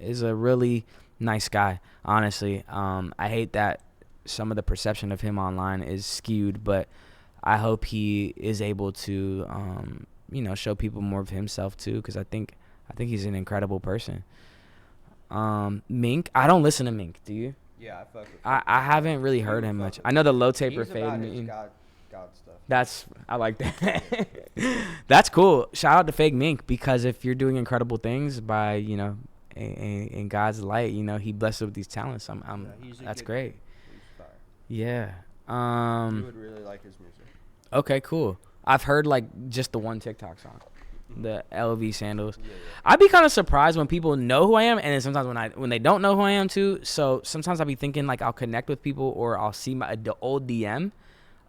is a really nice guy, honestly. I hate that some of the perception of him online is skewed, but I hope he is able to, show people more of himself too, because I think he's an incredible person. Mink, I don't listen to Mink. Do you? Yeah, I fuck with him. I haven't really heard him much. I know the low taper fade. God stuff. I like that. That's cool. Shout out to Fake Mink, because if you're doing incredible things by, in God's light, he blessed with these talents. That's great. He's fire. Yeah. You would really like his music. Okay, cool. I've heard like just the one TikTok song, the LV Sandals. Yeah. I'd be kind of surprised when people know who I am, and then sometimes when they don't know who I am too. So sometimes I'll be thinking like I'll connect with people, or I'll see the old DM.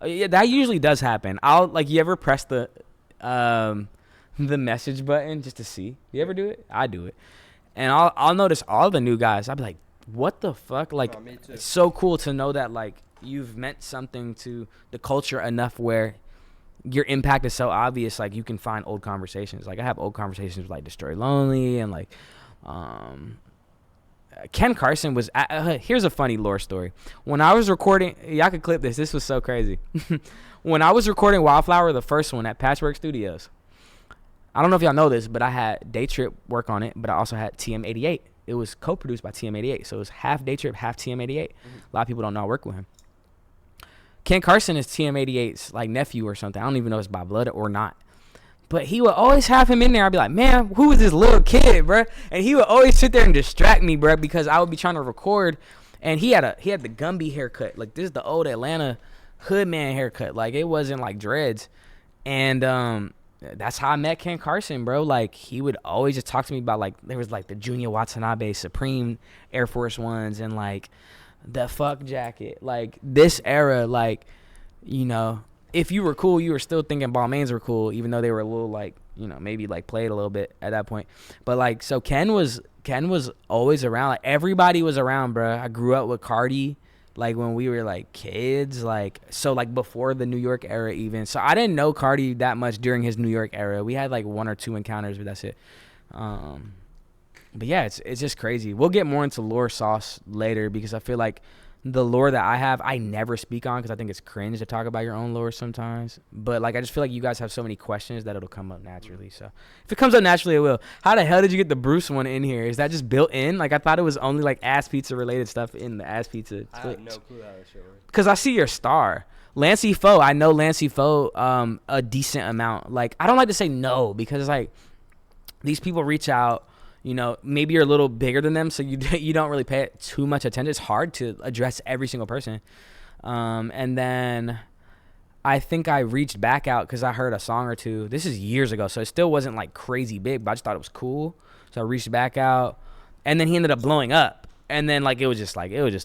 Yeah, that usually does happen. You ever press the message button just to see? You ever do it? I do it, and I'll notice all the new guys. I'll be like, what the fuck? Like, me too. It's so cool to know that like you've meant something to the culture enough where your impact is so obvious. Like, you can find old conversations. Like, I have old conversations with like Destroy Lonely and like Ken Carson was here's a funny lore story. When I was recording, y'all could clip this was so crazy. When I was recording Wildflower, the first one at Patchwork Studios, I don't know if y'all know this, but I had Day Trip work on it, but I also had TM88. It was co-produced by TM88, so it was half Day Trip, half TM88. A lot of people don't know I work with him. Ken Carson is TM88's like nephew or something. I don't even know if it's by blood or not. But he would always have him in there. I'd be like, man, who is this little kid, bro? And he would always sit there and distract me, bro, because I would be trying to record. And he had the Gumby haircut. Like, this is the old Atlanta hood man haircut. Like, it wasn't like dreads. And that's how I met Ken Carson, bro. Like, he would always just talk to me about, like, there was like the Junior Watanabe Supreme Air Force Ones and like the fuck jacket. Like, this era, like, if you were cool, you were still thinking Balmains were cool, even though they were a little like, maybe like played a little bit at that point. But like, so Ken was always around. Like, everybody was around, bro. I grew up with Cardi, like when we were like kids, like, so like before the New York era even. So I didn't know Cardi that much during his New York era. We had like one or two encounters, but that's it. But yeah, it's just crazy. We'll get more into lore sauce later, because I feel like the lore that I have, I never speak on, because I think it's cringe to talk about your own lore sometimes. But like, I just feel like you guys have so many questions that it'll come up naturally. So if it comes up naturally, it will. How the hell did you get the Bruce one in here? Is that just built in? Like, I thought it was only like Asspizza related stuff in the Asspizza Twitch. I have no clue how that shit works. Because I see your star. Lancey Foe, I know Lancey Foe a decent amount. Like, I don't like to say no, because like, these people reach out. Maybe you're a little bigger than them, so you don't really pay too much attention. It's hard to address every single person. And then I think I reached back out because I heard a song or two. This is years ago, so it still wasn't like crazy big, but I just thought it was cool. So I reached back out, and then he ended up blowing up. And then like it was just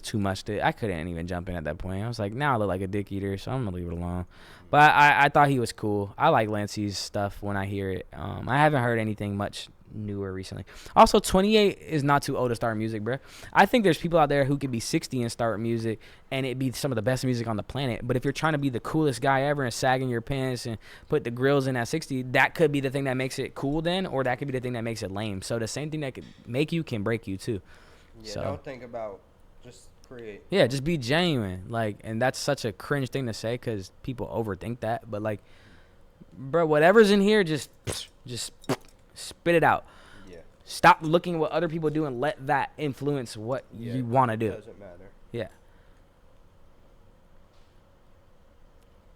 too much. I couldn't even jump in at that point. I was like, now I look like a dick eater, so I'm gonna leave it alone. But I thought he was cool. I like Lancey's stuff when I hear it. I haven't heard anything much newer recently. Also, 28 is not too old to start music, bro. I think there's people out there who could be 60 and start music, and it'd be some of the best music on the planet. But if you're trying to be the coolest guy ever and sagging your pants and put the grills in at 60, that could be the thing that makes it cool then, or that could be the thing that makes it lame. So the same thing that could make you can break you too. Yeah, so don't think about, just create. Yeah, just be genuine. Like, and that's such a cringe thing to say because people overthink that. But like, bro, whatever's in here, just spit it out. Yeah. Stop looking at what other people do and let that influence what you want to do. It doesn't matter. Yeah.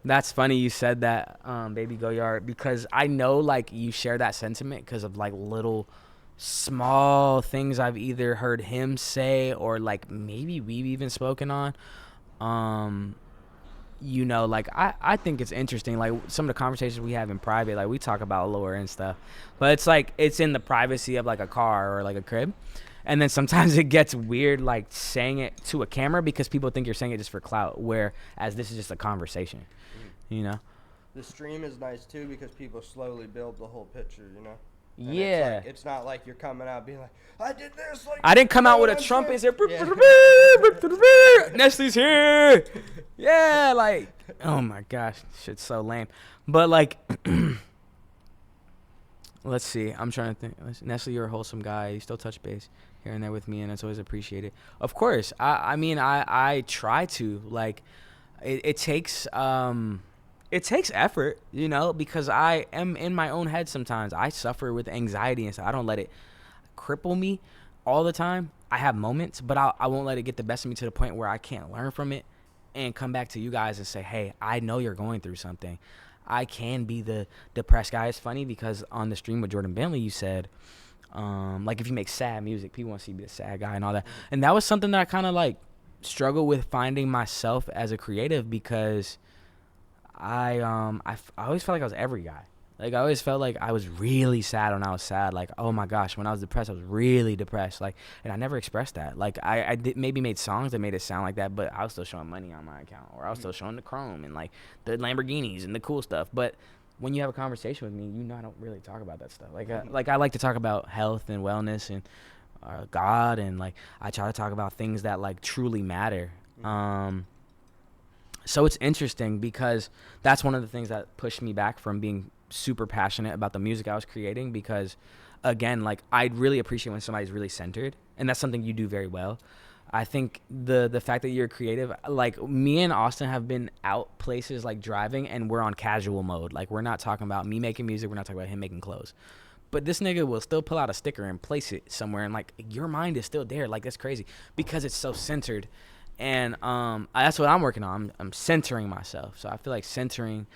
That's funny you said that, Baby Goyard, because I know like you share that sentiment because of like little small things I've either heard him say or like maybe we've even spoken on. Like I think it's interesting, like some of the conversations we have in private, like we talk about lore and stuff, but it's like it's in the privacy of like a car or like a crib, and then sometimes it gets weird like saying it to a camera because people think you're saying it just for clout, whereas this is just a conversation. The stream is nice too because people slowly build the whole picture, And yeah, it's not like you're coming out being like, I did this. Like, I didn't come out with a trumpet and say, Nessly's here. Yeah, like, oh my gosh, shit's so lame. But like, let's see. I'm trying to think. Nessly, you're a wholesome guy. You still touch base here and there with me, and it's always appreciated. Of course, I try to. Like, it takes effort, because I am in my own head sometimes. I suffer with anxiety and stuff. I don't let it cripple me all the time. I have moments, but I won't let it get the best of me to the point where I can't learn from it and come back to you guys and say, hey, I know you're going through something. I can be the depressed guy. It's funny because on the stream with Jordan Bentley, you said, like if you make sad music, people want to see you be a sad guy and all that. And that was something that I kind of like struggle with finding myself as a creative, because I always felt like I was every guy. Like, I always felt like I was really sad when I was sad. Like, oh my gosh, when I was depressed, I was really depressed. Like, and I never expressed that. Like, I maybe made songs that made it sound like that, but I was still showing money on my account, or I was still showing the chrome and like the Lamborghinis and the cool stuff. But when you have a conversation with me, you know I don't really talk about that stuff. Like, I like to talk about health and wellness and God, and like I try to talk about things that like truly matter. So it's interesting because that's one of the things that pushed me back from being super passionate about the music I was creating, because again, like I really appreciate when somebody's really centered, and that's something you do very well. I think the fact that you're creative, like me and Austin have been out places like driving and we're on casual mode. Like, we're not talking about me making music, we're not talking about him making clothes. But this nigga will still pull out a sticker and place it somewhere, and like your mind is still there. Like, that's crazy because it's so centered. And that's what I'm working on. I'm centering myself. So I feel like centering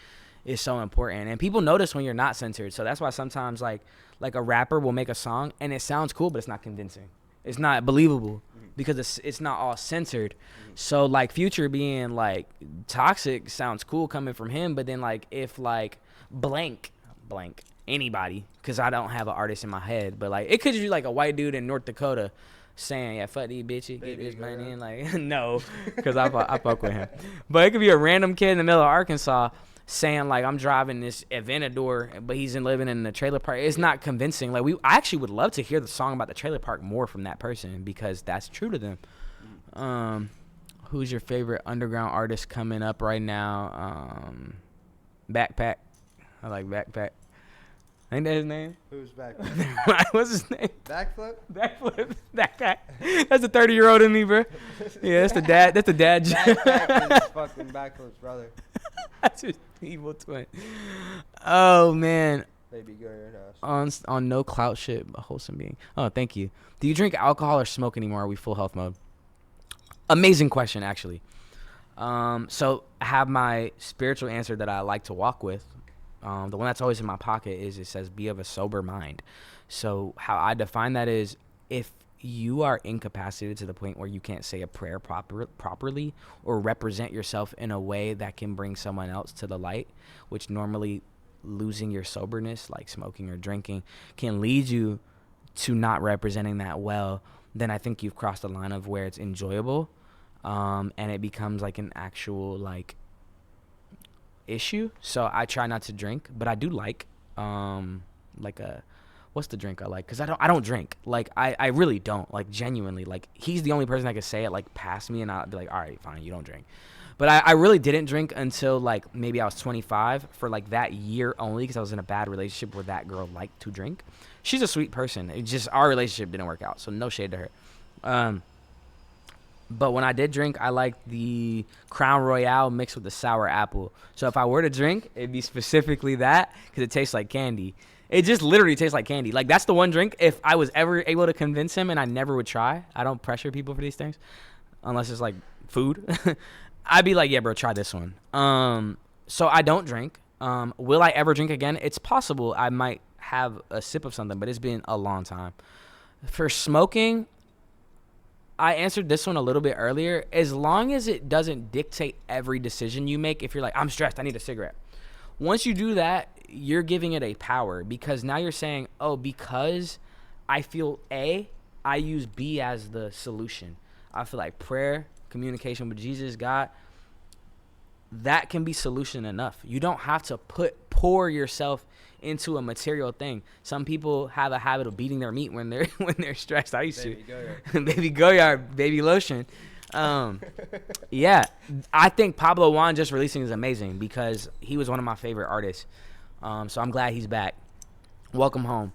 is so important, and people notice when you're not centered. So that's why sometimes like a rapper will make a song and it sounds cool, but it's not convincing. It's not believable because it's not all centered. So like Future being like toxic sounds cool coming from him, but then like if like blank anybody, because I don't have an artist in my head, but like it could just be like a white dude in North Dakota saying, yeah, fuck these bitches, get this money in. Like, no, because I fuck with him. But it could be a random kid in the middle of Arkansas saying, like, I'm driving this Aventador, but he's living in the trailer park. It's not convincing. Like, I actually would love to hear the song about the trailer park more from that person, because that's true to them. Who's your favorite underground artist coming up right now? Backpack. I like Backpack. Ain't that his name? Who's Backflip? What's his name? Backflip? Backflip. Backpack. That's the 30-year-old in me, bro. Yeah, that's the dad. That's the dad. Backpack is fucking Backflip's brother. That's his evil twin. Oh man. Baby, go to your house. On no clout shit, a wholesome being. Oh, thank you. Do you drink alcohol or smoke anymore? Are we full health mode? Amazing question, actually. So I have my spiritual answer that I like to walk with. The one that's always in my pocket is, it says, be of a sober mind. So how I define that is, if you are incapacitated to the point where you can't say a prayer properly or represent yourself in a way that can bring someone else to the light, which normally losing your soberness, like smoking or drinking, can lead you to not representing that well, then I think you've crossed the line of where it's enjoyable, and it becomes like an actual like issue. So I try not to drink, but I do like what's the drink I like? Because I don't drink. Like, I really don't. Like, genuinely. Like, he's the only person that could say it, like, past me, and I'll be like, all right, fine, you don't drink. But I really didn't drink until, like, maybe I was 25 for, like, that year only, because I was in a bad relationship where that girl liked to drink. She's a sweet person. It just, our relationship didn't work out, so no shade to her. But when I did drink, I liked the Crown Royale mixed with the sour apple. So if I were to drink, it'd be specifically that, because it tastes like candy. It just literally tastes like candy. Like, that's the one drink, if I was ever able to convince him, and I never would try. I don't pressure people for these things, unless it's, like, food. I'd be like, yeah, bro, try this one. So I don't drink. Will I ever drink again? It's possible I might have a sip of something, but it's been a long time. For smoking, I answered this one a little bit earlier. As long as it doesn't dictate every decision you make, if you're like, I'm stressed, I need a cigarette. Once you do that, you're giving it a power, because now you're saying, oh, because I feel A, I use B as the solution. I feel like prayer, communication with Jesus, God, that can be solution enough. You don't have to pour yourself into a material thing. Some people have a habit of beating their meat when they're stressed. I used to. Baby Goyard, baby lotion. Yeah, I think Pablo Juan just releasing is amazing, because he was one of my favorite artists. So I'm glad he's back. Welcome home.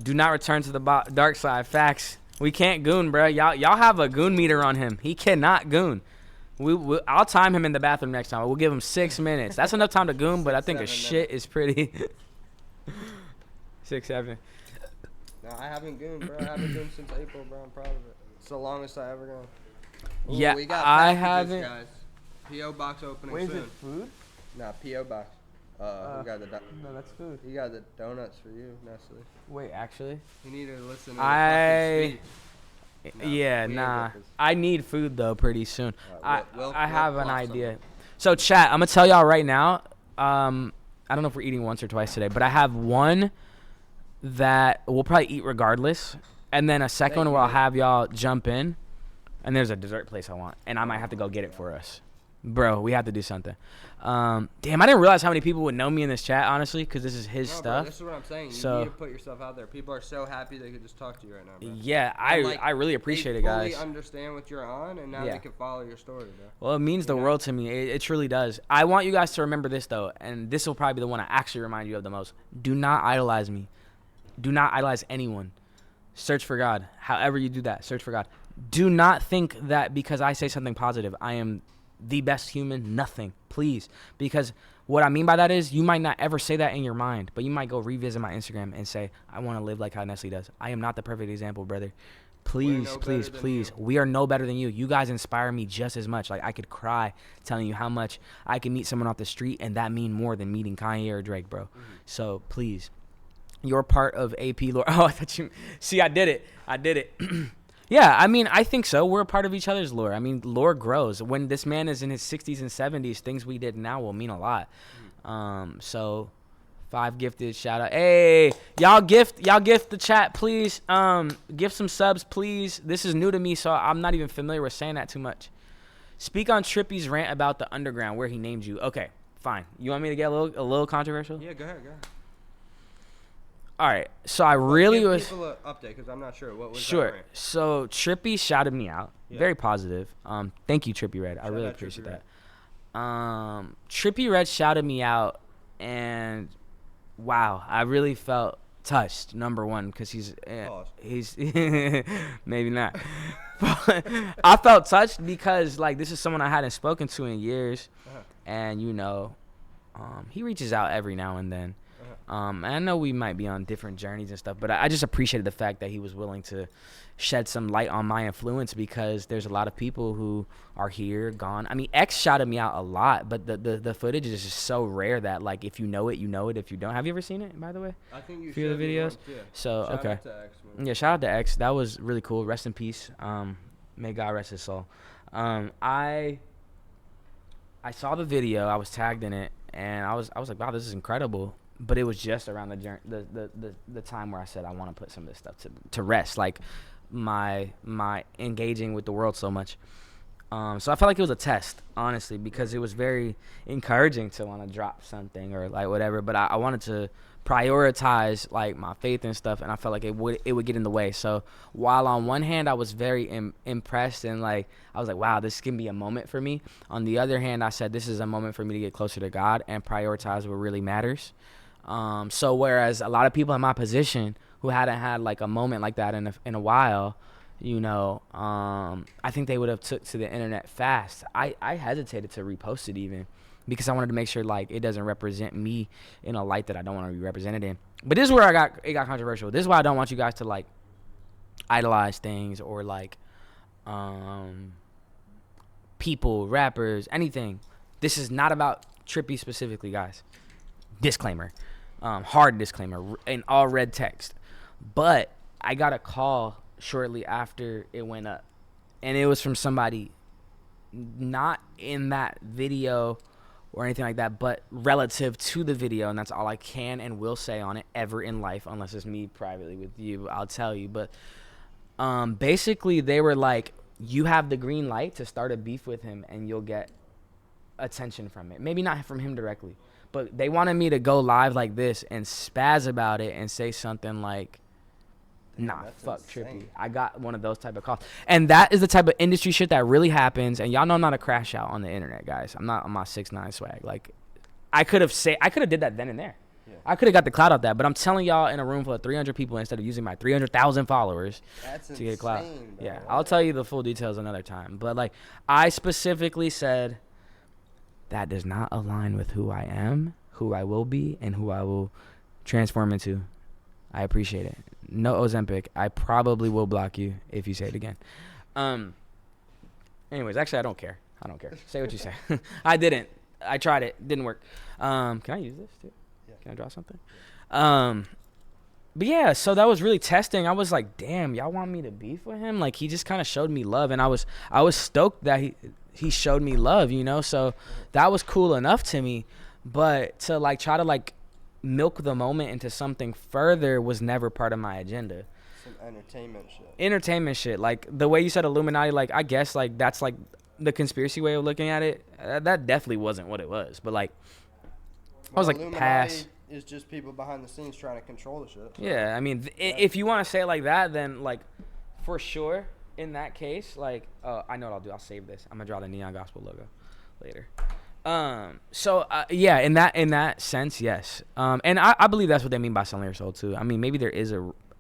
Do not return to the dark side. Facts. We can't goon, bro. Y'all have a goon meter on him. He cannot goon. I'll time him in the bathroom next time. We'll give him 6 minutes. That's enough time to goon, but I think a shit is pretty. 6, 7. No, I haven't gooned, bro. I haven't gooned since April, bro. I'm proud of it. It's the longest I ever gone. Ooh, Yeah, we got I packages, haven't. Guys. P.O. box opening Wait, is soon. it food? Nah, P.O. box. We got the No, that's food. he got the donuts for you, Nessly. Wait, actually, You need to listen to the fucking speech. yeah, nah. I need food though pretty soon. We'll I have an plop idea. some. So chat, I'm gonna tell y'all right now. I don't know if we're eating once or twice today, but I have one that we'll probably eat regardless, and then a second one where I'll have y'all jump in. And there's a dessert place I want, and I might have to go get it for us. Bro, we have to do something. Damn, I didn't realize how many people would know me in this chat, honestly, because this is his stuff. Bro, this is what I'm saying. You need to put yourself out there. People are so happy they could just talk to you right now, bro. Yeah, I really appreciate it, guys. They fully understand what you're on, and now they can follow your story, bro. Well, it means the world to me. It truly does. I want you guys to remember this, though, and this will probably be the one I actually remind you of the most. Do not idolize me. Do not idolize anyone. Search for God. However you do that, search for God. Do not think that because I say something positive, I am the best human. Nothing, please. Because what I mean by that is you might not ever say that in your mind, but you might go revisit my Instagram and say, I want to live like how Nessly does. I am not the perfect example, brother. Please, please. We are no better than you. You guys inspire me just as much. Like, I could cry telling you how much I can meet someone off the street, and that mean more than meeting Kanye or Drake, bro. Mm-hmm. So, please. You're part of AP lore. Oh, I thought you... See, I did it. Yeah, I mean, I think so. We're a part of each other's lore. I mean, lore grows. When this man is in his 60s and 70s, things we did now will mean a lot. So, 5 gifted, shout out. Hey, y'all gift the chat, please. Gift some subs, please. This is new to me, so I'm not even familiar with saying that too much. Speak on Trippy's rant about the underground, where he named you. Okay, fine. You want me to get a little controversial? Yeah, go ahead. All right, so I really was... Give people an update, because I'm not sure. What was Sure. that rant? So Trippy shouted me out. Yeah. Very positive. Thank you, Trippy Red. I really appreciate that. Trippy Red shouted me out, and wow, I really felt touched. Number one, because he's maybe not. But I felt touched because like this is someone I hadn't spoken to in years, and he reaches out every now and then. And I know we might be on different journeys and stuff, but I just appreciated the fact that he was willing to shed some light on my influence, because there's a lot of people who are here, gone. I mean, X shouted me out a lot, but the footage is just so rare that, like, if you know it, you know it. If you don't, have you ever seen it, by the way? I think you should. The videos? Yeah. So, shout okay. Out to X, man. Yeah, shout out to X. That was really cool. Rest in peace. May God rest his soul. I saw the video. I was tagged in it, and I was like, wow, this is incredible. But it was just around the time where I said I want to put some of this stuff to rest, like my engaging with the world so much. So I felt like it was a test, honestly, because it was very encouraging to want to drop something or like whatever. But I wanted to prioritize like my faith and stuff, and I felt like it would get in the way. So while on one hand I was very impressed and like I was like, wow, this can be a moment for me. On the other hand, I said this is a moment for me to get closer to God and prioritize what really matters. So whereas a lot of people in my position who hadn't had like a moment like that in a while, I think they would have took to the internet fast. I hesitated to repost it even because I wanted to make sure like it doesn't represent me in a light that I don't want to be represented in. But this is where it got controversial. This is why I don't want you guys to like idolize things or like people, rappers, anything. This is not about Trippy specifically, guys. Disclaimer. Hard disclaimer in all red text. But I got a call shortly after it went up, and it was from somebody not in that video or anything like that, but relative to the video, and that's all I can and will say on it ever in life, unless it's me privately with you, I'll tell you. But basically they were like, you have the green light to start a beef with him and you'll get attention from it. Maybe not from him directly, but they wanted me to go live like this and spaz about it and say something like, nah, fuck insane. Trippy. I got one of those type of calls. And that is the type of industry shit that really happens. And y'all know I'm not a crash out on the internet, guys. I'm not on my 6ix9ine swag. Like, I could have did that then and there. Yeah. I could have got the clout out that. But I'm telling y'all, in a room full of 300 people, instead of using my 300,000 followers to get clout. Bro. Yeah, I'll tell you the full details another time. But, like, I specifically said that does not align with who I am, who I will be, and who I will transform into. I appreciate it. No Ozempic. I probably will block you if you say it again. Anyways, actually, I don't care. Say what you say. I didn't. I tried it. Didn't work. Can I use this too? Yeah. Can I draw something? But yeah, so that was really testing. I was like, damn, y'all want me to beef with him? Like, he just kind of showed me love, and I was stoked that he showed me love, you know? So that was cool enough to me. But to, like, try to, like, milk the moment into something further was never part of my agenda. Some entertainment shit. Like, the way you said Illuminati, like, I guess, like, that's, like, the conspiracy way of looking at it. That definitely wasn't what it was. But, like, I was like, Illuminati pass. Is just people behind the scenes trying to control the shit. So. Yeah, I mean, if you want to say it like that, then, like, for sure, in that case, like, I know what I'll do. I'll save this. I'm gonna draw the Neon Gospel logo later. Yeah, in that sense, yes. And I believe that's what they mean by selling your soul too. I mean, maybe there is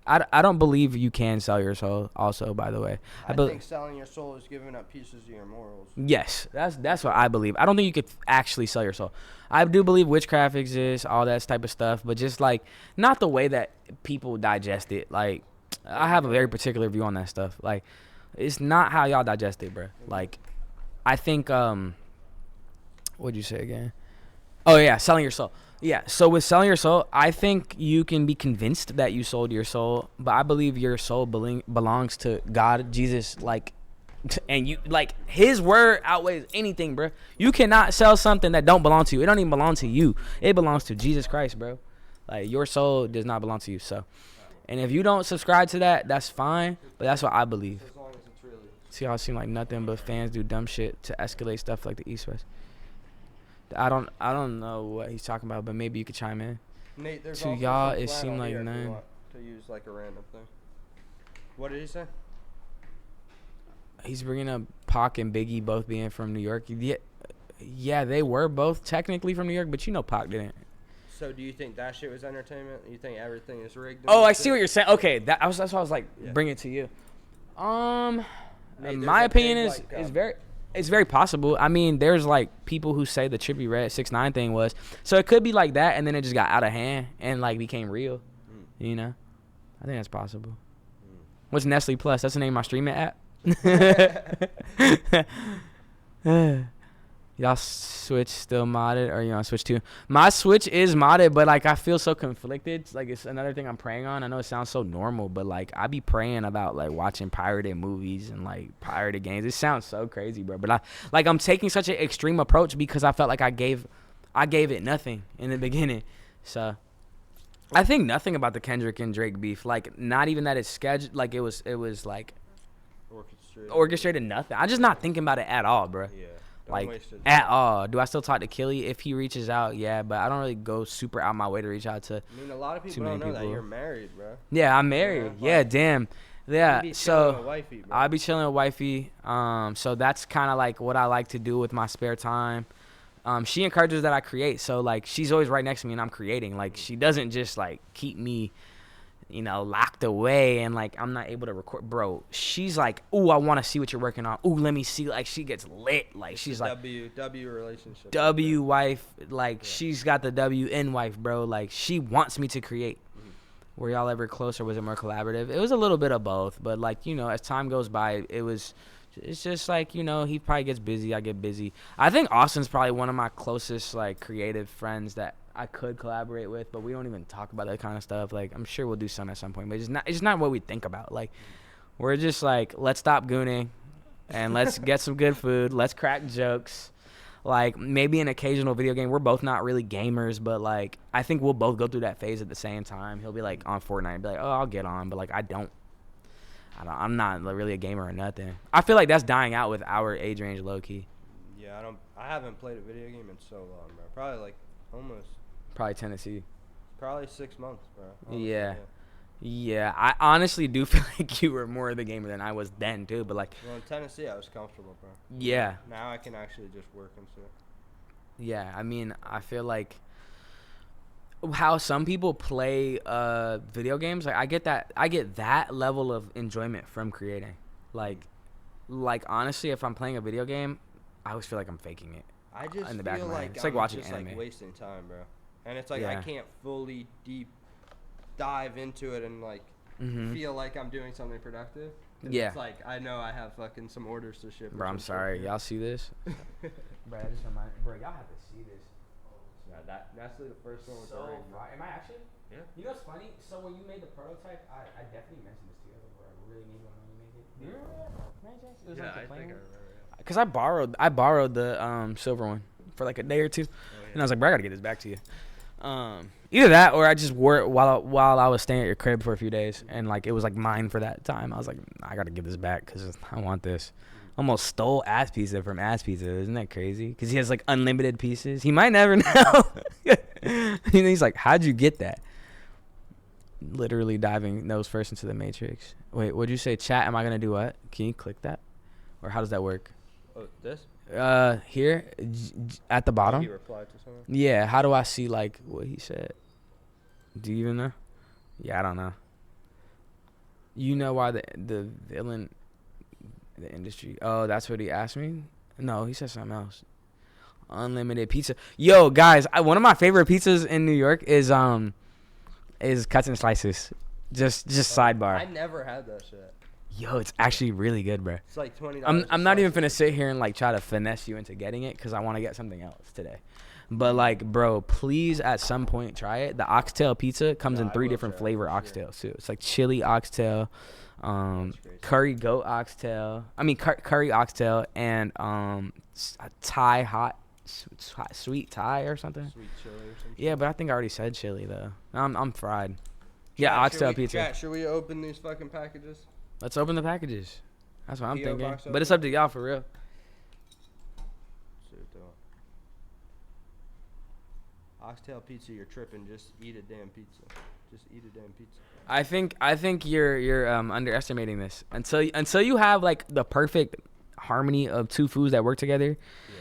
I don't believe you can sell your soul. Also, by the way, I think selling your soul is giving up pieces of your morals. Yes, that's what I believe. I don't think you could actually sell your soul. I do believe witchcraft exists, all that type of stuff, but just like not the way that people digest it. Like, I have a very particular view on that stuff. Like, it's not how y'all digest it, bro. Like, I think what'd you say again? Oh yeah, selling your soul. Yeah, so with selling your soul, I think you can be convinced that you sold your soul, but I believe your soul belongs to God, Jesus, like, and you, like, his word outweighs anything, bro. You cannot sell something that don't belong to you. It don't even belong to you. It belongs to Jesus Christ, bro. Like, your soul does not belong to you, so. And if you don't subscribe to that, that's fine, but that's what I believe. As long as it's really. See how it seem like nothing but fans do dumb shit to escalate stuff like the East-West. I don't know what he's talking about, but maybe you could chime in. Nate, there's to y'all, it seemed like none. To use like a random thing. What did he say? He's bringing up Pac and Biggie both being from New York. Yeah, they were both technically from New York, but you know Pac didn't. So do you think that shit was entertainment? You think everything is rigged? Oh, I see what you're saying. Okay, that's why I was like, bring it to you. Nate, my opinion is it's very possible. I mean, there's like people who say the Trippie Redd 6ix9ine thing was, so it could be like that, and then it just got out of hand and like became real. You know, I think that's possible. What's Nessly Plus? That's the name of my streaming app. Y'all Switch still modded, or you on Switch 2? My Switch is modded, but like I feel so conflicted. Like, it's another thing I'm praying on. I know it sounds so normal, but like I be praying about like watching pirated movies and like pirated games. It sounds so crazy, bro. But I'm taking such an extreme approach because I felt like I gave it nothing in the beginning. So I think nothing about the Kendrick and Drake beef. Like, not even that it's scheduled. Like, it was like orchestrated. Nothing. I'm just not thinking about it at all, bro. Yeah. Like, at all. Do I still talk to Killy if he reaches out? Yeah, but I don't really go super out my way to reach out to. I mean, a lot of people don't know that you're married, bro. Yeah, I'm married. Yeah, damn. Yeah, so wifey, I'll be chilling with wifey. So that's kind of like what I like to do with my spare time. She encourages that I create, so like she's always right next to me and I'm creating. Like, she doesn't just like keep me, you know, locked away and like I'm not able to record. Bro, she's like, ooh, I want to see what you're working on. Ooh, let me see. Like, she gets lit. Like, she's like W relationship. W wife. Like, she's got the WN wife, bro. Like, she wants me to create. Were y'all ever close, or was it more collaborative? It was a little bit of both, but like, you know, as time goes by, it's just like, you know, he probably gets busy, I get busy. I think Austin's probably one of my closest like creative friends that I could collaborate with, but we don't even talk about that kind of stuff. Like, I'm sure we'll do some at some point, but it's not what we think about. Like, we're just like, let's stop gooning and let's get some good food. Let's crack jokes. Like, maybe an occasional video game. We're both not really gamers, but like, I think we'll both go through that phase at the same time. He'll be like on Fortnite and be like, oh, I'll get on, but like, I'm not really a gamer or nothing. I feel like that's dying out with our age range, low key. Yeah, I haven't played a video game in so long, bro. Probably Tennessee. Probably 6 months, bro. Honestly, yeah. I honestly do feel like you were more of the gamer than I was then, too. But like, well, in Tennessee, I was comfortable, bro. Yeah. Now I can actually just work and stuff. Yeah, I mean, I feel like how some people play video games, like I get that level of enjoyment from creating. Like honestly, if I'm playing a video game, I always feel like I'm faking it. I just in the back feel of my like head. It's like watching anime. Like wasting time, bro. And it's like I can't fully deep dive into it and like feel like I'm doing something productive. Yeah. It's like, I know I have fucking some orders to ship. Bro, I'm sorry. Y'all see this? Bro, I just remind. Bro, y'all have to see this. Yeah, that's the first one. So fire. Am I actually? Yeah. You know what's funny? So when you made the prototype, I definitely mentioned this to you. Bro, I really need one when you make it. You remember that? It was Yeah, like I think I remember. Yeah. Cause I borrowed the silver one for like a day or two, and I was like, bro, I gotta get this back to you. Either that or I just wore it while I was staying at your crib for a few days, and like it was like mine for that time. I was like, I gotta give this back because I want this. Almost stole Asspizza from Asspizza. Isn't that crazy? Because he has like unlimited pieces. He might never know. He's like, how'd you get that? Literally diving nose first into the matrix. Wait, what'd you say? Chat, am I gonna do what? Can you click that? Or how does that work? Oh, this? Here at the bottom. He replied to someone? Yeah, how do I see like what he said? Do you even know? Yeah, I don't know. You know why the villain, the industry? Oh, that's what he asked me. No, he said something else. Unlimited pizza. Yo, guys, one of my favorite pizzas in New York is Cuts and Slices. Just sidebar. I never had that shit. Yo, it's actually really good, bro. It's like $20. I'm not even finna sit here and like try to finesse you into getting it because I want to get something else today. But like, bro, please at some point try it. The oxtail pizza comes in 3 different flavor oxtails too. It's like chili oxtail, curry goat oxtail. I mean curry oxtail and Thai hot sweet Thai or something. Sweet chili or something. Yeah, but I think I already said chili though. I'm fried. Yeah, oxtail pizza. Chat, should we open these fucking packages? Let's open the packages. That's what I'm P.O. thinking. box But it's up to y'all for real. Oxtail pizza, you're tripping. Just eat a damn pizza. Just eat a damn pizza. I think you're underestimating this. Until you have like the perfect harmony of two foods that work together,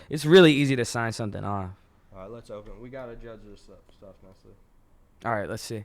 it's really easy to sign something off. All right, let's open. We gotta judge this stuff, Nessly. All right, let's see.